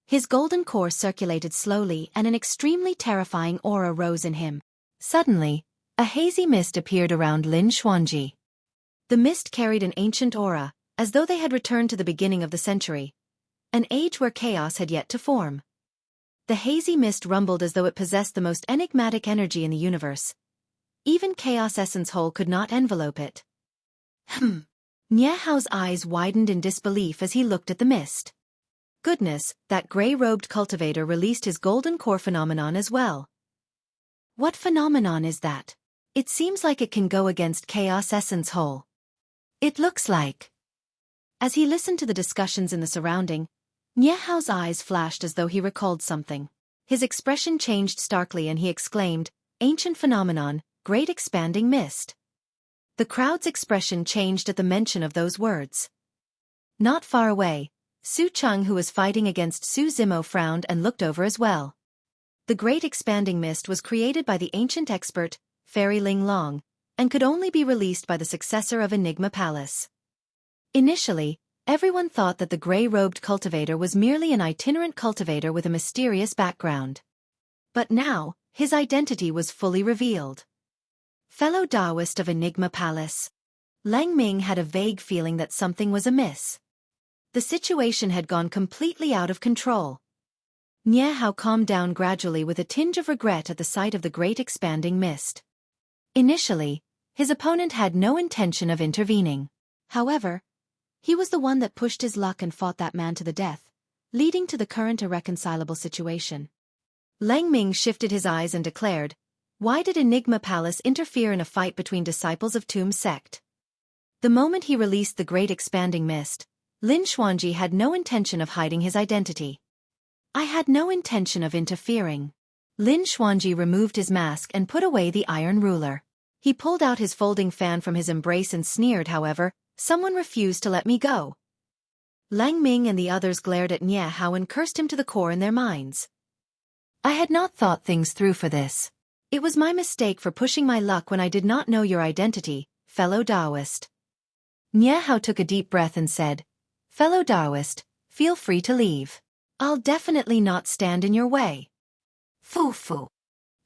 His golden core circulated slowly and an extremely terrifying aura rose in him. Suddenly, a hazy mist appeared around Lin Xuanji. The mist carried an ancient aura, as though they had returned to the beginning of the century, an age where chaos had yet to form. The hazy mist rumbled as though it possessed the most enigmatic energy in the universe. Even Chaos Essence Hole could not envelope it. Nie Hao's eyes widened in disbelief as he looked at the mist. Goodness, that gray-robed cultivator released his golden core phenomenon as well. What phenomenon is that? It seems like it can go against Chaos Essence Hole. It looks like. As he listened to the discussions in the surrounding, Nie Hao's eyes flashed as though he recalled something. His expression changed starkly and he exclaimed, "Ancient phenomenon, great expanding mist." The crowd's expression changed at the mention of those words. Not far away, Su Cheng, who was fighting against Su Zimo, frowned and looked over as well. The great expanding mist was created by the ancient expert, Fairy Ling Long, and could only be released by the successor of Enigma Palace. Initially, everyone thought that the gray-robed cultivator was merely an itinerant cultivator with a mysterious background. But now, his identity was fully revealed. Fellow Taoist of Enigma Palace. Lang Ming had a vague feeling that something was amiss. The situation had gone completely out of control. Nie Hao calmed down gradually with a tinge of regret at the sight of the great expanding mist. Initially, his opponent had no intention of intervening. However, he was the one that pushed his luck and fought that man to the death, leading to the current irreconcilable situation. Lang Ming shifted his eyes and declared, "Why did Enigma Palace interfere in a fight between disciples of Tomb Sect?" The moment he released the great expanding mist, Lin Xuanji had no intention of hiding his identity. "I had no intention of interfering." Lin Xuanji removed his mask and put away the iron ruler. He pulled out his folding fan from his embrace and sneered, "However, someone refused to let me go." Lang Ming and the others glared at Nie Hao and cursed him to the core in their minds. "I had not thought things through for this. It was my mistake for pushing my luck when I did not know your identity, fellow Taoist." Nie Hao took a deep breath and said, "Fellow Taoist, feel free to leave. I'll definitely not stand in your way." "Foo-foo."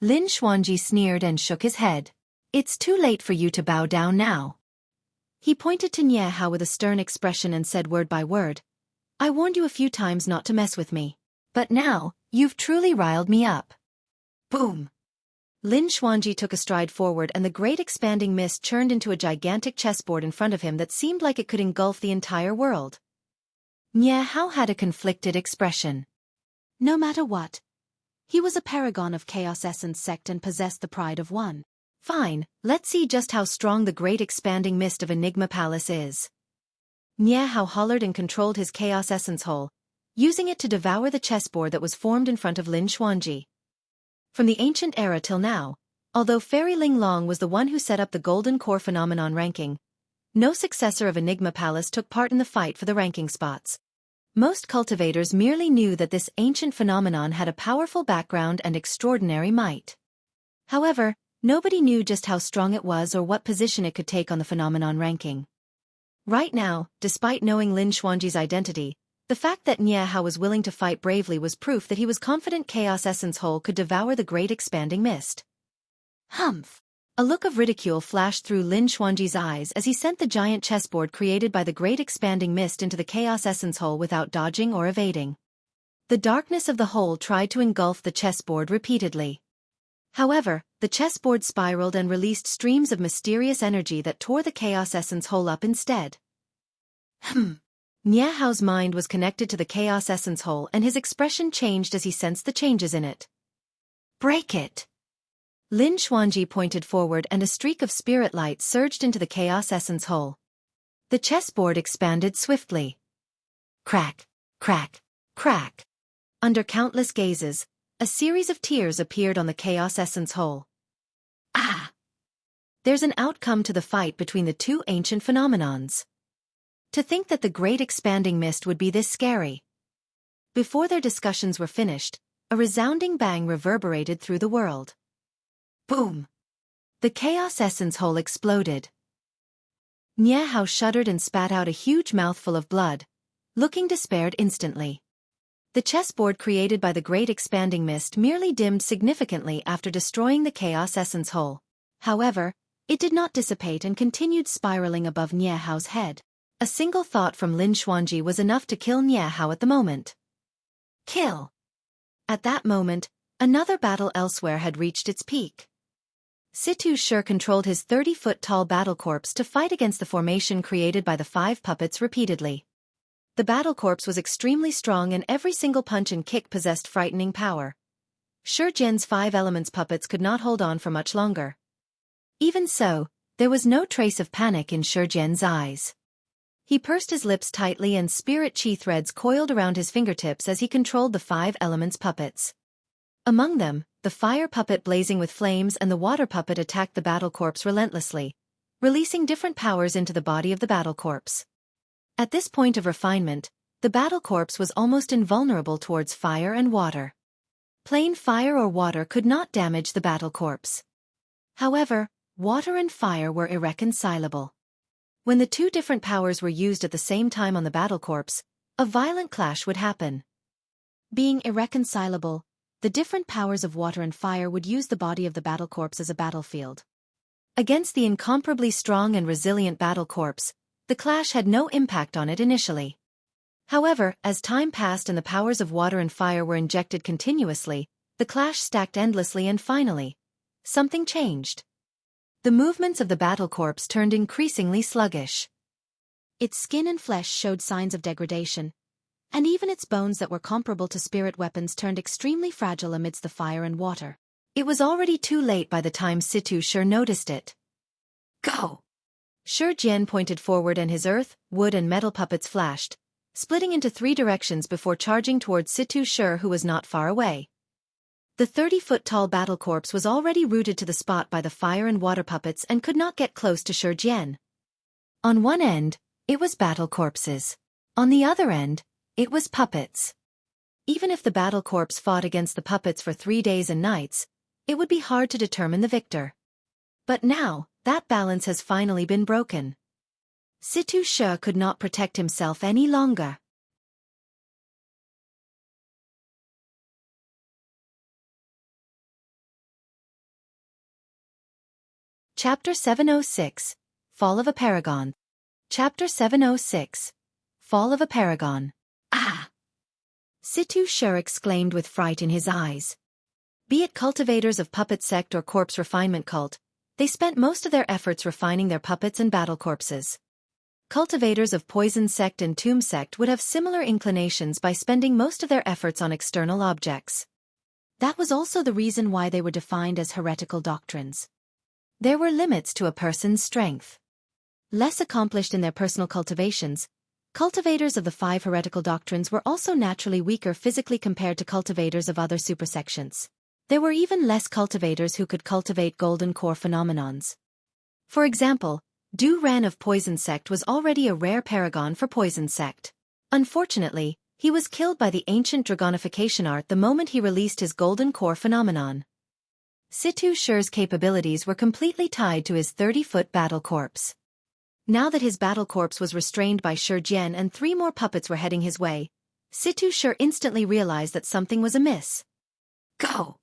Lin Xuanji sneered and shook his head. "It's too late for you to bow down now." He pointed to Nie Hao with a stern expression and said word by word, "I warned you a few times not to mess with me. But now, you've truly riled me up." Boom! Lin Xuanji took a stride forward and the great expanding mist churned into a gigantic chessboard in front of him that seemed like it could engulf the entire world. Nie Hao had a conflicted expression. No matter what, he was a paragon of Chaos Essence Sect and possessed the pride of one. Fine, let's see just how strong the great expanding mist of Enigma Palace is. Nie Hao hollered and controlled his Chaos Essence Hole, using it to devour the chessboard that was formed in front of Lin Xuanji. From the ancient era till now, although Fairy Ling Long was the one who set up the Golden Core Phenomenon ranking, no successor of Enigma Palace took part in the fight for the ranking spots. Most cultivators merely knew that this ancient phenomenon had a powerful background and extraordinary might. However, Nobody knew just how strong it was or what position it could take on the phenomenon ranking. Right now, despite knowing Lin Xuanji's identity, the fact that Nie Hao was willing to fight bravely was proof that he was confident Chaos Essence Hole could devour the great expanding mist. Humph! A look of ridicule flashed through Lin Xuanji's eyes as he sent the giant chessboard created by the great expanding mist into the Chaos Essence Hole without dodging or evading. The darkness of the hole tried to engulf the chessboard repeatedly. However, the chessboard spiraled and released streams of mysterious energy that tore the Chaos Essence Hole up instead. Nie Hao's mind was connected to the Chaos Essence Hole and his expression changed as he sensed the changes in it. Break it! Lin Xuanji pointed forward and a streak of spirit light surged into the Chaos Essence Hole. The chessboard expanded swiftly. Crack, crack, crack. Under countless gazes, a series of tears appeared on the Chaos Essence Hole. Ah! There's an outcome to the fight between the two ancient phenomenons. To think that the great expanding mist would be this scary. Before their discussions were finished, a resounding bang reverberated through the world. Boom! The Chaos Essence Hole exploded. Nie Hao shuddered and spat out a huge mouthful of blood, looking despaired instantly. The chessboard created by the great expanding mist merely dimmed significantly after destroying the Chaos Essence Hole. However, it did not dissipate and continued spiraling above Nie Hao's head. A single thought from Lin Xuanji was enough to kill Nie Hao at the moment. Kill! At that moment, another battle elsewhere had reached its peak. Situ Shi controlled his 30-foot-tall battle corpse to fight against the formation created by the 5 puppets repeatedly. The battle corpse was extremely strong and every single punch and kick possessed frightening power. Shi Jian's 5 elements puppets could not hold on for much longer. Even so, there was no trace of panic in Shi Jian's eyes. He pursed his lips tightly and spirit chi threads coiled around his fingertips as he controlled the 5 elements puppets. Among them, the fire puppet blazing with flames and the water puppet attacked the battle corpse relentlessly, releasing different powers into the body of the battle corpse. At this point of refinement, the battle corpse was almost invulnerable towards fire and water. Plain fire or water could not damage the battle corpse. However, water and fire were irreconcilable. When the 2 different powers were used at the same time on the battle corpse, a violent clash would happen. Being irreconcilable, the different powers of water and fire would use the body of the battle corpse as a battlefield. Against the incomparably strong and resilient battle corpse, the clash had no impact on it initially. However, as time passed and the powers of water and fire were injected continuously, the clash stacked endlessly and finally, something changed. The movements of the battle corpse turned increasingly sluggish. Its skin and flesh showed signs of degradation, and even its bones that were comparable to spirit weapons turned extremely fragile amidst the fire and water. It was already too late by the time Situ Shi noticed it. Go! Shi Jian pointed forward and his earth, wood and metal puppets flashed, splitting into 3 directions before charging towards Situ Shi who was not far away. The 30-foot-tall battle corpse was already rooted to the spot by the fire and water puppets and could not get close to Shi Jian. On one end, it was battle corpses. On the other end, it was puppets. Even if the battle corpse fought against the puppets for 3 days and nights, it would be hard to determine the victor. But now, that balance has finally been broken. Situ Shi could not protect himself any longer. Chapter 706, Fall of a Paragon. Chapter 706, Fall of a Paragon. Ah! Situ Shi exclaimed with fright in his eyes. Be it cultivators of puppet sect or corpse refinement cult, they spent most of their efforts refining their puppets and battle corpses. Cultivators of poison sect and tomb sect would have similar inclinations by spending most of their efforts on external objects. That was also the reason why they were defined as heretical doctrines. There were limits to a person's strength. Less accomplished in their personal cultivations, cultivators of the 5 heretical doctrines were also naturally weaker physically compared to cultivators of other supersections. There were even less cultivators who could cultivate golden core phenomenons. For example, Du Ran of Poison Sect was already a rare paragon for Poison Sect. Unfortunately, he was killed by the ancient dragonification art the moment he released his golden core phenomenon. Situ Sher's capabilities were completely tied to his 30-foot battle corpse. Now that his battle corpse was restrained by Shi Jian and 3 more puppets were heading his way, Situ Sher instantly realized that something was amiss. Go!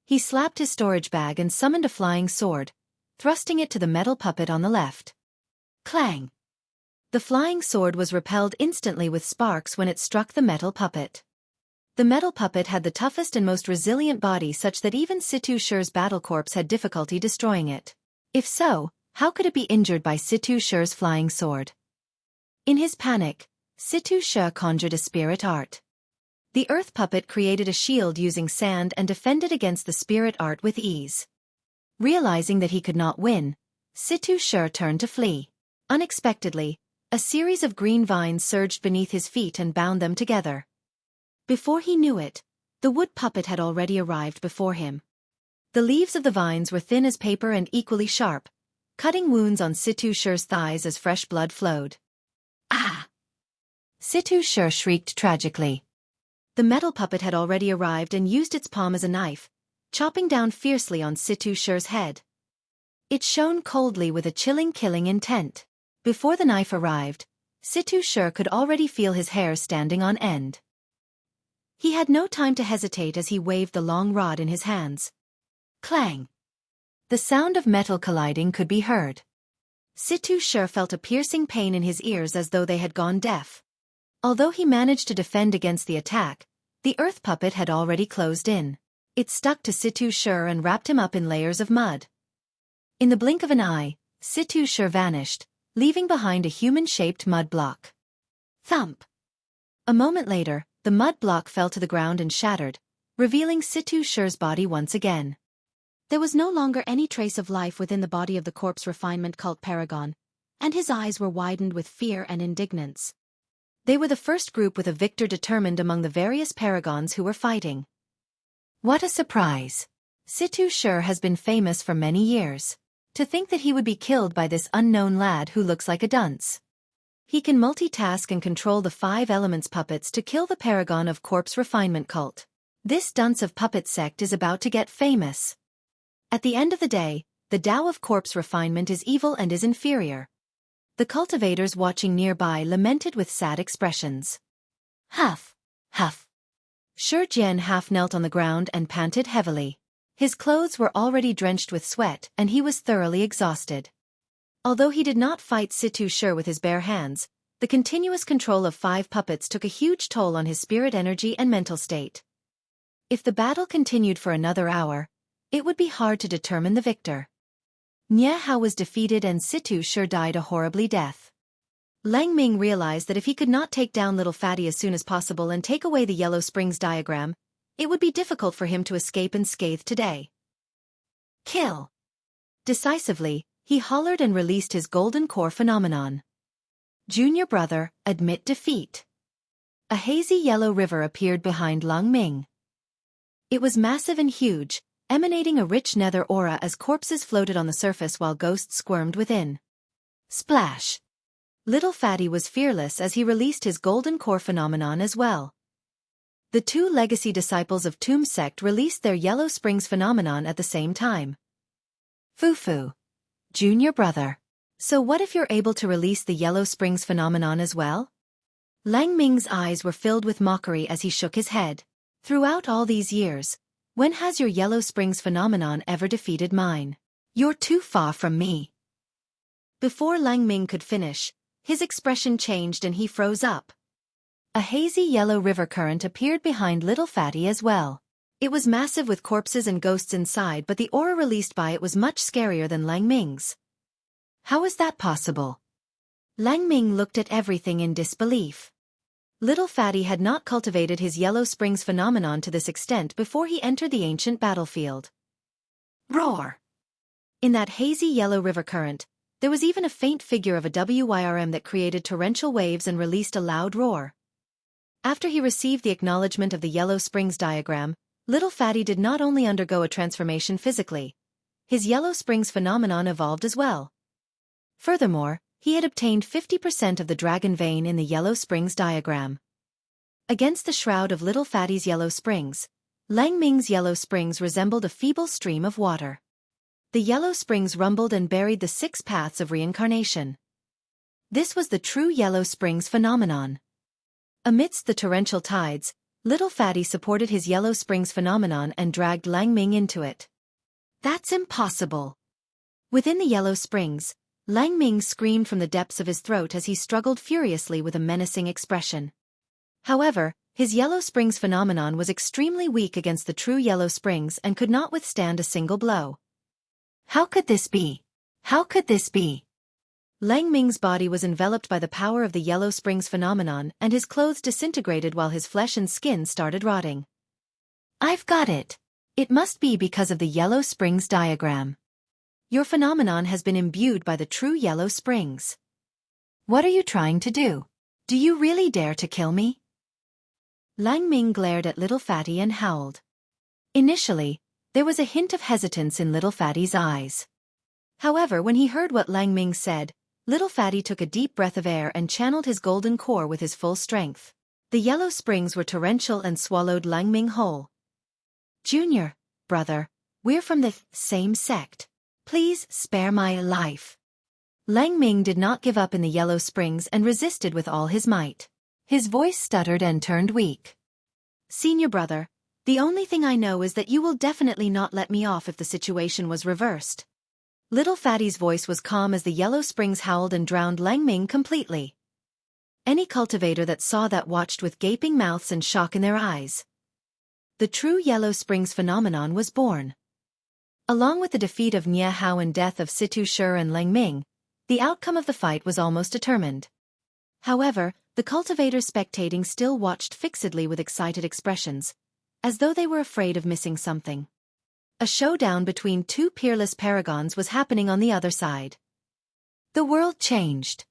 He slapped his storage bag and summoned a flying sword, thrusting it to the metal puppet on the left. Clang! The flying sword was repelled instantly with sparks when it struck the metal puppet. The metal puppet had the toughest and most resilient body such that even Situ Sher's battle corpse had difficulty destroying it. If so, how could it be injured by Situ Sher's flying sword? In his panic, Situ Sher conjured a spirit art. The earth puppet created a shield using sand and defended against the spirit art with ease. Realizing that he could not win, Situ Sher turned to flee. Unexpectedly, a series of green vines surged beneath his feet and bound them together. Before he knew it, the wood puppet had already arrived before him. The leaves of the vines were thin as paper and equally sharp, cutting wounds on Situ Sher's thighs as fresh blood flowed. Ah! Situ Sher shrieked tragically. The metal puppet had already arrived and used its palm as a knife, chopping down fiercely on Situ Sher's head. It shone coldly with a chilling killing intent. Before the knife arrived, Situ Sher could already feel his hair standing on end. He had no time to hesitate as he waved the long rod in his hands. Clang! The sound of metal colliding could be heard. Situ Sher felt a piercing pain in his ears as though they had gone deaf. Although he managed to defend against the attack, the earth puppet had already closed in. It stuck to Situ Sher and wrapped him up in layers of mud. In the blink of an eye, Situ Sher vanished, leaving behind a human-shaped mud block. Thump! A moment later, the mud block fell to the ground and shattered, revealing Situ Sher's body once again. There was no longer any trace of life within the body of the corpse refinement cult Paragon, and his eyes were widened with fear and indignance. They were the first group with a victor determined among the various Paragons who were fighting. What a surprise! Situ Sher has been famous for many years. To think that he would be killed by this unknown lad who looks like a dunce. He can multitask and control the 5 elements puppets to kill the Paragon of Corpse Refinement Cult. This dunce of puppet sect is about to get famous. At the end of the day, the Tao of Corpse Refinement is evil and is inferior. The cultivators watching nearby lamented with sad expressions. Huff! Huff! Shi Jian half knelt on the ground and panted heavily. His clothes were already drenched with sweat and he was thoroughly exhausted. Although he did not fight Situ Sher with his bare hands, the continuous control of 5 puppets took a huge toll on his spirit energy and mental state. If the battle continued for another hour, it would be hard to determine the victor. Nie Hao was defeated and Situ Sher died a horribly death. Lang Ming realized that if he could not take down Little Fatty as soon as possible and take away the Yellow Springs diagram, it would be difficult for him to escape unscathed today. Kill! Decisively, he hollered and released his golden core phenomenon. Junior brother, admit defeat. A hazy yellow river appeared behind Lang Ming. It was massive and huge, emanating a rich nether aura as corpses floated on the surface while ghosts squirmed within. Splash! Little Fatty was fearless as he released his golden core phenomenon as well. The 2 legacy disciples of Tomb Sect released their Yellow Springs phenomenon at the same time. Fufu. Junior brother. So what if you're able to release the Yellow Springs phenomenon as well? Lang Ming's eyes were filled with mockery as he shook his head. Throughout all these years, when has your Yellow Springs phenomenon ever defeated mine? You're too far from me. Before Lang Ming could finish, his expression changed and he froze up. A hazy yellow river current appeared behind Little Fatty as well. It was massive with corpses and ghosts inside, but the aura released by it was much scarier than Lang Ming's. How is that possible? Lang Ming looked at everything in disbelief. Little Fatty had not cultivated his Yellow Springs phenomenon to this extent before he entered the ancient battlefield. Roar! In that hazy yellow river current, there was even a faint figure of a WYRM that created torrential waves and released a loud roar. After he received the acknowledgement of the Yellow Springs diagram, Little Fatty did not only undergo a transformation physically. His Yellow Springs phenomenon evolved as well. Furthermore, he had obtained 50% of the dragon vein in the Yellow Springs diagram. Against the shroud of Little Fatty's Yellow Springs, Lang Ming's yellow springs resembled a feeble stream of water. The yellow springs rumbled and buried the 6 paths of reincarnation. This was the true yellow springs phenomenon. Amidst the torrential tides, Little Fatty supported his yellow springs phenomenon and dragged Lang Ming into it. That's impossible. Within the yellow springs, Lang Ming screamed from the depths of his throat as he struggled furiously with a menacing expression. However, his yellow springs phenomenon was extremely weak against the true yellow springs and could not withstand a single blow. How could this be? How could this be? Lang Ming's body was enveloped by the power of the yellow springs phenomenon and his clothes disintegrated while his flesh and skin started rotting. I've got it. It must be because of the yellow springs diagram. Your phenomenon has been imbued by the true yellow springs. What are you trying to do? Do you really dare to kill me? Lang Ming glared at Little Fatty and howled. Initially, there was a hint of hesitance in Little Fatty's eyes. However, when he heard what Lang Ming said, Little Fatty took a deep breath of air and channeled his golden core with his full strength. The yellow springs were torrential and swallowed Lang Ming whole. Junior, brother, we're from the same sect. Please spare my life. Lang Ming did not give up in the yellow springs and resisted with all his might. His voice stuttered and turned weak. Senior brother, the only thing I know is that you will definitely not let me off if the situation was reversed. Little Fatty's voice was calm as the yellow springs howled and drowned Lang Ming completely. Any cultivator that saw that watched with gaping mouths and shock in their eyes. The true yellow springs phenomenon was born. Along with the defeat of Nye Hao and death of Situ Shi and Lang Ming, the outcome of the fight was almost determined. However, the cultivators spectating still watched fixedly with excited expressions, as though they were afraid of missing something. A showdown between 2 peerless paragons was happening on the other side. The world changed.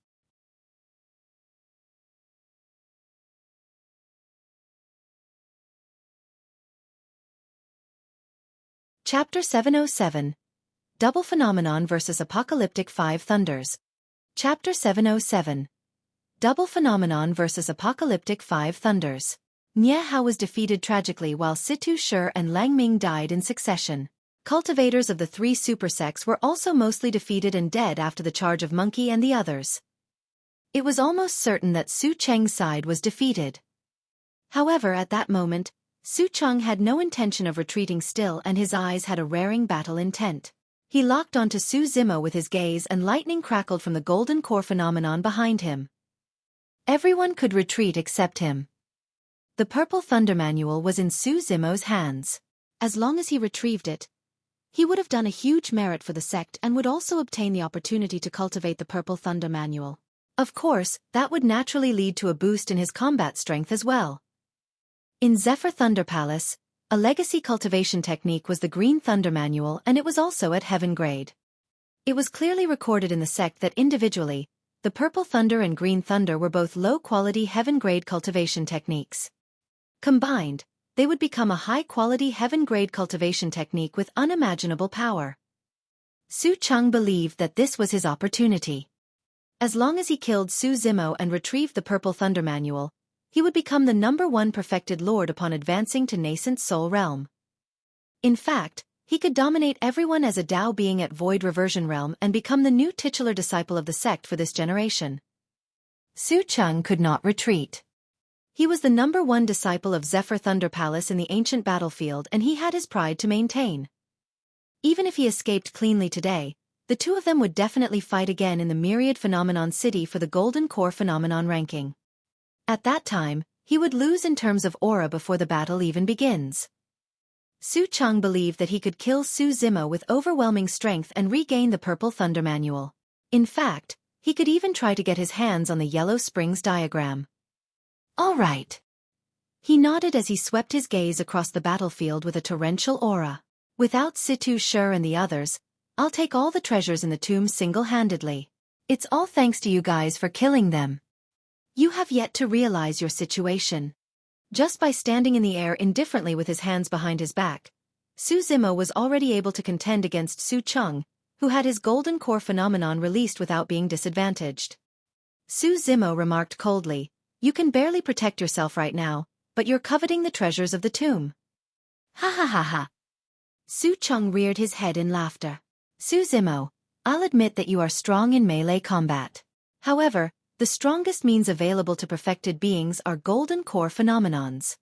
Chapter 707. Double Phenomenon vs. Apocalyptic 5 Thunders. Chapter 707. Double Phenomenon vs. Apocalyptic 5 Thunders. Nye Hao was defeated tragically while Situ Shi and Lang Ming died in succession. Cultivators of the 3 super sects were also mostly defeated and dead after the charge of Monkey and the others. It was almost certain that Su Cheng's side was defeated. However, at that moment, Su Cheng had no intention of retreating still and his eyes had a raring battle intent. He locked onto Su Zimo with his gaze and lightning crackled from the golden core phenomenon behind him. Everyone could retreat except him. The Purple Thunder Manual was in Su Zimo's hands. As long as he retrieved it, he would have done a huge merit for the sect and would also obtain the opportunity to cultivate the Purple Thunder Manual. Of course, that would naturally lead to a boost in his combat strength as well. In Zephyr Thunder Palace, a legacy cultivation technique was the Green Thunder Manual and it was also at Heaven Grade. It was clearly recorded in the sect that individually, the Purple Thunder and Green Thunder were both low-quality Heaven Grade cultivation techniques. Combined, they would become a high-quality Heaven-grade cultivation technique with unimaginable power. Su Cheng believed that this was his opportunity. As long as he killed Su Zimo and retrieved the Purple Thunder Manual, he would become the #1 perfected lord upon advancing to Nascent Soul Realm. In fact, he could dominate everyone as a Dao being at Void Reversion Realm and become the new titular disciple of the sect for this generation. Su Cheng could not retreat. He was the #1 disciple of Zephyr Thunder Palace in the ancient battlefield and he had his pride to maintain. Even if he escaped cleanly today, the 2 of them would definitely fight again in the Myriad Phenomenon City for the Golden Core Phenomenon ranking. At that time, he would lose in terms of aura before the battle even begins. Su Cheng believed that he could kill Su Zimo with overwhelming strength and regain the Purple Thunder Manual. In fact, he could even try to get his hands on the Yellow Springs diagram. All right. He nodded as he swept his gaze across the battlefield with a torrential aura. Without Situ Shi and the others, I'll take all the treasures in the tomb single-handedly. It's all thanks to you guys for killing them. You have yet to realize your situation. Just by standing in the air indifferently with his hands behind his back, Su Zimo was already able to contend against Su Cheng, who had his Golden Core phenomenon released without being disadvantaged. Su Zimo remarked coldly, "You can barely protect yourself right now, but you're coveting the treasures of the tomb. Ha ha ha ha. Xueqi reared his head in laughter. Su Zimo, I'll admit that you are strong in melee combat. However, the strongest means available to perfected beings are golden core phenomenons.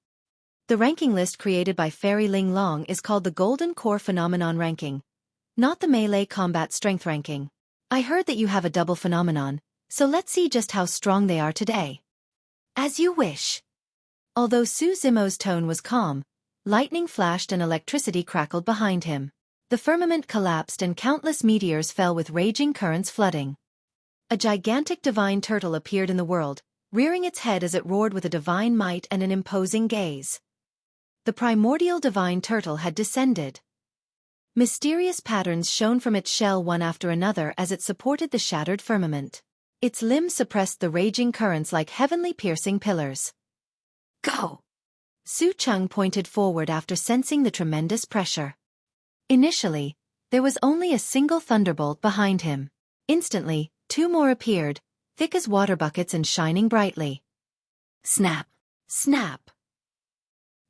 The ranking list created by Fairy Ling Long is called the Golden Core Phenomenon Ranking, not the Melee Combat Strength Ranking. I heard that you have a double phenomenon, so let's see just how strong they are today. As you wish. Although Su Zimo's tone was calm, lightning flashed and electricity crackled behind him. The firmament collapsed and countless meteors fell with raging currents flooding. A gigantic divine turtle appeared in the world, rearing its head as it roared with a divine might and an imposing gaze. The primordial divine turtle had descended. Mysterious patterns shone from its shell one after another as it supported the shattered firmament. Its limbs suppressed the raging currents like heavenly piercing pillars. Go! Xueqi pointed forward after sensing the tremendous pressure. Initially, there was only a single thunderbolt behind him. Instantly, two more appeared, thick as water buckets and shining brightly. Snap! Snap!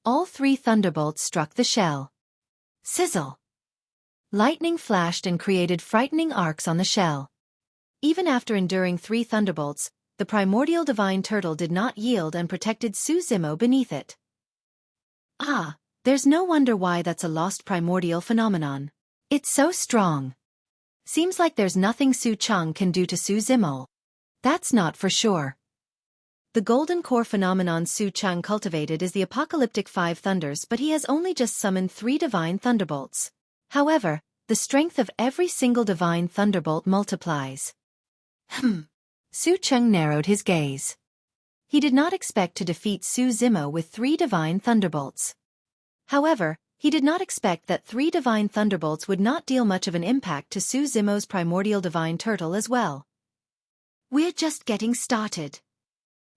All three thunderbolts struck the shell. Sizzle! Lightning flashed and created frightening arcs on the shell. Even after enduring 3 thunderbolts, the primordial divine turtle did not yield and protected Su Zimo beneath it. Ah, there's no wonder why that's a lost primordial phenomenon. It's so strong. Seems like there's nothing Xueqi can do to Su Zimo. That's not for sure. The golden core phenomenon Xueqi cultivated is the Apocalyptic 5 thunders, but he has only just summoned 3 divine thunderbolts. However, the strength of every single divine thunderbolt multiplies. Xueqi narrowed his gaze. He did not expect to defeat Su Zimo with 3 divine thunderbolts. However, he did not expect that 3 divine thunderbolts would not deal much of an impact to Su Zimo's primordial divine turtle as well. We're just getting started.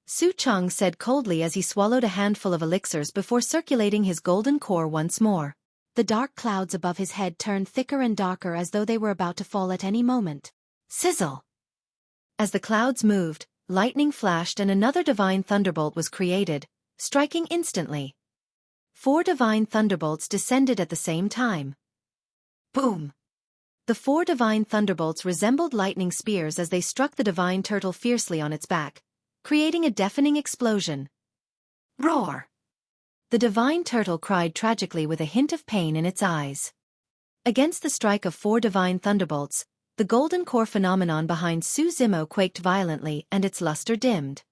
Xueqi said coldly as he swallowed a handful of elixirs before circulating his golden core once more. The dark clouds above his head turned thicker and darker as though they were about to fall at any moment. Sizzle! As the clouds moved, lightning flashed and another divine thunderbolt was created, striking instantly. 4 divine thunderbolts descended at the same time. Boom! The 4 divine thunderbolts resembled lightning spears as they struck the divine turtle fiercely on its back, creating a deafening explosion. Roar! The divine turtle cried tragically with a hint of pain in its eyes. Against the strike of 4 divine thunderbolts, the golden core phenomenon behind Su Zimo quaked violently and its luster dimmed.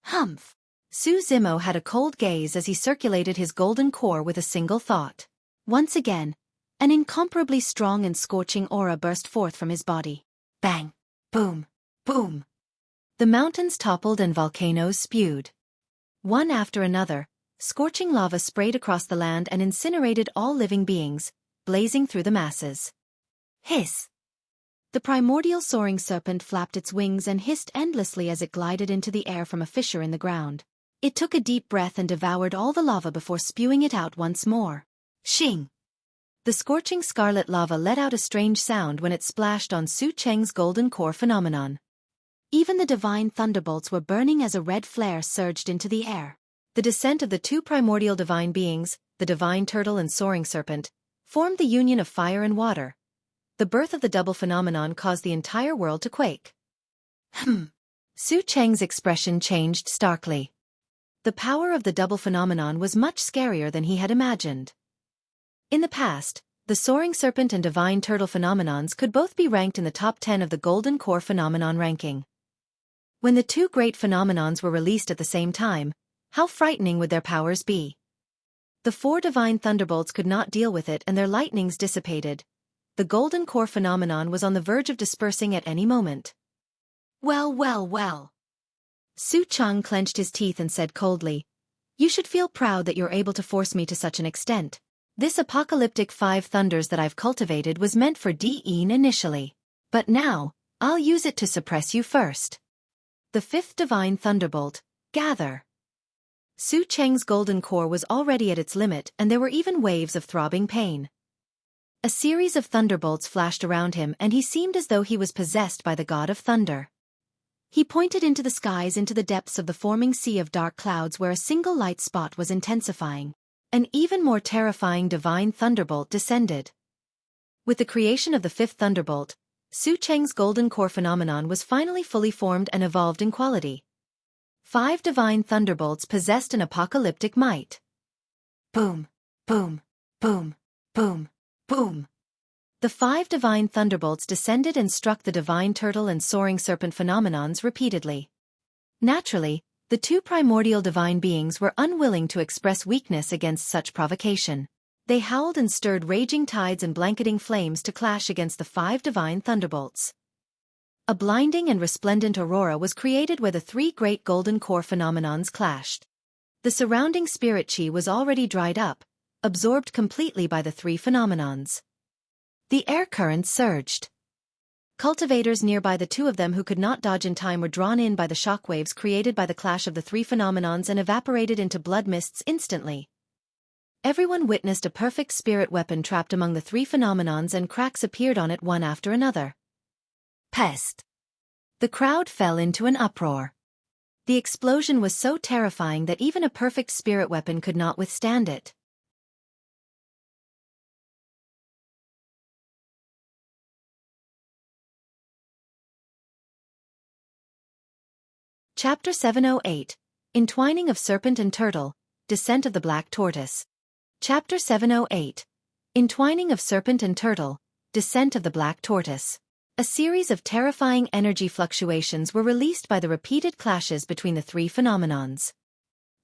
Humph! Su Zimo had a cold gaze as he circulated his golden core with a single thought. Once again, an incomparably strong and scorching aura burst forth from his body. Bang! Boom! Boom! The mountains toppled and volcanoes spewed. One after another, scorching lava sprayed across the land and incinerated all living beings, blazing through the masses. Hiss! The primordial soaring serpent flapped its wings and hissed endlessly as it glided into the air from a fissure in the ground. It took a deep breath and devoured all the lava before spewing it out once more. Shing! The scorching scarlet lava let out a strange sound when it splashed on Xueqi's golden core phenomenon. Even the divine thunderbolts were burning as a red flare surged into the air. The descent of the 2 primordial divine beings, the divine turtle and soaring serpent, formed the union of fire and water. The birth of the double phenomenon caused the entire world to quake. Xueqi's expression changed starkly. The power of the double phenomenon was much scarier than he had imagined. In the past, the soaring serpent and divine turtle phenomenons could both be ranked in the top 10 of the golden core phenomenon ranking. When the 2 great phenomenons were released at the same time, how frightening would their powers be? The 4 divine thunderbolts could not deal with it and their lightnings dissipated. The golden core phenomenon was on the verge of dispersing at any moment. Well. Xueqi clenched his teeth and said coldly, "You should feel proud that you're able to force me to such an extent. This apocalyptic 5 thunders that I've cultivated was meant for Dean initially. But now, I'll use it to suppress you first." The 5th divine thunderbolt, gather. Xueqi's golden core was already at its limit and there were even waves of throbbing pain. A series of thunderbolts flashed around him and he seemed as though he was possessed by the god of thunder. He pointed into the skies into the depths of the forming sea of dark clouds where a single light spot was intensifying. an even more terrifying divine thunderbolt descended. With the creation of the fifth thunderbolt, Xueqi's golden core phenomenon was finally fully formed and evolved in quality. 5 divine thunderbolts possessed an apocalyptic might. Boom, boom, boom, boom, boom. The 5 divine thunderbolts descended and struck the divine turtle and soaring serpent phenomenons repeatedly. Naturally, the 2 primordial divine beings were unwilling to express weakness against such provocation. They howled and stirred raging tides and blanketing flames to clash against the 5 divine thunderbolts. A blinding and resplendent aurora was created where the 3 great golden core phenomenons clashed. The surrounding spirit chi was already dried up, absorbed completely by the 3 phenomenons. The air currents surged. Cultivators nearby, the 2 of them who could not dodge in time, were drawn in by the shockwaves created by the clash of the 3 phenomenons and evaporated into blood mists instantly. Everyone witnessed a perfect spirit weapon trapped among the 3 phenomenons, and cracks appeared on it one after another. Pest! The crowd fell into an uproar. The explosion was so terrifying that even a perfect spirit weapon could not withstand it. Chapter 708, Entwining of Serpent and Turtle, Descent of the Black Tortoise. Chapter 708, Entwining of Serpent and Turtle, Descent of the Black Tortoise. A series of terrifying energy fluctuations were released by the repeated clashes between the 3 phenomenons.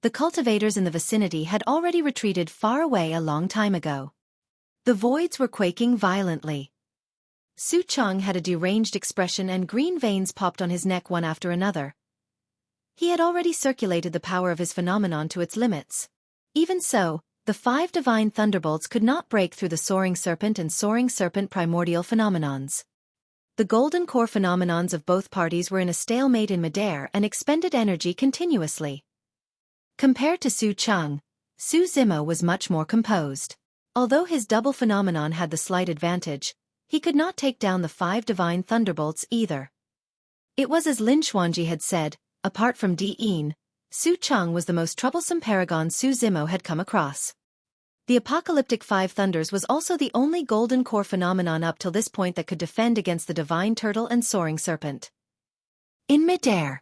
The cultivators in the vicinity had already retreated far away a long time ago. The voids were quaking violently. Xueqi had a deranged expression and green veins popped on his neck one after another. He had already circulated the power of his phenomenon to its limits. Even so, the 5 divine thunderbolts could not break through the soaring serpent and soaring serpent primordial phenomenons. The golden core phenomenons of both parties were in a stalemate in midair and expended energy continuously. Compared to Xueqi, Su Zimo was much more composed. Although his double phenomenon had the slight advantage, he could not take down the 5 divine thunderbolts either. It was as Lin Xuanji had said, apart from Di-In, Xueqi was the most troublesome paragon Su Zimo had come across. The apocalyptic 5 thunders was also the only golden core phenomenon up till this point that could defend against the divine turtle and soaring serpent. In midair,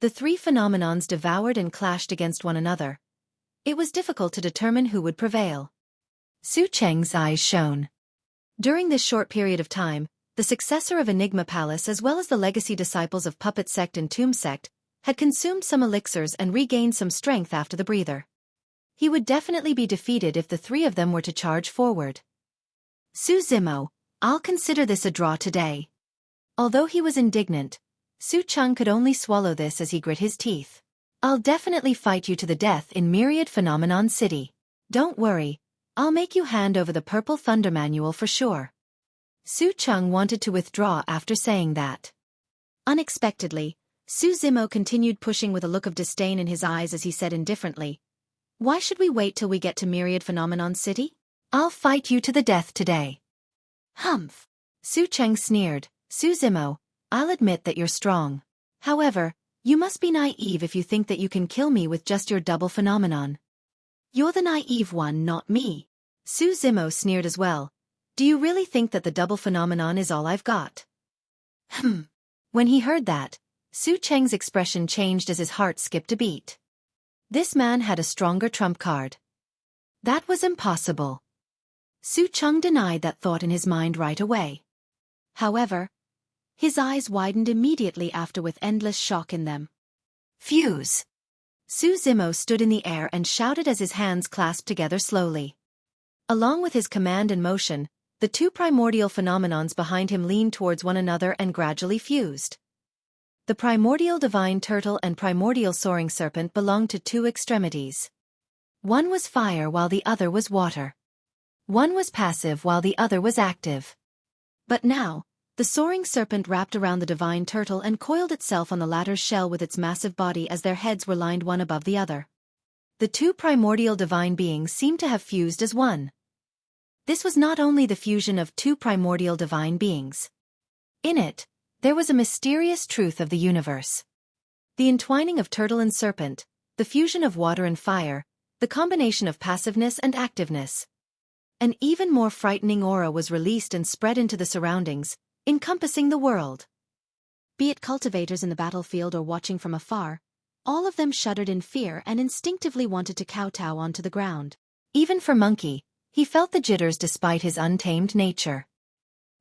the 3 phenomenons devoured and clashed against one another. It was difficult to determine who would prevail. Xueqi's eyes shone. During this short period of time, the successor of Enigma Palace as well as the legacy disciples of Puppet Sect and Tomb Sect had consumed some elixirs and regained some strength after the breather. He would definitely be defeated if the 3 of them were to charge forward. Su Zimo, I'll consider this a draw today. Although he was indignant, Xueqi could only swallow this as he grit his teeth. I'll definitely fight you to the death in Myriad Phenomenon City. Don't worry, I'll make you hand over the Purple Thunder Manual for sure. Xueqi wanted to withdraw after saying that. Unexpectedly, Su Zimo continued pushing with a look of disdain in his eyes as he said indifferently, "Why should we wait till we get to Myriad Phenomenon City? I'll fight you to the death today." Humph! Xueqi sneered, "Su Zimo, I'll admit that you're strong. However, you must be naive if you think that you can kill me with just your double phenomenon." "You're the naive one, not me." Su Zimo sneered as well. "Do you really think that the double phenomenon is all I've got?" When he heard that, Xueqi's expression changed as his heart skipped a beat. This man had a stronger trump card. That was impossible. Xueqi denied that thought in his mind right away. However, his eyes widened immediately after with endless shock in them. "Fuse!" Su Zimo stood in the air and shouted as his hands clasped together slowly. Along with his command and motion, the 2 primordial phenomenons behind him leaned towards one another and gradually fused. The primordial divine turtle and primordial soaring serpent belonged to 2 extremities. One was fire while the other was water. One was passive while the other was active. But now, the soaring serpent wrapped around the divine turtle and coiled itself on the latter's shell with its massive body as their heads were lined one above the other. The 2 primordial divine beings seemed to have fused as one. This was not only the fusion of 2 primordial divine beings. In it, there was a mysterious truth of the universe. The entwining of turtle and serpent, the fusion of water and fire, the combination of passiveness and activeness. An even more frightening aura was released and spread into the surroundings, encompassing the world. Be it cultivators in the battlefield or watching from afar, all of them shuddered in fear and instinctively wanted to kowtow onto the ground. Even for Monkey, he felt the jitters despite his untamed nature.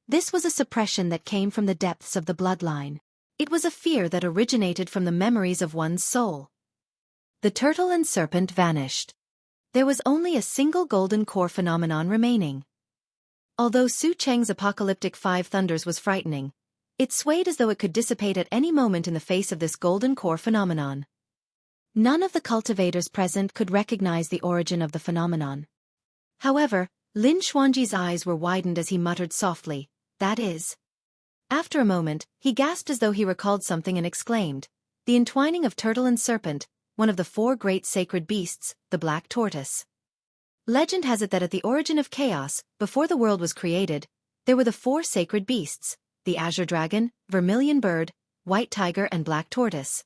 This was a suppression that came from the depths of the bloodline. It was a fear that originated from the memories of one's soul. The turtle and serpent vanished. There was only a single golden core phenomenon remaining. Although Su Cheng's apocalyptic 5 thunders was frightening, it swayed as though it could dissipate at any moment in the face of this golden core phenomenon. None of the cultivators present could recognize the origin of the phenomenon. However, Lin Xuanji's eyes were widened as he muttered softly, "That is." After a moment, he gasped as though he recalled something and exclaimed, "The entwining of turtle and serpent, one of the 4 great sacred beasts, the black tortoise." Legend has it that at the origin of chaos, before the world was created, there were the 4 sacred beasts, the azure dragon, vermilion bird, white tiger and black tortoise.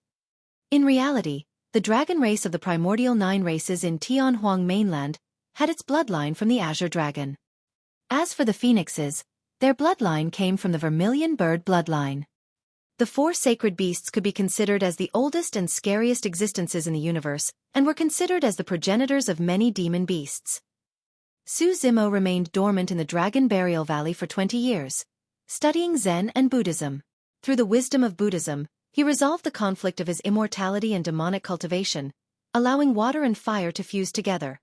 In reality, the dragon race of the primordial 9 races in Tianhuang mainland had its bloodline from the azure dragon. As for the phoenixes, their bloodline came from the vermilion bird bloodline. The 4 sacred beasts could be considered as the oldest and scariest existences in the universe, and were considered as the progenitors of many demon beasts. Su Zimo remained dormant in the Dragon Burial Valley for 20 years, studying Zen and Buddhism. Through the wisdom of Buddhism, he resolved the conflict of his immortality and demonic cultivation, allowing water and fire to fuse together.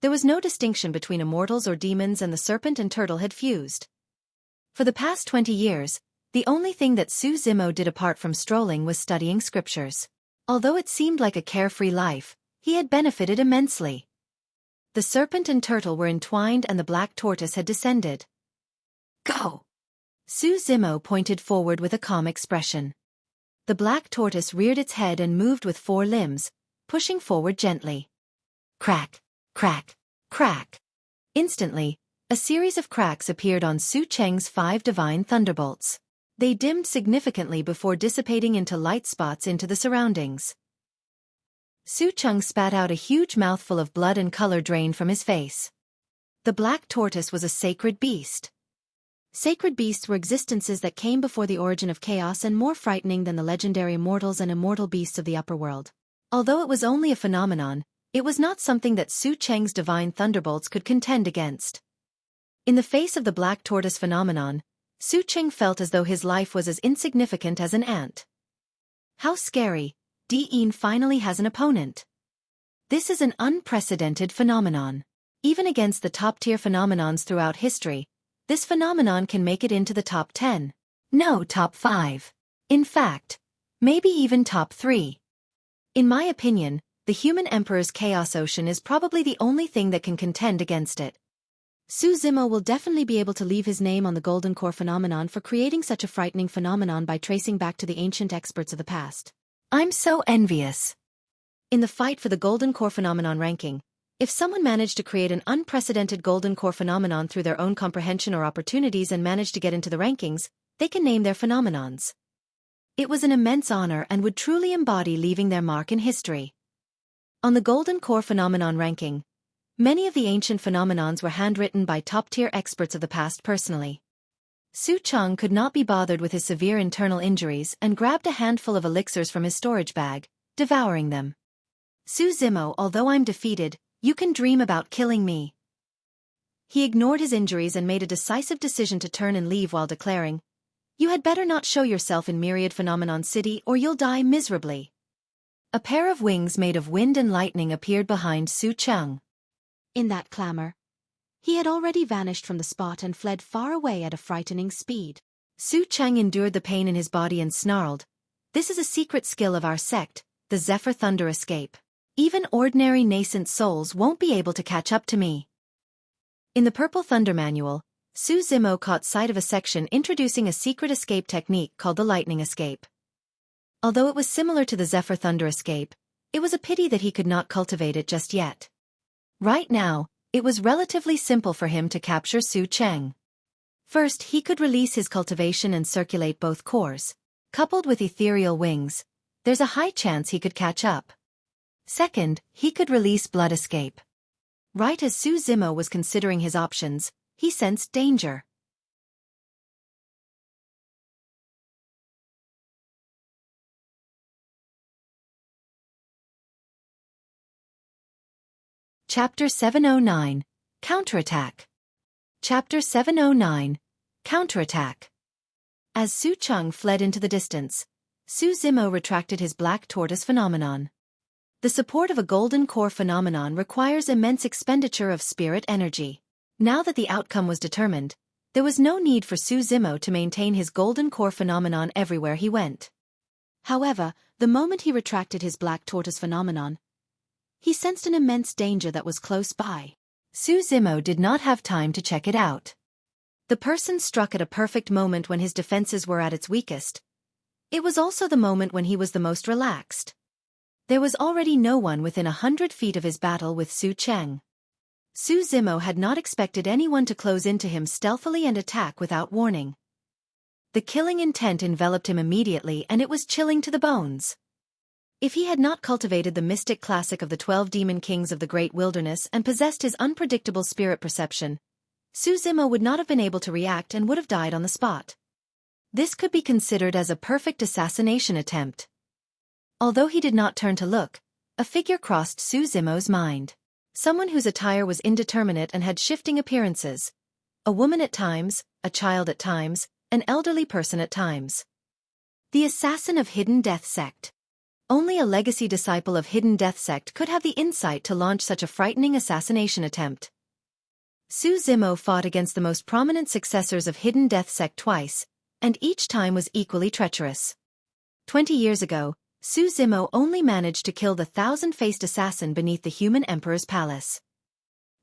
There was no distinction between immortals or demons, and the serpent and turtle had fused. For the past 20 years, the only thing that Su Zimo did apart from strolling was studying scriptures. Although it seemed like a carefree life, he had benefited immensely. The serpent and turtle were entwined and the black tortoise had descended. "Go!" Su Zimo pointed forward with a calm expression. The black tortoise reared its head and moved with 4 limbs, pushing forward gently. Crack, crack, crack. Instantly, a series of cracks appeared on Su Cheng's 5 divine thunderbolts. They dimmed significantly before dissipating into light spots into the surroundings. Su Cheng spat out a huge mouthful of blood and color drained from his face. The black tortoise was a sacred beast. Sacred beasts were existences that came before the origin of chaos and more frightening than the legendary immortals and immortal beasts of the upper world. Although it was only a phenomenon, it was not something that Su Cheng's divine thunderbolts could contend against. In the face of the black tortoise phenomenon, Su Cheng felt as though his life was as insignificant as an ant. How scary, Di'in finally has an opponent. This is an unprecedented phenomenon. Even against the top-tier phenomenons throughout history, this phenomenon can make it into the top 10. No, top 5. In fact, maybe even top 3. In my opinion, the human emperor's Chaos Ocean is probably the only thing that can contend against it. Su Zimo will definitely be able to leave his name on the Golden Core phenomenon for creating such a frightening phenomenon by tracing back to the ancient experts of the past. I'm so envious. In the fight for the Golden Core phenomenon ranking, if someone managed to create an unprecedented Golden Core phenomenon through their own comprehension or opportunities and managed to get into the rankings, they can name their phenomenons. It was an immense honor and would truly embody leaving their mark in history. On the Golden Core phenomenon ranking, many of the ancient phenomenons were handwritten by top-tier experts of the past personally. Su Cheng could not be bothered with his severe internal injuries and grabbed a handful of elixirs from his storage bag, devouring them. Su Zimo, although I'm defeated, you can dream about killing me. He ignored his injuries and made a decisive decision to turn and leave while declaring, "You had better not show yourself in Myriad Phenomenon City or you'll die miserably." A pair of wings made of wind and lightning appeared behind Su Cheng. In that clamor, he had already vanished from the spot and fled far away at a frightening speed. Su Cheng endured the pain in his body and snarled, "This is a secret skill of our sect, the Zephyr Thunder Escape. Even ordinary nascent souls won't be able to catch up to me." In the Purple Thunder Manual, Su Zimo caught sight of a section introducing a secret escape technique called the Lightning Escape. Although it was similar to the Zephyr Thunder Escape, it was a pity that he could not cultivate it just yet. Right now, it was relatively simple for him to capture Su Cheng. First, he could release his cultivation and circulate both cores. Coupled with ethereal wings, there's a high chance he could catch up. Second, he could release blood escape. Right as Su Zimo was considering his options, he sensed danger. Chapter 709, Counterattack. Chapter 709, Counterattack. As Su Cheng fled into the distance, Su Zimo retracted his black tortoise phenomenon. The support of a golden core phenomenon requires immense expenditure of spirit energy. Now that the outcome was determined, there was no need for Su Zimo to maintain his golden core phenomenon everywhere he went. However, the moment he retracted his black tortoise phenomenon, he sensed an immense danger that was close by. Su Zimo did not have time to check it out. The person struck at a perfect moment when his defenses were at its weakest. It was also the moment when he was the most relaxed. There was already no one within 100 feet of his battle with Su Cheng. Su Zimo had not expected anyone to close into him stealthily and attack without warning. The killing intent enveloped him immediately, and it was chilling to the bones. If he had not cultivated the mystic classic of the 12 demon kings of the great wilderness and possessed his unpredictable spirit perception, Su Zimo would not have been able to react and would have died on the spot. This could be considered as a perfect assassination attempt. Although he did not turn to look, a figure crossed Su Zimo's mind. Someone whose attire was indeterminate and had shifting appearances. A woman at times, a child at times, an elderly person at times. The assassin of Hidden Death Sect. Only a legacy disciple of Hidden Death Sect could have the insight to launch such a frightening assassination attempt. Su Zimo fought against the most prominent successors of Hidden Death Sect twice, and each time was equally treacherous. 20 years ago, Su Zimo only managed to kill the 1,000-faced assassin beneath the human emperor's palace.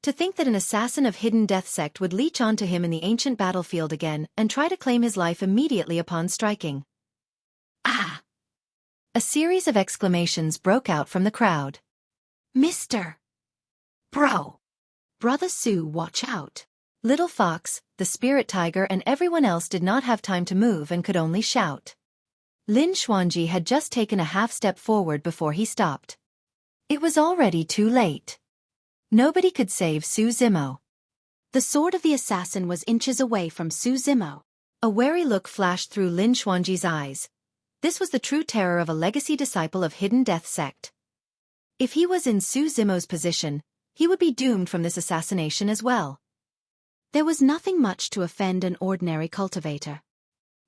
To think that an assassin of Hidden Death Sect would leech onto him in the ancient battlefield again and try to claim his life immediately upon striking. Ah! A series of exclamations broke out from the crowd. Mr. Bro! Brother Su, watch out! Little Fox, the Spirit Tiger and everyone else did not have time to move and could only shout. Lin Xuanji had just taken a half-step forward before he stopped. It was already too late. Nobody could save Su Zimo. The sword of the assassin was inches away from Su Zimo. A wary look flashed through Lin Xuanji's eyes. This was the true terror of a legacy disciple of Hidden Death Sect. If he was in Su Zimo's position, he would be doomed from this assassination as well. There was nothing much to offend an ordinary cultivator.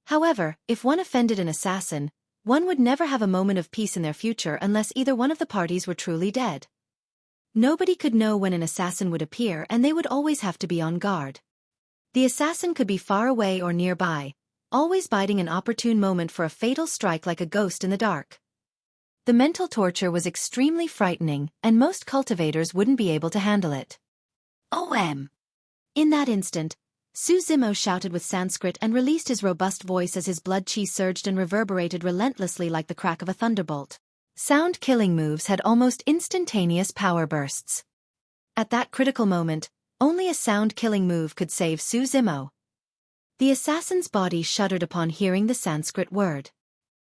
However, if one offended an assassin, one would never have a moment of peace in their future unless either one of the parties were truly dead. Nobody could know when an assassin would appear, and they would always have to be on guard. The assassin could be far away or nearby, always biding an opportune moment for a fatal strike like a ghost in the dark. The mental torture was extremely frightening, and most cultivators wouldn't be able to handle it. OM! In that instant, Su Zimo shouted with Sanskrit and released his robust voice as his blood chi surged and reverberated relentlessly like the crack of a thunderbolt. Sound-killing moves had almost instantaneous power bursts. At that critical moment, only a sound-killing move could save Su Zimo. The assassin's body shuddered upon hearing the Sanskrit word.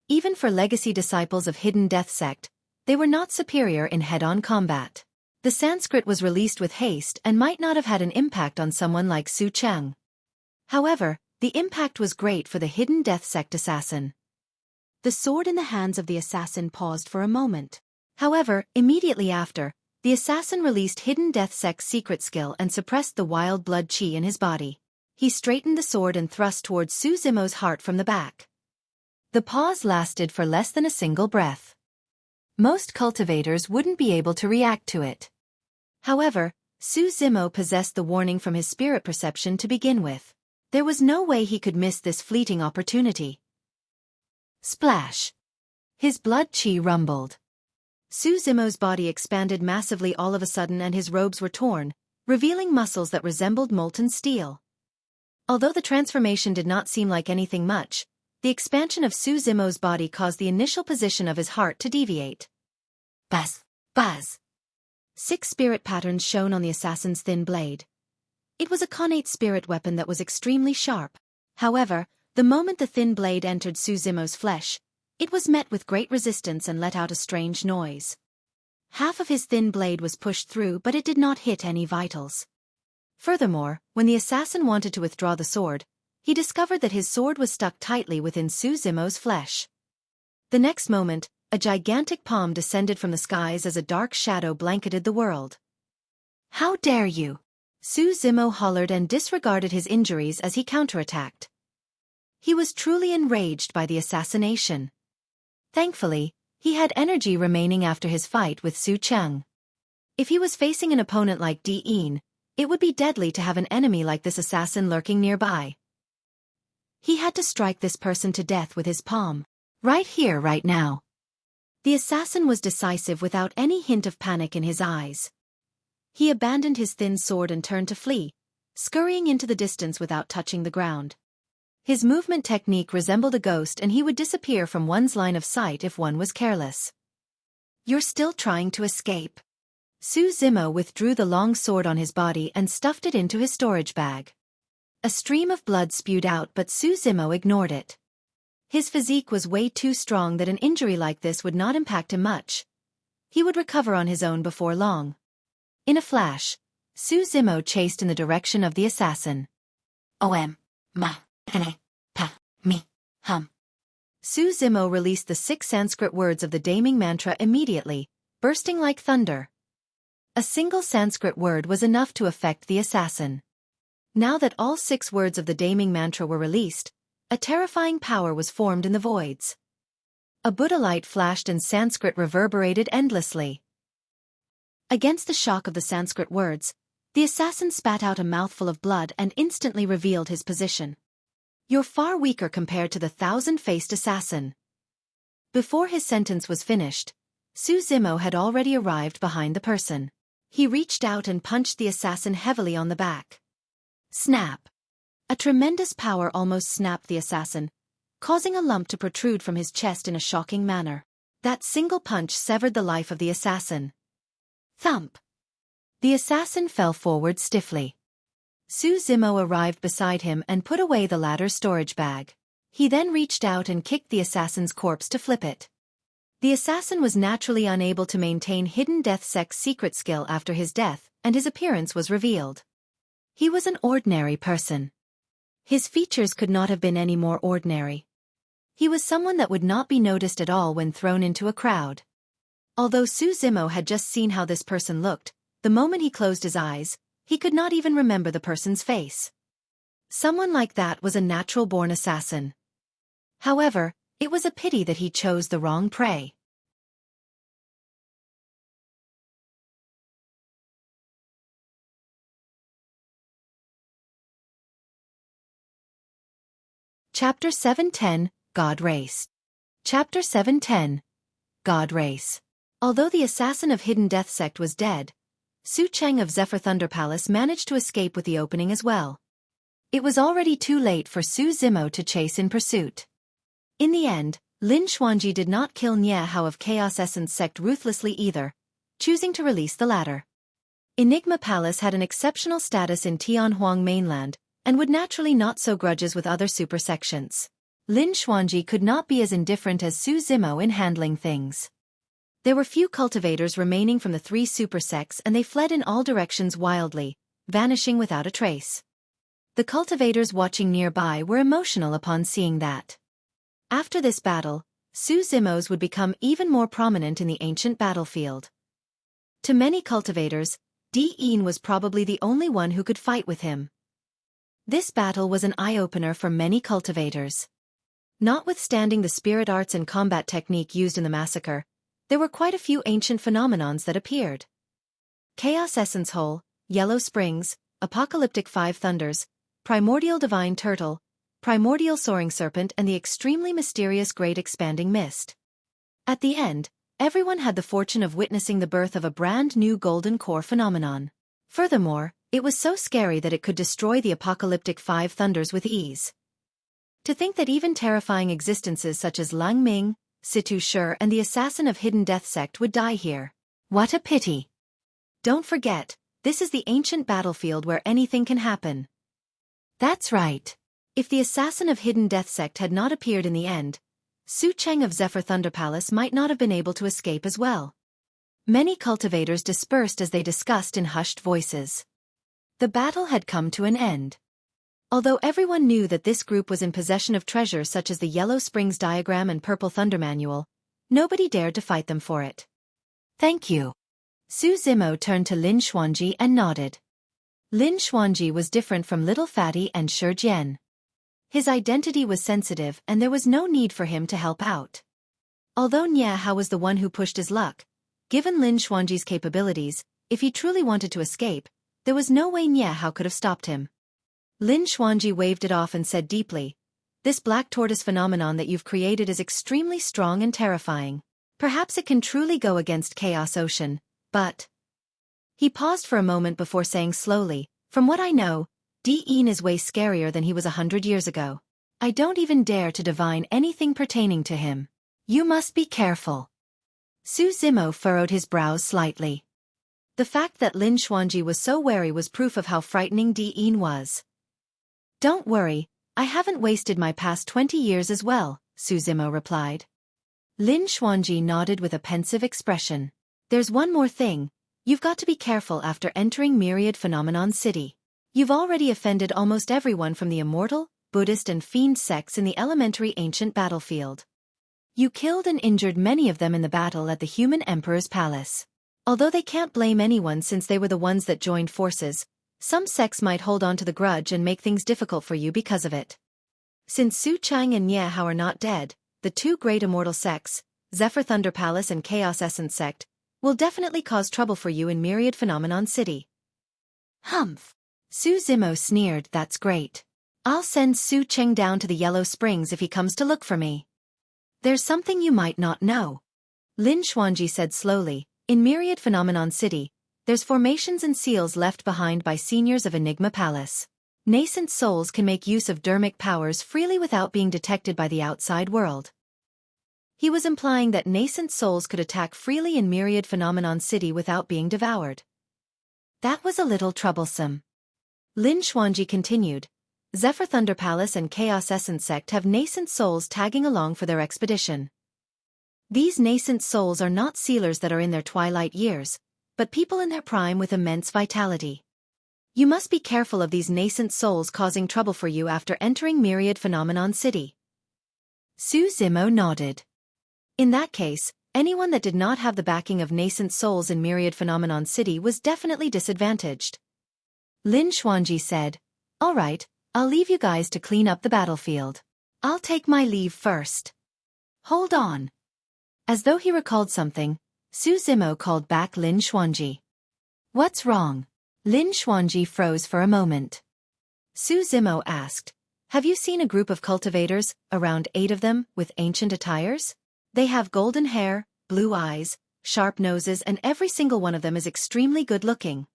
Even for legacy disciples of Hidden Death Sect, they were not superior in head-on combat. The Sanskrit was released with haste and might not have had an impact on someone like Su Cheng. However, the impact was great for the Hidden Death Sect assassin. The sword in the hands of the assassin paused for a moment. However, immediately after, the assassin released Hidden Death Sect's secret skill and suppressed the wild blood chi in his body. He straightened the sword and thrust towards Su Zimo's heart from the back. The pause lasted for less than a single breath. Most cultivators wouldn't be able to react to it. However, Su Zimo possessed the warning from his spirit perception to begin with. There was no way he could miss this fleeting opportunity. Splash! His blood chi rumbled. Su Zimo's body expanded massively all of a sudden and his robes were torn, revealing muscles that resembled molten steel. Although the transformation did not seem like anything much, the expansion of Su Zimo's body caused the initial position of his heart to deviate. Buzz! Buzz! 6 spirit patterns shone on the assassin's thin blade. It was a connate spirit weapon that was extremely sharp. However, the moment the thin blade entered Su Zimo's flesh, it was met with great resistance and let out a strange noise. Half of his thin blade was pushed through, but it did not hit any vitals. Furthermore, when the assassin wanted to withdraw the sword, he discovered that his sword was stuck tightly within Su Zimo's flesh. The next moment, a gigantic palm descended from the skies as a dark shadow blanketed the world. "How dare you!" Su Zimo hollered and disregarded his injuries as he counterattacked. He was truly enraged by the assassination. Thankfully, he had energy remaining after his fight with Su Cheng. If he was facing an opponent like Diin, it would be deadly to have an enemy like this assassin lurking nearby. He had to strike this person to death with his palm. Right here, right now. The assassin was decisive without any hint of panic in his eyes. He abandoned his thin sword and turned to flee, scurrying into the distance without touching the ground. His movement technique resembled a ghost, and he would disappear from one's line of sight if one was careless. "You're still trying to escape." Su Zimo withdrew the long sword on his body and stuffed it into his storage bag. A stream of blood spewed out, but Su Zimo ignored it. His physique was way too strong that an injury like this would not impact him much. He would recover on his own before long. In a flash, Su Zimo chased in the direction of the assassin. "Om, ma, ane, pa, mi, hum." Su Zimo released the 6 Sanskrit words of the damning mantra immediately, bursting like thunder. A single Sanskrit word was enough to affect the assassin. Now that all 6 words of the damning mantra were released, a terrifying power was formed in the voids. A Buddha light flashed and Sanskrit reverberated endlessly. Against the shock of the Sanskrit words, the assassin spat out a mouthful of blood and instantly revealed his position. "You're far weaker compared to the 1,000-faced assassin." Before his sentence was finished, Su Zimo had already arrived behind the person. He reached out and punched the assassin heavily on the back. Snap! A tremendous power almost snapped the assassin, causing a lump to protrude from his chest in a shocking manner. That single punch severed the life of the assassin. Thump! The assassin fell forward stiffly. Su Zimo arrived beside him and put away the latter's storage bag. He then reached out and kicked the assassin's corpse to flip it. The assassin was naturally unable to maintain Hidden Death Sect's secret skill after his death, and his appearance was revealed. He was an ordinary person. His features could not have been any more ordinary. He was someone that would not be noticed at all when thrown into a crowd. Although Su Zimo had just seen how this person looked, the moment he closed his eyes, he could not even remember the person's face. Someone like that was a natural-born assassin. However, it was a pity that he chose the wrong prey. Chapter 710, God Race. Chapter 710, God Race. Although the assassin of Hidden Death Sect was dead, Su Cheng of Zephyr Thunder Palace managed to escape with the opening as well. It was already too late for Su Zimo to chase in pursuit. In the end, Lin Xuanji did not kill Nie Hao of Chaos Essence Sect ruthlessly either, choosing to release the latter. Enigma Palace had an exceptional status in Tianhuang mainland, and would naturally not sow grudges with other super sections. Lin Xuanji could not be as indifferent as Su Zimo in handling things. There were few cultivators remaining from the 3 super sects, and they fled in all directions wildly, vanishing without a trace. The cultivators watching nearby were emotional upon seeing that. After this battle, Su Zimo's would become even more prominent in the ancient battlefield. To many cultivators, Diin was probably the only one who could fight with him. This battle was an eye-opener for many cultivators. Notwithstanding the spirit arts and combat technique used in the massacre, there were quite a few ancient phenomenons that appeared. Chaos Essence Hole, Yellow Springs, Apocalyptic 5 Thunders, Primordial Divine Turtle, Primordial Soaring Serpent, and the extremely mysterious Great Expanding Mist. At the end, everyone had the fortune of witnessing the birth of a brand new Golden Core phenomenon. Furthermore, it was so scary that it could destroy the Apocalyptic 5 Thunders with ease. To think that even terrifying existences such as Lang Ming, Situ Shi, and the assassin of Hidden Death Sect would die here. What a pity! Don't forget, this is the ancient battlefield where anything can happen. That's right. If the assassin of Hidden Death Sect had not appeared in the end, Su Cheng of Zephyr Thunder Palace might not have been able to escape as well. Many cultivators dispersed as they discussed in hushed voices. The battle had come to an end. Although everyone knew that this group was in possession of treasures such as the Yellow Springs Diagram and Purple Thunder Manual, nobody dared to fight them for it. Thank you. Su Zimo turned to Lin Xuanji and nodded. Lin Xuanji was different from Little Fatty and Shi Jian. His identity was sensitive and there was no need for him to help out. Although Nie Hao was the one who pushed his luck, given Lin Xuanji's capabilities, if he truly wanted to escape, there was no way Nie Hao could have stopped him. Lin Xuanji waved it off and said deeply, "This black tortoise phenomenon that you've created is extremely strong and terrifying. Perhaps it can truly go against Chaos Ocean, but..." He paused for a moment before saying slowly, "From what I know, Dean is way scarier than he was 100 years ago. I don't even dare to divine anything pertaining to him. You must be careful." Su Zimo furrowed his brows slightly. The fact that Lin Xuanji was so wary was proof of how frightening Dean was. "Don't worry, I haven't wasted my past 20 years as well," Su Zimo replied. Lin Xuanji nodded with a pensive expression. "There's one more thing. You've got to be careful after entering Myriad Phenomenon City. You've already offended almost everyone from the Immortal, Buddhist and Fiend sects in the elementary ancient battlefield. You killed and injured many of them in the battle at the Human Emperor's Palace. Although they can't blame anyone since they were the ones that joined forces, some sects might hold on to the grudge and make things difficult for you because of it. Since Su Chang and Nie Hao are not dead, the two great immortal sects, Zephyr Thunder Palace and Chaos Essence Sect, will definitely cause trouble for you in Myriad Phenomenon City." "Humph." Su Zimo sneered, "That's great. I'll send Su Cheng down to the Yellow Springs if he comes to look for me." "There's something you might not know," Lin Xuanji said slowly. "In Myriad Phenomenon City, there's formations and seals left behind by seniors of Enigma Palace. Nascent souls can make use of dermic powers freely without being detected by the outside world." He was implying that nascent souls could attack freely in Myriad Phenomenon City without being devoured. That was a little troublesome. Lin Xuanji continued, "Zephyr Thunder Palace and Chaos Essence Sect have nascent souls tagging along for their expedition. These nascent souls are not sealers that are in their twilight years, but people in their prime with immense vitality. You must be careful of these nascent souls causing trouble for you after entering Myriad Phenomenon City." Su Zimo nodded. In that case, anyone that did not have the backing of nascent souls in Myriad Phenomenon City was definitely disadvantaged. Lin Xuanji said, "All right, I'll leave you guys to clean up the battlefield. I'll take my leave first." "Hold on." As though he recalled something, Su Zimo called back Lin Xuanji. "What's wrong?" Lin Xuanji froze for a moment. Su Zimo asked, "Have you seen a group of cultivators, around 8 of them, with ancient attires? They have golden hair, blue eyes, sharp noses and every single one of them is extremely good-looking."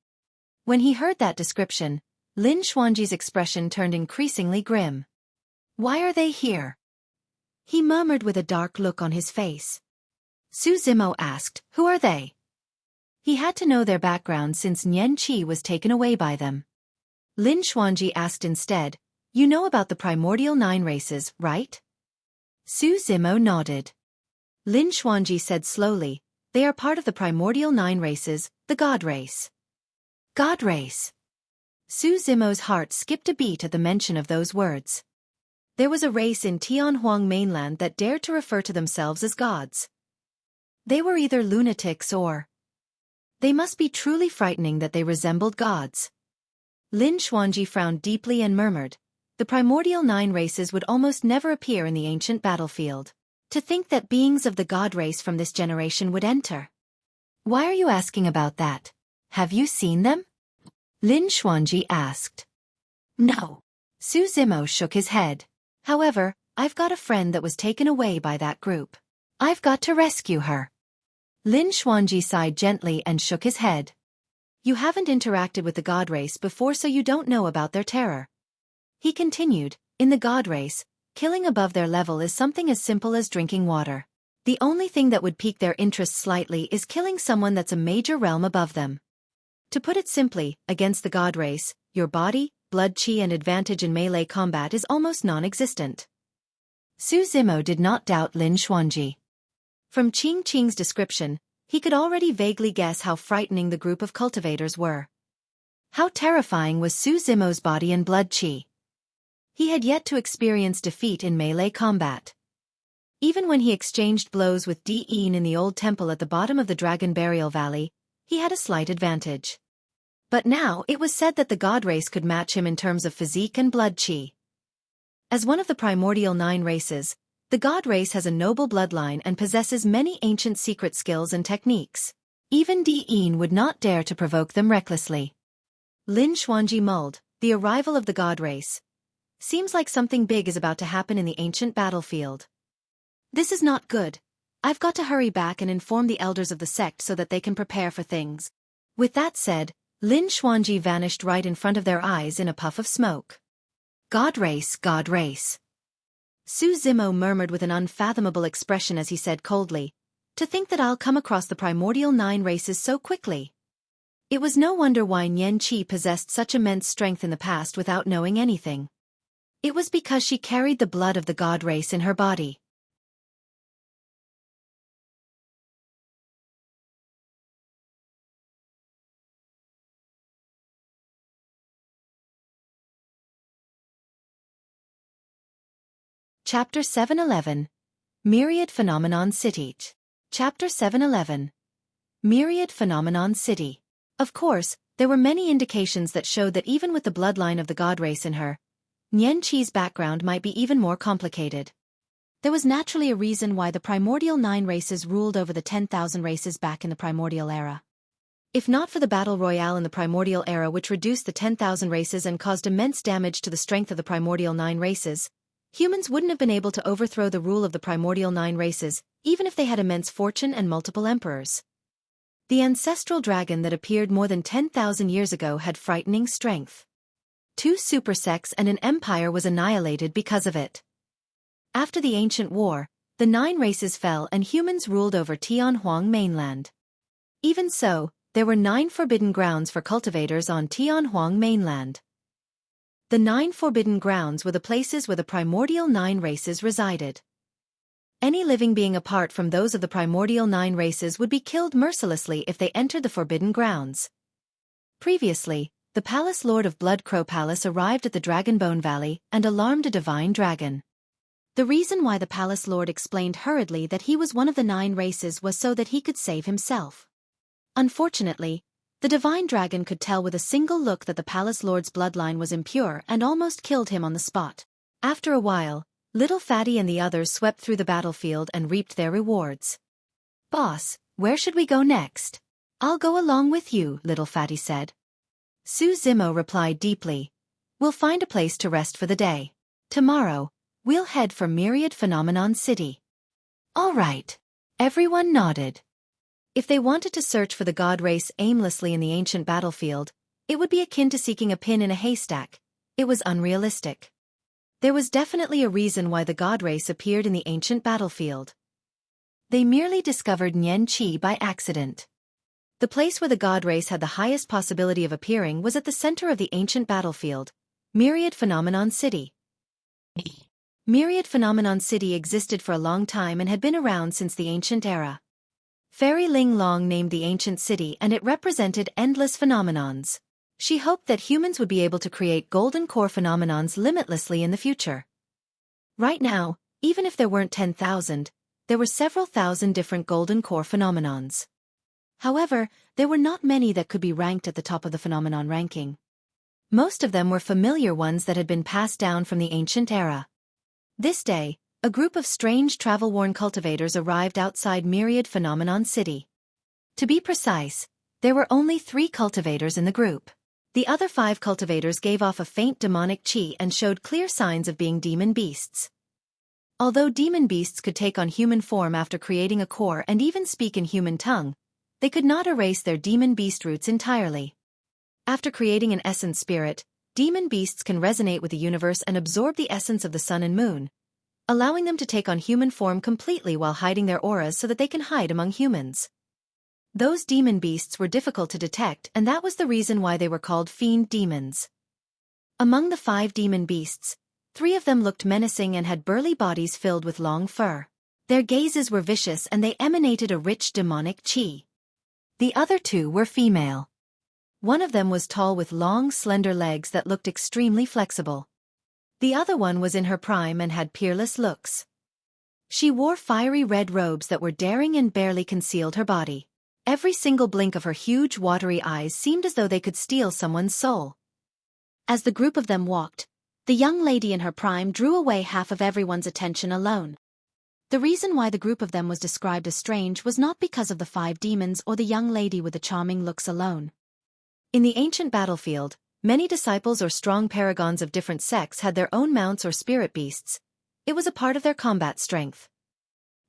When he heard that description, Lin Xuanji's expression turned increasingly grim. "Why are they here?" he murmured with a dark look on his face. Su Zimo asked, "Who are they?" He had to know their background since Nian Qi was taken away by them. Lin Xuanji asked instead, "You know about the primordial 9 races, right?" Su Zimo nodded. Lin Xuanji said slowly, "They are part of the primordial 9 races, the God race." God race. Su Zimo's heart skipped a beat at the mention of those words. There was a race in Tianhuang mainland that dared to refer to themselves as gods. They were either lunatics or... They must be truly frightening that they resembled gods. Lin Xuanji frowned deeply and murmured, "The primordial 9 races would almost never appear in the ancient battlefield. To think that beings of the god race from this generation would enter. Why are you asking about that? Have you seen them?" Lin Xuanji asked. "No." Su Zimo shook his head. "However, I've got a friend that was taken away by that group. I've got to rescue her." Lin Xuanji sighed gently and shook his head. "You haven't interacted with the god race before, so you don't know about their terror." He continued, "In the god race, killing above their level is something as simple as drinking water. The only thing that would pique their interest slightly is killing someone that's a major realm above them. To put it simply, against the god race, your body, blood chi and advantage in melee combat is almost non-existent." Su Zimo did not doubt Lin Xuanji. From Qing's description, he could already vaguely guess how frightening the group of cultivators were. How terrifying was Su Zimo's body and blood chi. He had yet to experience defeat in melee combat. Even when he exchanged blows with Di'in in the old temple at the bottom of the Dragon Burial Valley, he had a slight advantage. But now it was said that the god race could match him in terms of physique and blood chi. As one of the primordial 9 races, the god race has a noble bloodline and possesses many ancient secret skills and techniques. Even Di'in would not dare to provoke them recklessly. Lin Xuanji mulled, the arrival of the god race. Seems like something big is about to happen in the ancient battlefield. This is not good. I've got to hurry back and inform the elders of the sect so that they can prepare for things. With that said, Lin Xuanji vanished right in front of their eyes in a puff of smoke. God race, God race. Su Zimo murmured with an unfathomable expression as he said coldly, to think that I'll come across the primordial 9 races so quickly. It was no wonder why Nian Qi possessed such immense strength in the past without knowing anything. It was because she carried the blood of the god race in her body. Chapter 711. Myriad Phenomenon City. Chapter 711. Myriad Phenomenon City. Of course, there were many indications that showed that even with the bloodline of the god race in her, Nian Qi's background might be even more complicated. There was naturally a reason why the primordial 9 races ruled over the 10,000 races back in the primordial era. If not for the battle royale in the primordial era which reduced the 10,000 races and caused immense damage to the strength of the primordial 9 races, humans wouldn't have been able to overthrow the rule of the primordial 9 races, even if they had immense fortune and multiple emperors. The ancestral dragon that appeared more than 10,000 years ago had frightening strength. 2 super sects and an empire was annihilated because of it. After the ancient war, the 9 races fell and humans ruled over Tianhuang mainland. Even so, there were 9 forbidden grounds for cultivators on Tianhuang mainland. The 9 forbidden grounds were the places where the primordial 9 races resided. Any living being apart from those of the primordial 9 races would be killed mercilessly if they entered the forbidden grounds. Previously, the Palace Lord of Blood Crow Palace arrived at the Dragonbone Valley and alarmed a divine dragon. The reason why the Palace Lord explained hurriedly that he was one of the 9 races was so that he could save himself. Unfortunately, the divine dragon could tell with a single look that the Palace Lord's bloodline was impure and almost killed him on the spot. After a while, Little Fatty and the others swept through the battlefield and reaped their rewards. "Boss, where should we go next?" "I'll go along with you," Little Fatty said. Su Zimo replied deeply, "We'll find a place to rest for the day. Tomorrow, we'll head for Myriad Phenomenon City." "All right." Everyone nodded. If they wanted to search for the god race aimlessly in the ancient battlefield, it would be akin to seeking a pin in a haystack. It was unrealistic. There was definitely a reason why the god race appeared in the ancient battlefield. They merely discovered Nian Qi by accident. The place where the god race had the highest possibility of appearing was at the center of the ancient battlefield, Myriad Phenomenon City. Myriad Phenomenon City existed for a long time and had been around since the ancient era. Fairy Ling Long named the ancient city and it represented endless phenomenons. She hoped that humans would be able to create golden core phenomenons limitlessly in the future. Right now, even if there weren't 10,000, there were several thousand different golden core phenomenons. However, there were not many that could be ranked at the top of the phenomenon ranking. Most of them were familiar ones that had been passed down from the ancient era. This day, a group of strange travel-worn cultivators arrived outside Myriad Phenomenon City. To be precise, there were only 3 cultivators in the group. The other 5 cultivators gave off a faint demonic chi and showed clear signs of being demon beasts. Although demon beasts could take on human form after creating a core and even speak in human tongue, they could not erase their demon beast roots entirely. After creating an essence spirit, demon beasts can resonate with the universe and absorb the essence of the sun and moon, allowing them to take on human form completely while hiding their auras so that they can hide among humans. Those demon beasts were difficult to detect and that was the reason why they were called fiend demons. Among the 5 demon beasts, 3 of them looked menacing and had burly bodies filled with long fur. Their gazes were vicious and they emanated a rich demonic chi. The other two were female. One of them was tall with long, slender legs that looked extremely flexible. The other one was in her prime and had peerless looks. She wore fiery red robes that were daring and barely concealed her body. Every single blink of her huge, watery eyes seemed as though they could steal someone's soul. As the group of them walked, the young lady in her prime drew away half of everyone's attention alone. The reason why the group of them was described as strange was not because of the 5 demons or the young lady with the charming looks alone. In the ancient battlefield, many disciples or strong paragons of different sects had their own mounts or spirit beasts. It was a part of their combat strength.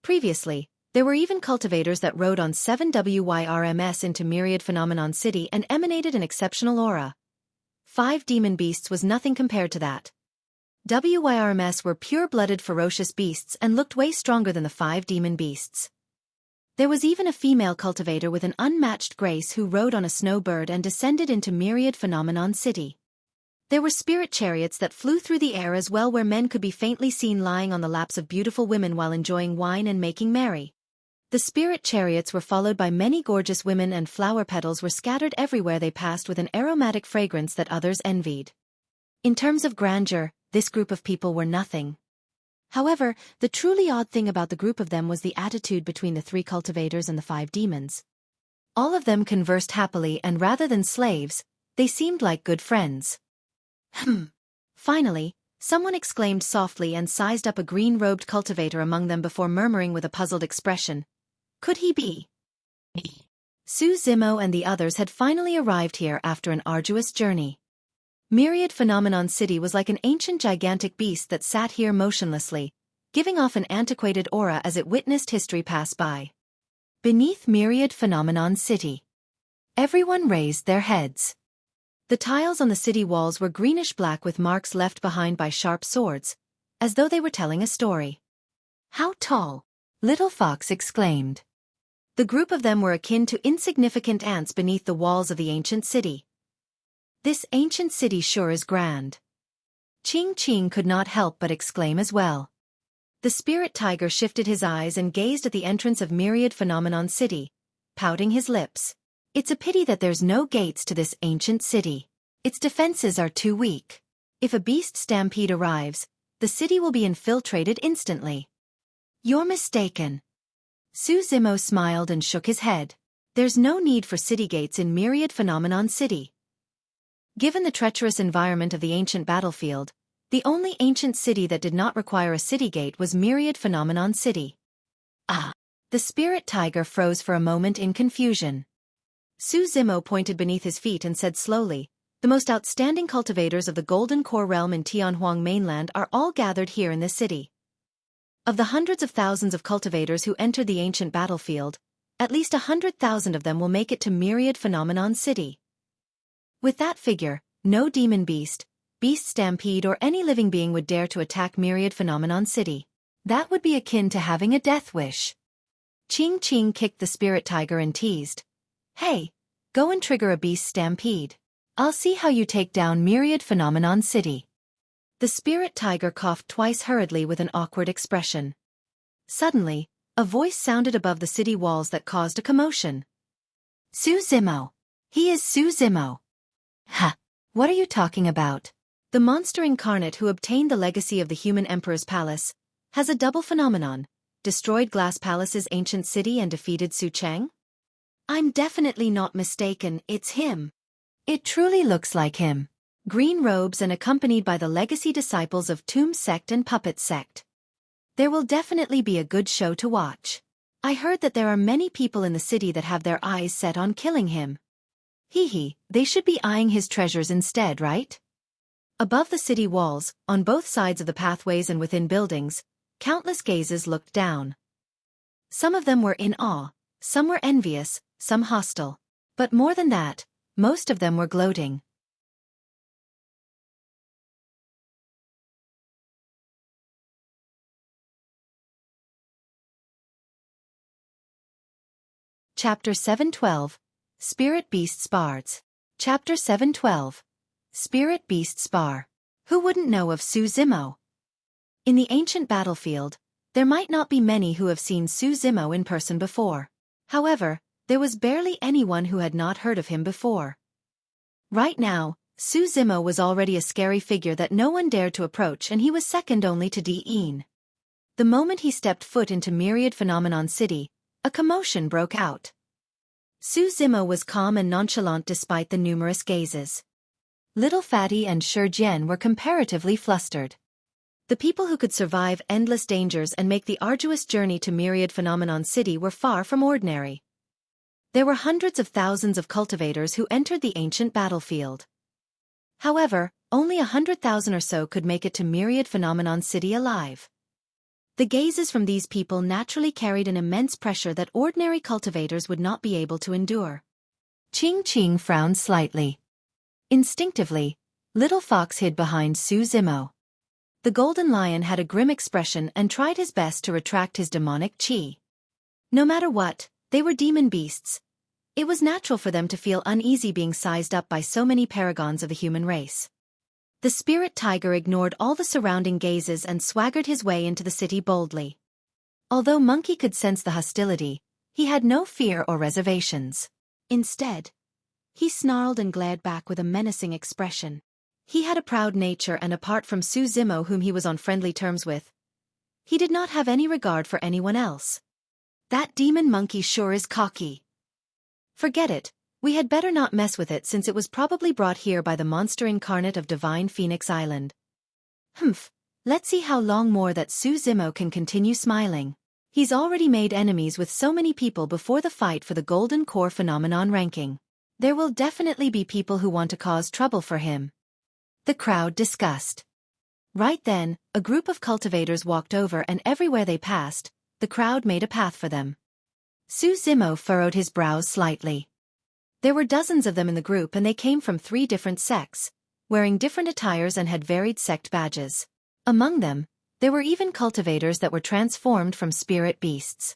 Previously, there were even cultivators that rode on 7 WYRMS into Myriad Phenomenon City and emanated an exceptional aura. 5 demon beasts was nothing compared to that. WYRMS were pure-blooded ferocious beasts and looked way stronger than the 5 demon beasts. There was even a female cultivator with an unmatched grace who rode on a snowbird and descended into Myriad Phenomenon City. There were spirit chariots that flew through the air as well, where men could be faintly seen lying on the laps of beautiful women while enjoying wine and making merry. The spirit chariots were followed by many gorgeous women, and flower petals were scattered everywhere they passed with an aromatic fragrance that others envied. In terms of grandeur, this group of people were nothing. However, the truly odd thing about the group of them was the attitude between the 3 cultivators and the 5 demons. All of them conversed happily, and rather than slaves, they seemed like good friends. Finally, someone exclaimed softly and sized up a green-robed cultivator among them before murmuring with a puzzled expression, "Could he be?" Zimo and the others had finally arrived here after an arduous journey. Myriad Phenomenon City was like an ancient gigantic beast that sat here motionlessly, giving off an antiquated aura as it witnessed history pass by. Beneath Myriad Phenomenon City, everyone raised their heads. The tiles on the city walls were greenish-black with marks left behind by sharp swords, as though they were telling a story. "How tall?" Little Fox exclaimed. The group of them were akin to insignificant ants beneath the walls of the ancient city. "This ancient city sure is grand." Ching Ching could not help but exclaim as well. The spirit tiger shifted his eyes and gazed at the entrance of Myriad Phenomenon City, pouting his lips. "It's a pity that there's no gates to this ancient city. Its defenses are too weak. If a beast stampede arrives, the city will be infiltrated instantly." "You're mistaken." Zimo smiled and shook his head. "There's no need for city gates in Myriad Phenomenon City." Given the treacherous environment of the ancient battlefield, the only ancient city that did not require a city gate was Myriad Phenomenon City. "Ah!" The spirit tiger froze for a moment in confusion. Zimo pointed beneath his feet and said slowly, "The most outstanding cultivators of the Golden Core realm in Tianhuang mainland are all gathered here in this city. Of the hundreds of thousands of cultivators who entered the ancient battlefield, at least 100,000 of them will make it to Myriad Phenomenon City. With that figure, no demon beast, beast stampede or any living being would dare to attack Myriad Phenomenon City. That would be akin to having a death wish." Ching Ching kicked the spirit tiger and teased, "Hey, go and trigger a beast stampede. I'll see how you take down Myriad Phenomenon City." The spirit tiger coughed twice hurriedly with an awkward expression. Suddenly, a voice sounded above the city walls that caused a commotion. "Zimo! He is Zimo!" "Ha! What are you talking about?" The monster incarnate who obtained the legacy of the human emperor's palace has a double phenomenon, destroyed Glass Palace's ancient city and defeated Su Cheng? "I'm definitely not mistaken, it's him." "It truly looks like him. Green robes and accompanied by the legacy disciples of Tomb Sect and Puppet Sect. There will definitely be a good show to watch. I heard that there are many people in the city that have their eyes set on killing him." Hee, they should be eyeing his treasures instead, right? Above the city walls, on both sides of the pathways and within buildings, countless gazes looked down. Some of them were in awe, some were envious, some hostile. But more than that, most of them were gloating. Chapter 712, Spirit Beast Spars. Chapter 712, Spirit Beast Spar. Who wouldn't know of Zimo? In the ancient battlefield, There might not be many who have seen Su Zimo in person before. However, there was barely anyone who had not heard of him before. Right now, Su Zimo was already a scary figure that no one dared to approach, and he was second only to Di. The moment he stepped foot into Myriad Phenomenon City, a commotion broke out. Su Zimo was calm and nonchalant despite the numerous gazes. Little Fatty and Shurjian were comparatively flustered. The people who could survive endless dangers and make the arduous journey to Myriad Phenomenon City were far from ordinary. There were hundreds of thousands of cultivators who entered the ancient battlefield. However, only 100,000 or so could make it to Myriad Phenomenon City alive. The gazes from these people naturally carried an immense pressure that ordinary cultivators would not be able to endure. Ching Ching frowned slightly. Instinctively, Little Fox hid behind Su Zimo. The Golden Lion had a grim expression and tried his best to retract his demonic chi. No matter what, they were demon beasts. It was natural for them to feel uneasy being sized up by so many paragons of the human race. The spirit tiger ignored all the surrounding gazes and swaggered his way into the city boldly. Although Monkey could sense the hostility, he had no fear or reservations. Instead, he snarled and glared back with a menacing expression. He had a proud nature, and apart from Su Zimo, whom he was on friendly terms with, he did not have any regard for anyone else. That demon monkey sure is cocky. Forget it, we had better not mess with it since it was probably brought here by the monster incarnate of Divine Phoenix Island. Let's see how long more that Su Zimo can continue smiling. He's already made enemies with so many people before the fight for the Golden Core Phenomenon ranking. There will definitely be people who want to cause trouble for him. The crowd discussed. Right then, a group of cultivators walked over, and everywhere they passed, the crowd made a path for them. Su Zimo furrowed his brows slightly. There were dozens of them in the group, and they came from 3 different sects, wearing different attires and had varied sect badges. Among them, there were even cultivators that were transformed from spirit beasts.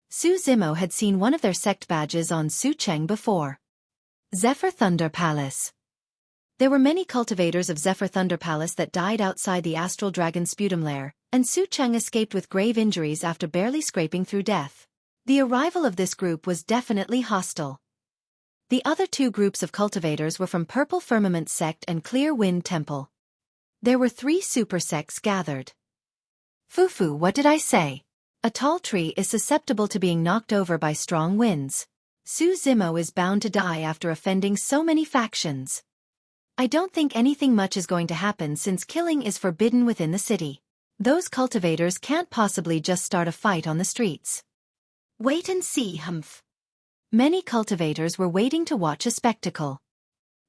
Su Zimo had seen one of their sect badges on Su Cheng before. Zephyr Thunder Palace. There were many cultivators of Zephyr Thunder Palace that died outside the Astral Dragon Sputum Lair, and Su Cheng escaped with grave injuries after barely scraping through death. The arrival of this group was definitely hostile. The other 2 groups of cultivators were from Purple Firmament Sect and Clear Wind Temple. There were 3 super sects gathered. Fufu, what did I say? A tall tree is susceptible to being knocked over by strong winds. Su Zimo is bound to die after offending so many factions. I don't think anything much is going to happen since killing is forbidden within the city. Those cultivators can't possibly just start a fight on the streets. Wait and see, Many cultivators were waiting to watch a spectacle.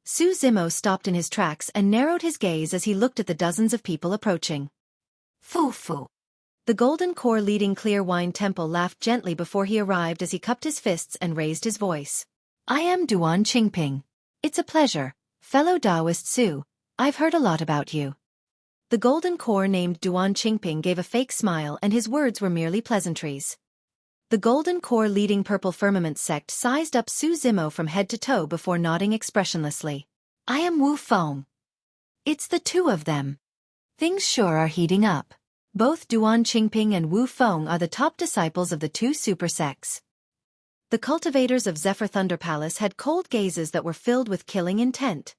Su Zimo stopped in his tracks and narrowed his gaze as he looked at the dozens of people approaching. Fufu. The Golden Core leading Clear Wine Temple laughed gently before he arrived as he cupped his fists and raised his voice. I am Duan Qingping. It's a pleasure, fellow Taoist Su. I've heard a lot about you. The Golden Core named Duan Qingping gave a fake smile, and his words were merely pleasantries. The Golden Core leading Purple Firmament Sect sized up Su Zimo from head to toe before nodding expressionlessly. I am Wu Feng. It's the 2 of them. Things sure are heating up. Both Duan Qingping and Wu Feng are the top disciples of the 2 super sects. The cultivators of Zephyr Thunder Palace had cold gazes that were filled with killing intent.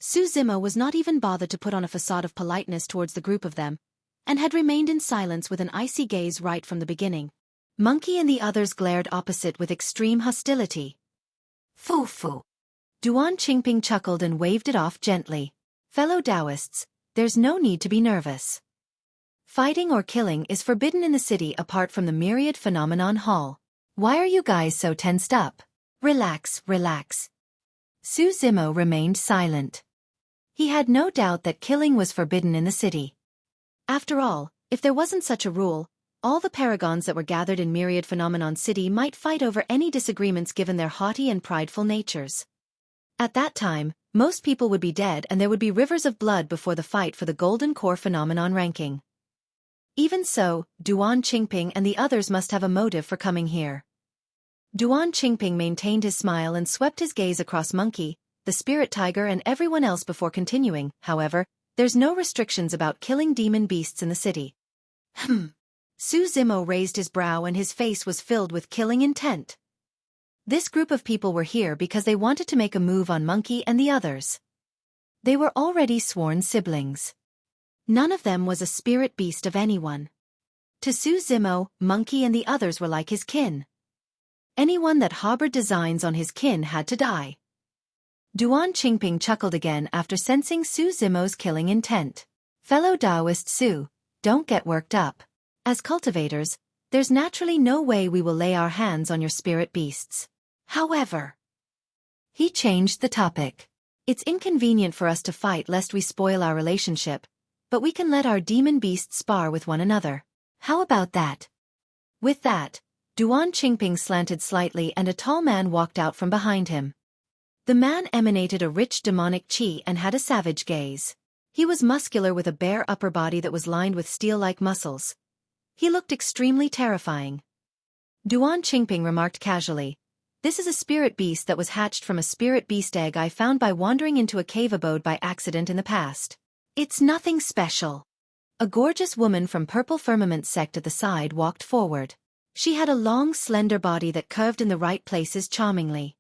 Su Zimo was not even bothered to put on a facade of politeness towards the group of them, and had remained in silence with an icy gaze right from the beginning. Monkey and the others glared opposite with extreme hostility. Fufu. Duan Qingping chuckled and waved it off gently. Fellow Taoists, there's no need to be nervous. Fighting or killing is forbidden in the city apart from the Myriad Phenomenon Hall. Why are you guys so tensed up? Relax, relax. Su Zimo remained silent. He had no doubt that killing was forbidden in the city. After all, if there wasn't such a rule, all the paragons that were gathered in Myriad Phenomenon City might fight over any disagreements given their haughty and prideful natures. At that time, most people would be dead and there would be rivers of blood before the fight for the Golden Core Phenomenon ranking. Even so, Duan Qingping and the others must have a motive for coming here. Duan Qingping maintained his smile and swept his gaze across Monkey, the Spirit Tiger and everyone else before continuing. However, there's no restrictions about killing demon beasts in the city. Su Zimo raised his brow and his face was filled with killing intent. This group of people were here because they wanted to make a move on Monkey and the others. They were already sworn siblings. None of them was a spirit beast of anyone. To Su Zimo, Monkey and the others were like his kin. Anyone that harbored designs on his kin had to die. Duan Qingping chuckled again after sensing Su Zimo's killing intent. Fellow Taoist Su, don't get worked up. As cultivators, there's naturally no way we will lay our hands on your spirit beasts. However, he changed the topic. It's inconvenient for us to fight lest we spoil our relationship, but we can let our demon beasts spar with one another. How about that? With that, Duan Qingping slanted slightly and a tall man walked out from behind him. The man emanated a rich demonic qi and had a savage gaze. He was muscular with a bare upper body that was lined with steel-like muscles. He looked extremely terrifying. Duan Qingping remarked casually, "This is a spirit beast that was hatched from a spirit beast egg I found by wandering into a cave abode by accident in the past. It's nothing special." A gorgeous woman from Purple Firmament sect at the side walked forward. She had a long, slender body that curved in the right places charmingly.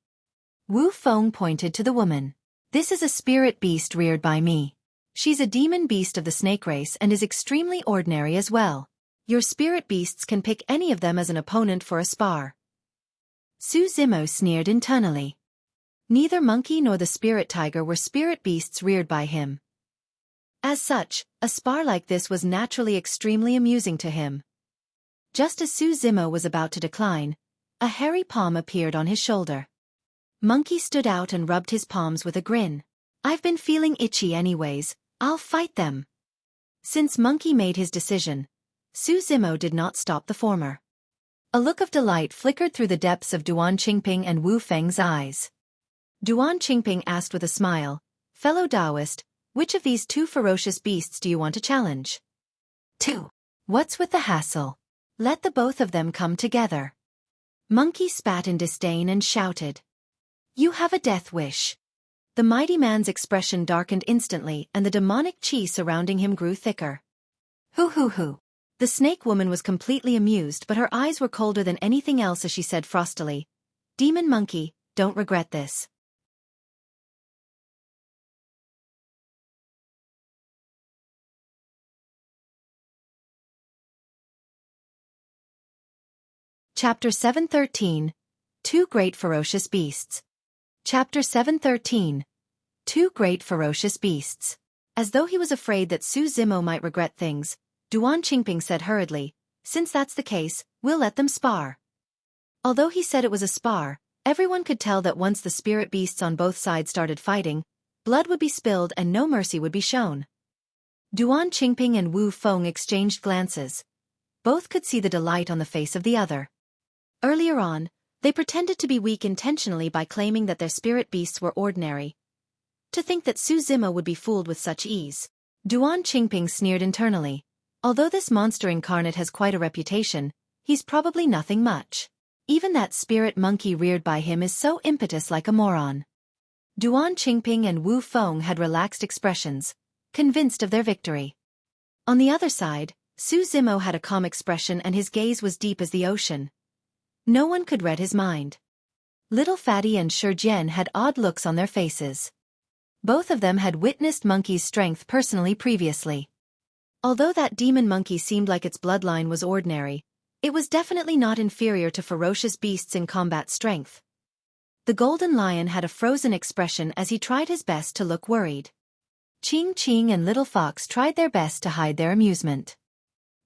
Wu Feng pointed to the woman. "This is a spirit beast reared by me. She's a demon beast of the snake race and is extremely ordinary as well. Your spirit beasts can pick any of them as an opponent for a spar." Su Zimo sneered internally. Neither Monkey nor the spirit tiger were spirit beasts reared by him. As such, a spar like this was naturally extremely amusing to him. Just as Su Zimo was about to decline, a hairy palm appeared on his shoulder. Monkey stood out and rubbed his palms with a grin. "I've been feeling itchy anyways, I'll fight them." Since Monkey made his decision, Su Zimo did not stop the former. A look of delight flickered through the depths of Duan Qingping and Wu Feng's eyes. Duan Qingping asked with a smile, "Fellow Taoist, which of these two ferocious beasts do you want to challenge?" "Two. What's with the hassle? Let the both of them come together." Monkey spat in disdain and shouted, "You have a death wish." The mighty man's expression darkened instantly and the demonic qi surrounding him grew thicker. Hoo. The snake woman was completely amused but her eyes were colder than anything else as she said frostily, "Demon Monkey, don't regret this." Chapter 713, Two Great Ferocious Beasts. Chapter 713, Two Great Ferocious Beasts. As though he was afraid that Su Zimo might regret things, Duan Qingping said hurriedly, "Since that's the case, we'll let them spar." Although he said it was a spar, everyone could tell that once the spirit beasts on both sides started fighting, blood would be spilled and no mercy would be shown. Duan Qingping and Wu Feng exchanged glances. Both could see the delight on the face of the other. Earlier on, they pretended to be weak intentionally by claiming that their spirit beasts were ordinary. To think that Su Zimo would be fooled with such ease. Duan Qingping sneered internally. Although this monster incarnate has quite a reputation, he's probably nothing much. Even that spirit monkey reared by him is so impetus like a moron. Duan Qingping and Wu Feng had relaxed expressions, convinced of their victory. On the other side, Su Zimo had a calm expression and his gaze was deep as the ocean. No one could read his mind. Little Fatty and Shurjian had odd looks on their faces. Both of them had witnessed Monkey's strength personally previously. Although that demon monkey seemed like its bloodline was ordinary, it was definitely not inferior to ferocious beasts in combat strength. The golden lion had a frozen expression as he tried his best to look worried. Ching and Little Fox tried their best to hide their amusement.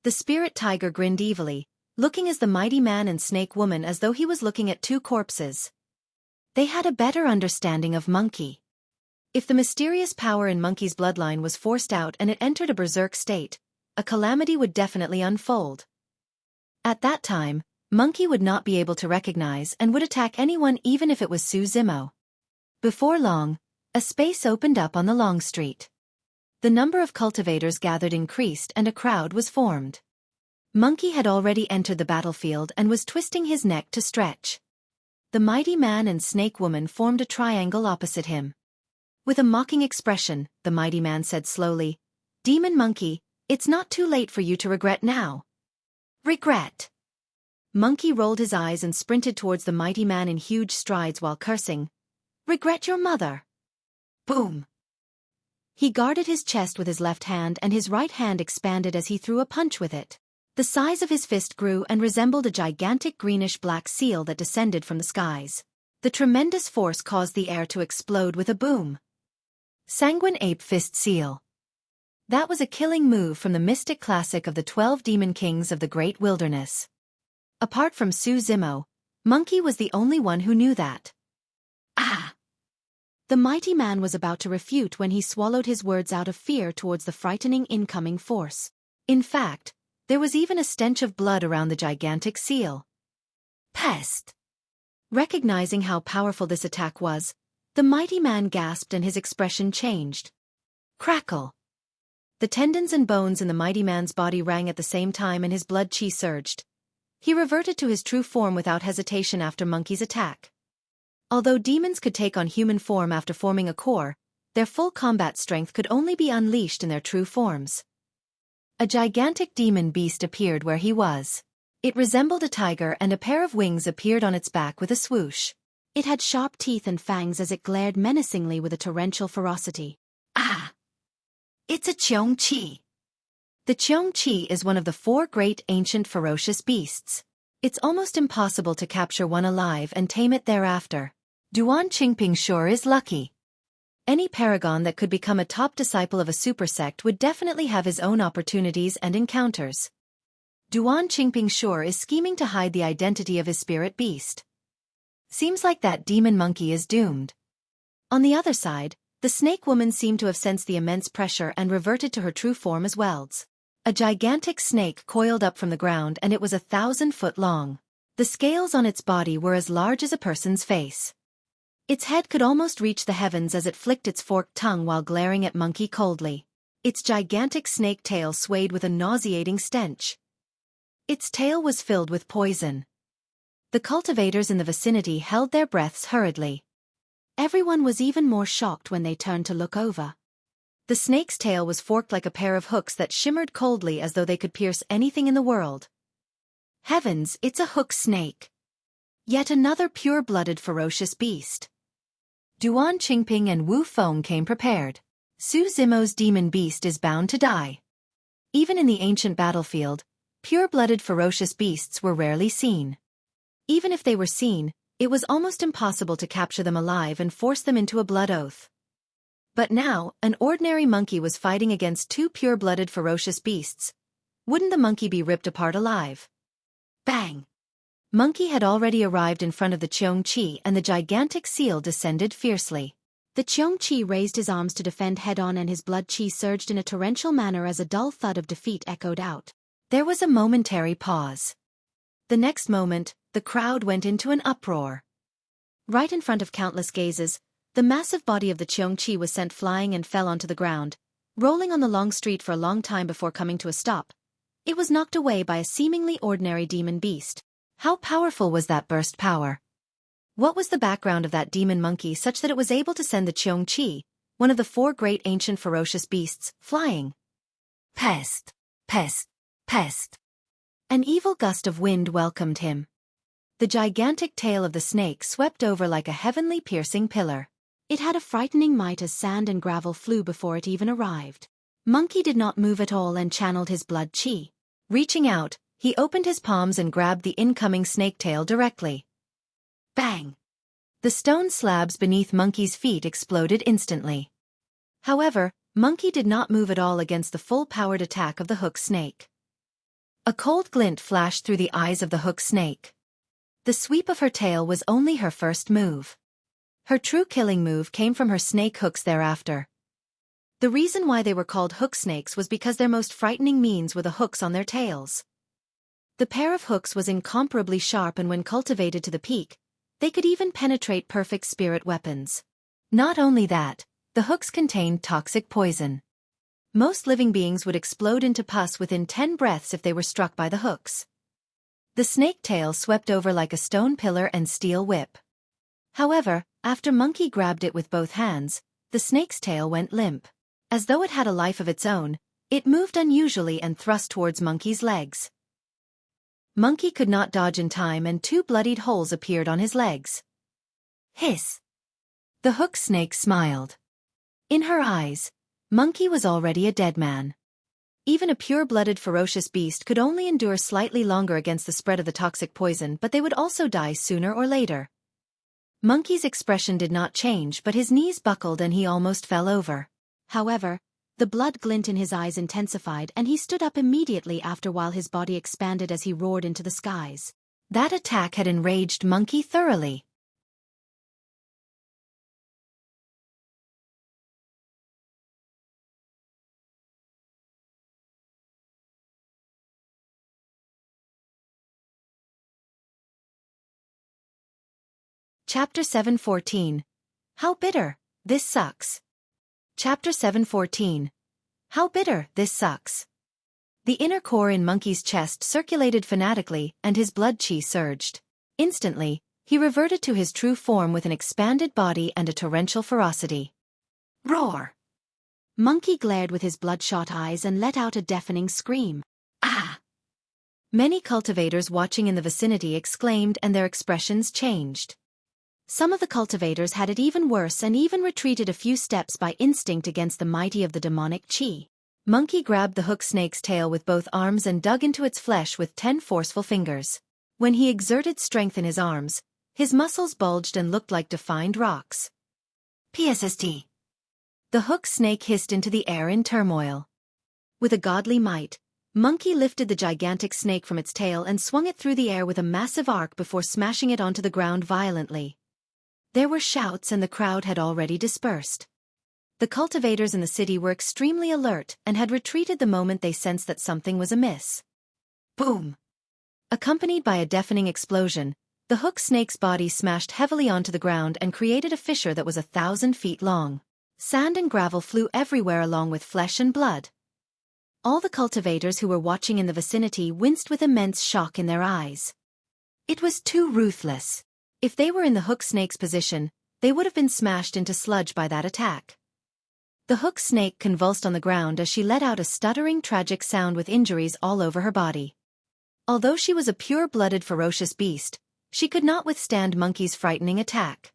The spirit tiger grinned evilly, looking as the mighty man and snake woman as though he was looking at two corpses. They had a better understanding of Monkey. If the mysterious power in Monkey's bloodline was forced out and it entered a berserk state, a calamity would definitely unfold. At that time, Monkey would not be able to recognize and would attack anyone even if it was Su Zimo. Before long, a space opened up on the long street. The number of cultivators gathered increased and a crowd was formed. Monkey had already entered the battlefield and was twisting his neck to stretch. The mighty man and snake woman formed a triangle opposite him. With a mocking expression, the mighty man said slowly, "Demon Monkey, it's not too late for you to regret now." Regret. Monkey rolled his eyes and sprinted towards the mighty man in huge strides while cursing. Regret your mother. Boom. He guarded his chest with his left hand and his right hand expanded as he threw a punch with it. The size of his fist grew and resembled a gigantic greenish-black seal that descended from the skies. The tremendous force caused the air to explode with a boom. Sanguine Ape Fist Seal. That was a killing move from the mystic classic of the 12 Demon Kings of the Great Wilderness. Apart from Xueqi, Monkey was the only one who knew that. Ah! The mighty man was about to refute when he swallowed his words out of fear towards the frightening incoming force. In fact, there was even a stench of blood around the gigantic seal. Pest! Recognizing how powerful this attack was, the mighty man gasped and his expression changed. Crackle! The tendons and bones in the mighty man's body rang at the same time and his blood chi surged. He reverted to his true form without hesitation after Monkey's attack. Although demons could take on human form after forming a core, their full combat strength could only be unleashed in their true forms. A gigantic demon beast appeared where he was. It resembled a tiger and a pair of wings appeared on its back with a swoosh. It had sharp teeth and fangs as it glared menacingly with a torrential ferocity. Ah! It's a Xueqi. The Xueqi is one of the 4 great ancient ferocious beasts. It's almost impossible to capture one alive and tame it thereafter. Duan Qingping sure is lucky. Any Paragon that could become a top disciple of a super sect would definitely have his own opportunities and encounters. Duan Qingping sure is scheming to hide the identity of his spirit beast. Seems like that demon monkey is doomed. On the other side, the snake woman seemed to have sensed the immense pressure and reverted to her true form as Welds. A gigantic snake coiled up from the ground and it was 1,000 foot long. The scales on its body were as large as a person's face. Its head could almost reach the heavens as it flicked its forked tongue while glaring at Monkey coldly. Its gigantic snake tail swayed with a nauseating stench. Its tail was filled with poison. The cultivators in the vicinity held their breaths hurriedly. Everyone was even more shocked when they turned to look over. The snake's tail was forked like a pair of hooks that shimmered coldly as though they could pierce anything in the world. Heavens, it's a hook snake. Yet another pure-blooded ferocious beast. Duan Qingping and Wu Feng came prepared. Xueqi's demon beast is bound to die. Even in the ancient battlefield, pure-blooded ferocious beasts were rarely seen. Even if they were seen, it was almost impossible to capture them alive and force them into a blood oath. But now, an ordinary monkey was fighting against 2 pure-blooded ferocious beasts. Wouldn't the monkey be ripped apart alive? Bang! Monkey had already arrived in front of the Xueqi and the gigantic seal descended fiercely. The Xueqi raised his arms to defend head-on and his blood chi surged in a torrential manner as a dull thud of defeat echoed out. There was a momentary pause. The next moment, the crowd went into an uproar. Right in front of countless gazes, the massive body of the Xueqi was sent flying and fell onto the ground, rolling on the long street for a long time before coming to a stop. It was knocked away by a seemingly ordinary demon beast. How powerful was that burst power? What was the background of that demon monkey such that it was able to send the Xueqi, one of the 4 great ancient ferocious beasts, flying? Pest! Pest! Pest! An evil gust of wind welcomed him. The gigantic tail of the snake swept over like a heavenly piercing pillar. It had a frightening might as sand and gravel flew before it even arrived. Monkey did not move at all and channeled his blood chi. Reaching out, he opened his palms and grabbed the incoming snake tail directly. Bang! The stone slabs beneath Monkey's feet exploded instantly. However, Monkey did not move at all against the full-powered attack of the hook snake. A cold glint flashed through the eyes of the hook snake. The sweep of her tail was only her first move. Her true killing move came from her snake hooks thereafter. The reason why they were called hook snakes was because their most frightening means were the hooks on their tails. The pair of hooks was incomparably sharp and when cultivated to the peak, they could even penetrate perfect spirit weapons. Not only that, the hooks contained toxic poison. Most living beings would explode into pus within 10 breaths if they were struck by the hooks. The snake tail swept over like a stone pillar and steel whip. However, after Monkey grabbed it with both hands, the snake's tail went limp. As though it had a life of its own, it moved unusually and thrust towards Monkey's legs. Monkey could not dodge in time and 2 bloodied holes appeared on his legs. Hiss! The hook snake smiled. In her eyes, Monkey was already a dead man. Even a pure-blooded ferocious beast could only endure slightly longer against the spread of the toxic poison, but they would also die sooner or later. Monkey's expression did not change, but his knees buckled and he almost fell over. However, the blood glint in his eyes intensified and he stood up immediately after while his body expanded as he roared into the skies. That attack had enraged Monkey thoroughly. Chapter 7:14. How bitter, this sucks. Chapter 7:14. How bitter, this sucks. The inner core in Monkey's chest circulated fanatically and his blood chi surged. Instantly, he reverted to his true form with an expanded body and a torrential ferocity. Roar! Monkey glared with his bloodshot eyes and let out a deafening scream. Ah! Many cultivators watching in the vicinity exclaimed and their expressions changed. Some of the cultivators had it even worse and even retreated a few steps by instinct against the mighty of the demonic chi. Monkey grabbed the hook snake's tail with both arms and dug into its flesh with 10 forceful fingers. When he exerted strength in his arms, his muscles bulged and looked like defined rocks. PSST. The hook snake hissed into the air in turmoil. With a godly might, Monkey lifted the gigantic snake from its tail and swung it through the air with a massive arc before smashing it onto the ground violently. There were shouts and the crowd had already dispersed. The cultivators in the city were extremely alert and had retreated the moment they sensed that something was amiss. Boom! Accompanied by a deafening explosion, the hook snake's body smashed heavily onto the ground and created a fissure that was 1,000 feet long. Sand and gravel flew everywhere along with flesh and blood. All the cultivators who were watching in the vicinity winced with immense shock in their eyes. It was too ruthless. If they were in the hook snake's position, they would have been smashed into sludge by that attack. The hook snake convulsed on the ground as she let out a stuttering tragic sound with injuries all over her body. Although she was a pure-blooded ferocious beast, she could not withstand Monkey's frightening attack.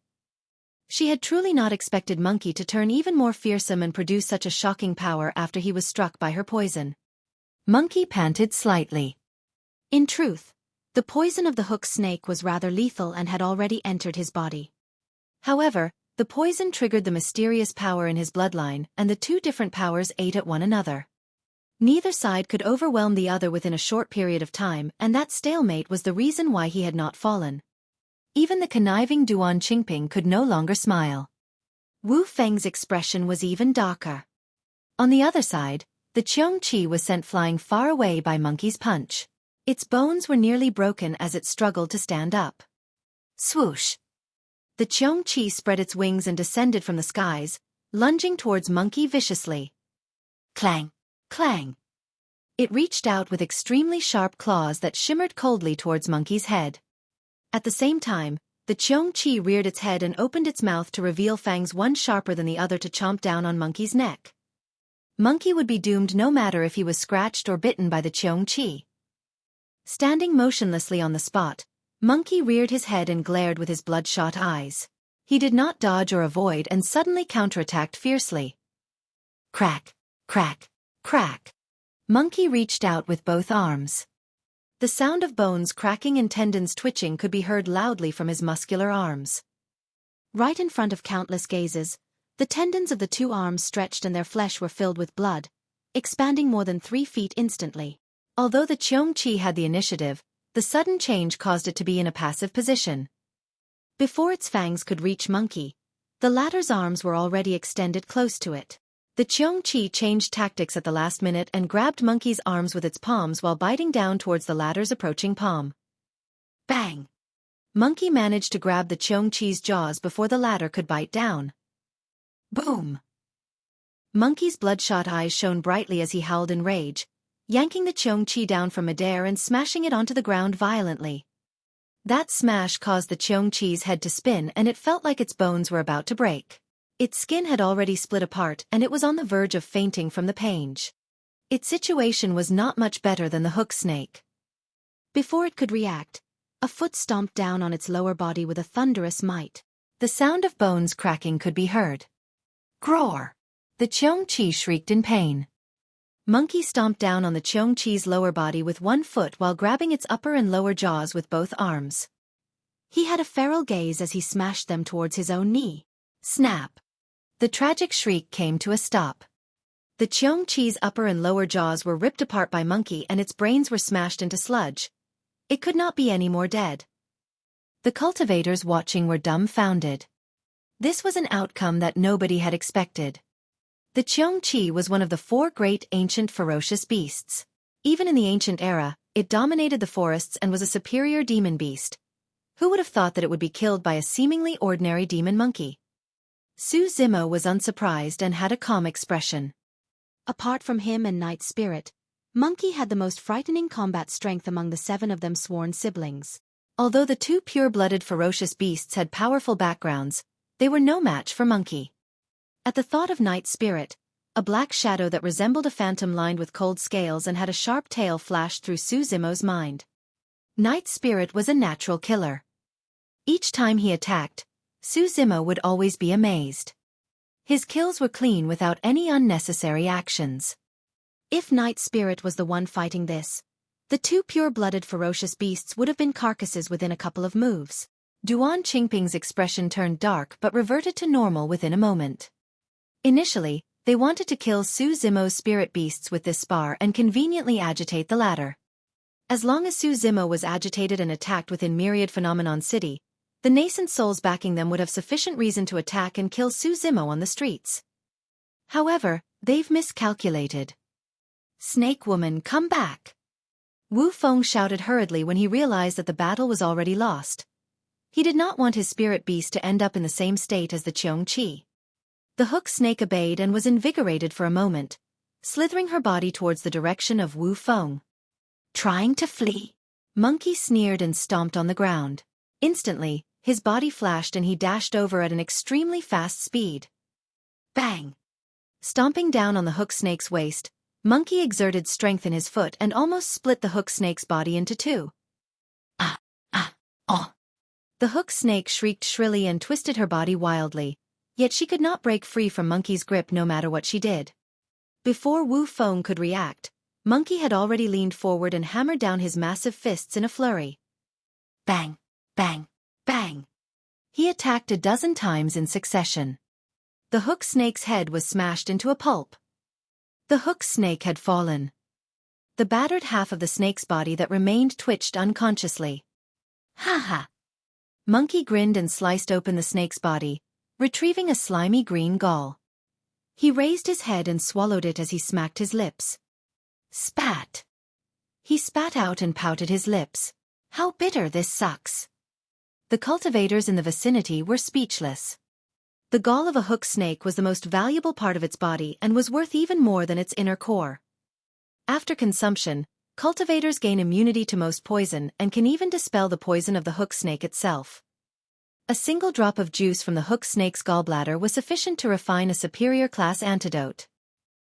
She had truly not expected Monkey to turn even more fearsome and produce such a shocking power after he was struck by her poison. Monkey panted slightly. In truth, the poison of the hook snake was rather lethal and had already entered his body. However, the poison triggered the mysterious power in his bloodline, and the 2 different powers ate at one another. Neither side could overwhelm the other within a short period of time, and that stalemate was the reason why he had not fallen. Even the conniving Duan Qingping could no longer smile. Wu Feng's expression was even darker. On the other side, the Xueqi was sent flying far away by Monkey's punch. Its bones were nearly broken as it struggled to stand up. Swoosh! The Xueqi spread its wings and descended from the skies, lunging towards Monkey viciously. Clang! Clang! It reached out with extremely sharp claws that shimmered coldly towards Monkey's head. At the same time, the Xueqi reared its head and opened its mouth to reveal fangs one sharper than the other to chomp down on Monkey's neck. Monkey would be doomed no matter if he was scratched or bitten by the Xueqi. Standing motionlessly on the spot, Monkey reared his head and glared with his bloodshot eyes. He did not dodge or avoid and suddenly counterattacked fiercely. Crack! Crack! Crack! Monkey reached out with both arms. The sound of bones cracking and tendons twitching could be heard loudly from his muscular arms. Right in front of countless gazes, the tendons of the 2 arms stretched and their flesh were filled with blood, expanding more than 3 feet instantly. Although the Xueqi had the initiative, the sudden change caused it to be in a passive position. Before its fangs could reach Monkey, the latter's arms were already extended close to it. The Xueqi changed tactics at the last minute and grabbed Monkey's arms with its palms while biting down towards the latter's approaching palm. Bang! Monkey managed to grab the Xueqi's jaws before the latter could bite down. Boom! Monkey's bloodshot eyes shone brightly as he howled in rage, yanking the Xueqi down from midair and smashing it onto the ground violently. That smash caused the Xueqi's head to spin and it felt like its bones were about to break. Its skin had already split apart and it was on the verge of fainting from the pain. Its situation was not much better than the hook snake. Before it could react, a foot stomped down on its lower body with a thunderous might. The sound of bones cracking could be heard. Groar! The Xueqi shrieked in pain. Monkey stomped down on the Xueqi's lower body with one foot while grabbing its upper and lower jaws with both arms. He had a feral gaze as he smashed them towards his own knee. Snap! The tragic shriek came to a stop. The Xueqi's upper and lower jaws were ripped apart by Monkey and its brains were smashed into sludge. It could not be any more dead. The cultivators watching were dumbfounded. This was an outcome that nobody had expected. The Xueqi was one of the 4 great ancient ferocious beasts. Even in the ancient era, it dominated the forests and was a superior demon beast. Who would have thought that it would be killed by a seemingly ordinary demon monkey? Su Zimo was unsurprised and had a calm expression. Apart from him and Night Spirit, Monkey had the most frightening combat strength among the 7 of them sworn siblings. Although the 2 pure-blooded ferocious beasts had powerful backgrounds, they were no match for Monkey. At the thought of Night Spirit, a black shadow that resembled a phantom lined with cold scales and had a sharp tail flashed through Su Zimo's mind. Night Spirit was a natural killer. Each time he attacked, Su Zimo would always be amazed. His kills were clean without any unnecessary actions. If Night Spirit was the one fighting this, the 2 pure-blooded ferocious beasts would have been carcasses within a couple of moves. Duan Qingping's expression turned dark but reverted to normal within a moment. Initially, they wanted to kill Su Zimo's spirit beasts with this spar and conveniently agitate the latter. As long as Su Zimo was agitated and attacked within Myriad Phenomenon City, the nascent souls backing them would have sufficient reason to attack and kill Su Zimo on the streets. However, they've miscalculated. Snake Woman, come back! Wu Feng shouted hurriedly when he realized that the battle was already lost. He did not want his spirit beast to end up in the same state as the Xueqi. The hook snake obeyed and was invigorated for a moment, slithering her body towards the direction of Wu Feng. Trying to flee? Monkey sneered and stomped on the ground. Instantly, his body flashed and he dashed over at an extremely fast speed. Bang! Stomping down on the hook snake's waist, Monkey exerted strength in his foot and almost split the hook snake's body into 2. Oh! The hook snake shrieked shrilly and twisted her body wildly, yet she could not break free from Monkey's grip no matter what she did. Before Wu Feng could react, Monkey had already leaned forward and hammered down his massive fists in a flurry. Bang! Bang! Bang! He attacked a dozen times in succession. The hook snake's head was smashed into a pulp. The hook snake had fallen. The battered half of the snake's body that remained twitched unconsciously. Ha ha! Monkey grinned and sliced open the snake's body, retrieving a slimy green gall. He raised his head and swallowed it as he smacked his lips. Spat! He spat out and pouted his lips. How bitter this sucks! The cultivators in the vicinity were speechless. The gall of a hook snake was the most valuable part of its body and was worth even more than its inner core. After consumption, cultivators gain immunity to most poison and can even dispel the poison of the hook snake itself. A single drop of juice from the hook snake's gallbladder was sufficient to refine a superior class antidote.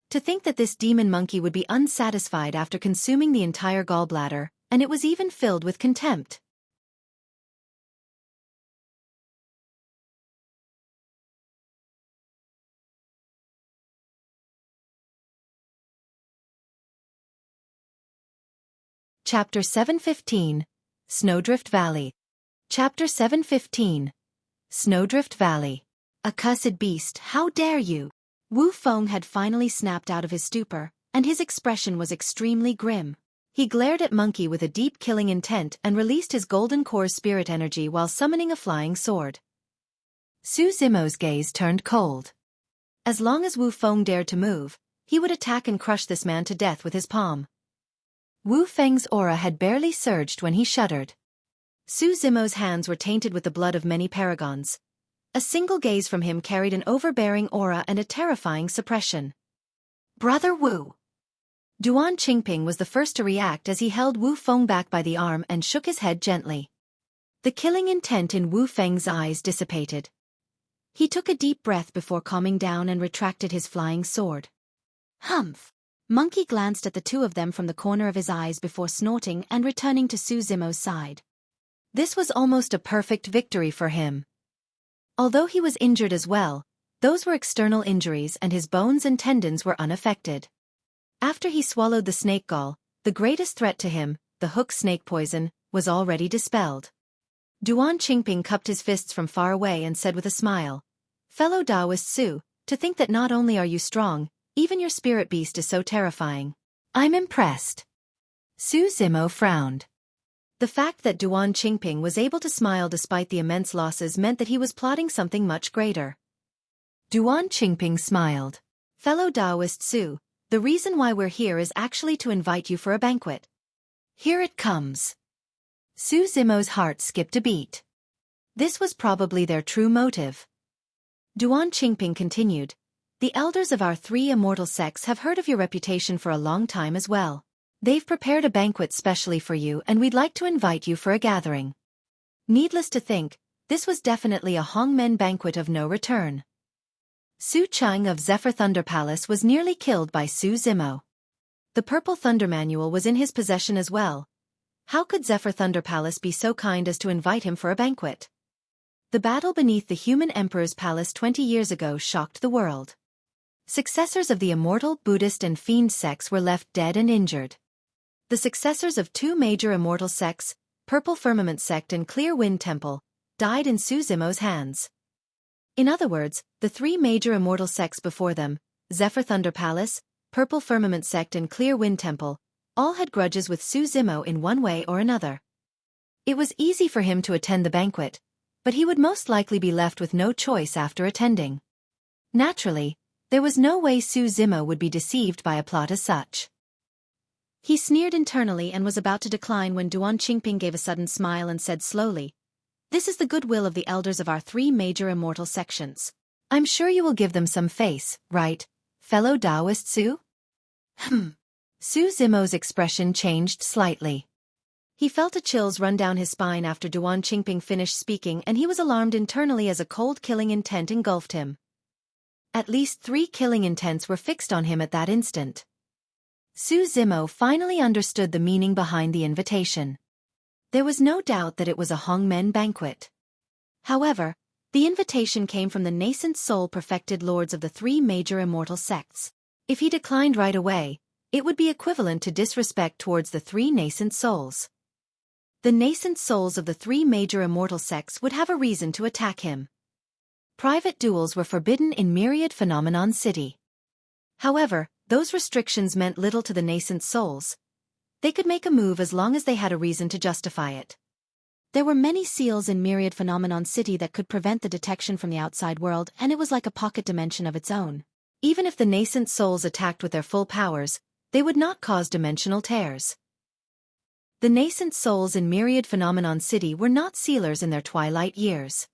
To think that this demon monkey would be unsatisfied after consuming the entire gallbladder, and it was even filled with contempt. Chapter 715, Snowdrift Valley. Chapter 715, Snowdrift Valley. Accursed beast, how dare you! Wu Feng had finally snapped out of his stupor, and his expression was extremely grim. He glared at Monkey with a deep killing intent and released his golden core spirit energy while summoning a flying sword. Su Zimo's gaze turned cold. As long as Wu Feng dared to move, he would attack and crush this man to death with his palm. Wu Feng's aura had barely surged when he shuddered. Su Zimo's hands were tainted with the blood of many paragons. A single gaze from him carried an overbearing aura and a terrifying suppression. Brother Wu! Duan Qingping was the first to react as he held Wu Feng back by the arm and shook his head gently. The killing intent in Wu Feng's eyes dissipated. He took a deep breath before calming down and retracted his flying sword. Humph! Monkey glanced at the two of them from the corner of his eyes before snorting and returning to Su Zimo's side. This was almost a perfect victory for him. Although he was injured as well, those were external injuries and his bones and tendons were unaffected. After he swallowed the snake gall, the greatest threat to him, the hook snake poison, was already dispelled. Duan Qingping cupped his fists from far away and said with a smile, "Fellow Taoist Su, to think that not only are you strong, even your spirit beast is so terrifying. I'm impressed." Su Zimo frowned. The fact that Duan Qingping was able to smile despite the immense losses meant that he was plotting something much greater. Duan Qingping smiled. "Fellow Taoist Su, the reason why we're here is actually to invite you for a banquet. Here it comes." Su Zimo's heart skipped a beat. This was probably their true motive. Duan Qingping continued, "The elders of our three immortal sects have heard of your reputation for a long time as well. They've prepared a banquet specially for you and we'd like to invite you for a gathering." Needless to think, this was definitely a Hongmen banquet of no return. Su Cheng of Zephyr Thunder Palace was nearly killed by Su Zimo. The Purple Thunder Manual was in his possession as well. How could Zephyr Thunder Palace be so kind as to invite him for a banquet? The battle beneath the human emperor's palace 20 years ago shocked the world. Successors of the immortal, Buddhist and fiend sects were left dead and injured. The successors of two major immortal sects, Purple Firmament Sect and Clear Wind Temple, died in Su Zimo's hands. In other words, the three major immortal sects before them, Zephyr Thunder Palace, Purple Firmament Sect and Clear Wind Temple, all had grudges with Su Zimo in one way or another. It was easy for him to attend the banquet, but he would most likely be left with no choice after attending. Naturally, there was no way Su Zimo would be deceived by a plot as such. He sneered internally and was about to decline when Duan Qingping gave a sudden smile and said slowly, "This is the goodwill of the elders of our three major immortal sections. I'm sure you will give them some face, right, fellow Taoist Su?" Su Zimo's expression changed slightly. He felt a chills run down his spine after Duan Qingping finished speaking and he was alarmed internally as a cold killing intent engulfed him. At least 3 killing intents were fixed on him at that instant. Su Zimo finally understood the meaning behind the invitation. There was no doubt that it was a Hongmen banquet. However, the invitation came from the nascent soul-perfected lords of the three major immortal sects. If he declined right away, it would be equivalent to disrespect towards the three nascent souls. The nascent souls of the three major immortal sects would have a reason to attack him. Private duels were forbidden in Myriad Phenomenon City. However, those restrictions meant little to the nascent souls. They could make a move as long as they had a reason to justify it. There were many seals in Myriad Phenomenon City that could prevent the detection from the outside world, and it was like a pocket dimension of its own. Even if the nascent souls attacked with their full powers, they would not cause dimensional tears. The nascent souls in Myriad Phenomenon City were not sealers in their twilight years.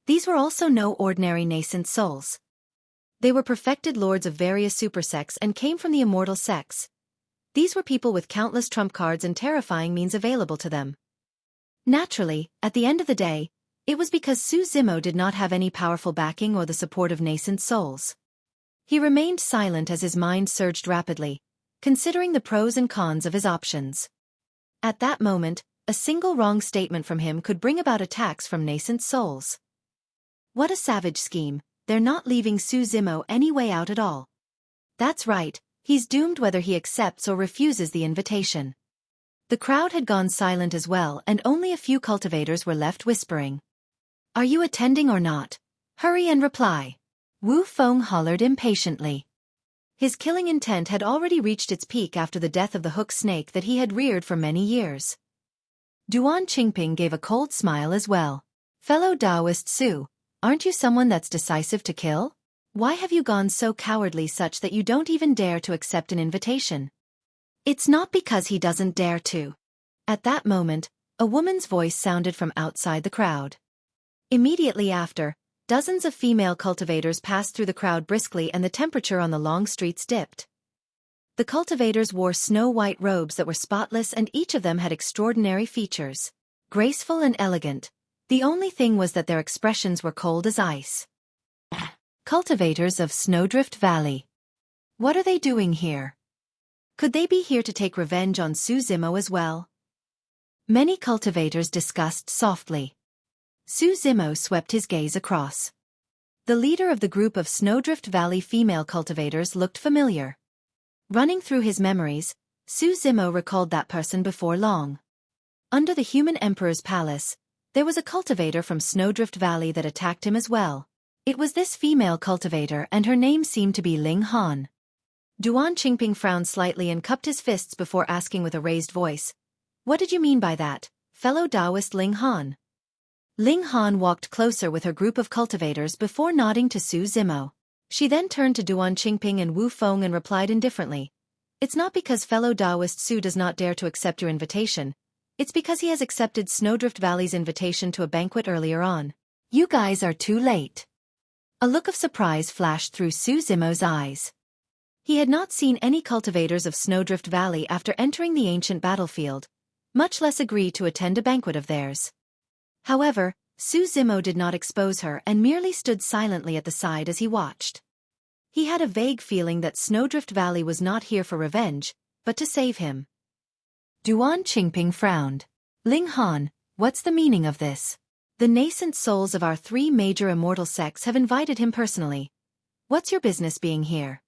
These were also no ordinary nascent souls. They were perfected lords of various supersects and came from the immortal sects. These were people with countless trump cards and terrifying means available to them. Naturally, at the end of the day, it was because Su Zimo did not have any powerful backing or the support of nascent souls. He remained silent as his mind surged rapidly, considering the pros and cons of his options. At that moment, a single wrong statement from him could bring about attacks from nascent souls. What a savage scheme, they're not leaving Su Zimo any way out at all. That's right, he's doomed whether he accepts or refuses the invitation. The crowd had gone silent as well and only a few cultivators were left whispering. "Are you attending or not? Hurry and reply." Wu Feng hollered impatiently. His killing intent had already reached its peak after the death of the hook snake that he had reared for many years. Duan Qingping gave a cold smile as well. "Fellow Taoist Su, aren't you someone that's decisive to kill? Why have you gone so cowardly such that you don't even dare to accept an invitation?" "It's not because he doesn't dare to." At that moment, a woman's voice sounded from outside the crowd. Immediately after, dozens of female cultivators passed through the crowd briskly and the temperature on the long streets dipped. The cultivators wore snow-white robes that were spotless and each of them had extraordinary features. Graceful and elegant. The only thing was that their expressions were cold as ice. Cultivators of Snowdrift Valley. What are they doing here? Could they be here to take revenge on Su Zimo as well? Many cultivators discussed softly. Su Zimo swept his gaze across. The leader of the group of Snowdrift Valley female cultivators looked familiar. Running through his memories, Su Zimo recalled that person before long. Under the human emperor's palace, there was a cultivator from Snowdrift Valley that attacked him as well. It was this female cultivator, and her name seemed to be Ling Han. Duan Qingping frowned slightly and cupped his fists before asking with a raised voice, "What did you mean by that, fellow Taoist Ling Han?" Ling Han walked closer with her group of cultivators before nodding to Su Zimo. She then turned to Duan Qingping and Wu Feng and replied indifferently, "It's not because fellow Taoist Su does not dare to accept your invitation. It's because he has accepted Snowdrift Valley's invitation to a banquet earlier on. You guys are too late." A look of surprise flashed through Su Zimo's eyes. He had not seen any cultivators of Snowdrift Valley after entering the ancient battlefield, much less agree to attend a banquet of theirs. However, Su Zimo did not expose her and merely stood silently at the side as he watched. He had a vague feeling that Snowdrift Valley was not here for revenge, but to save him. Duan Qingping frowned. "Ling Han, what's the meaning of this? The nascent souls of our 3 major immortal sects have invited him personally. What's your business being here?"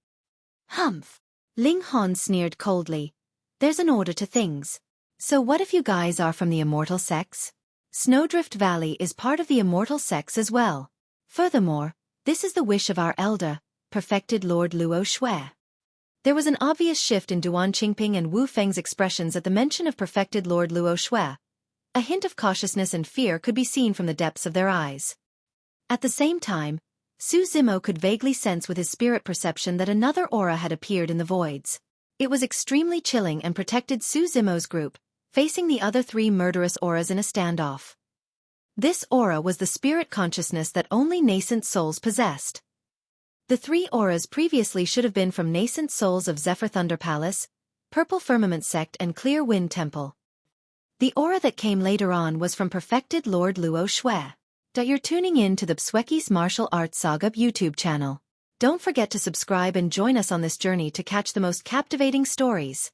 "Humph." Ling Han sneered coldly. "There's an order to things. So what if you guys are from the immortal sects? Snowdrift Valley is part of the immortal sects as well. Furthermore, this is the wish of our elder, perfected Lord Luo Shui." There was an obvious shift in Duan Qingping and Wu Feng's expressions at the mention of perfected Lord Luo Shui. A hint of cautiousness and fear could be seen from the depths of their eyes. At the same time, Su Zimo could vaguely sense with his spirit perception that another aura had appeared in the voids. It was extremely chilling and protected Su Zimo's group, facing the other 3 murderous auras in a standoff. This aura was the spirit consciousness that only nascent souls possessed. The 3 auras previously should have been from nascent souls of Zephyr Thunder Palace, Purple Firmament Sect and Clear Wind Temple. The aura that came later on was from perfected Lord Luo Shui. You're tuning in to the Xueqi's Martial Arts Saga YouTube channel. Don't forget to subscribe and join us on this journey to catch the most captivating stories.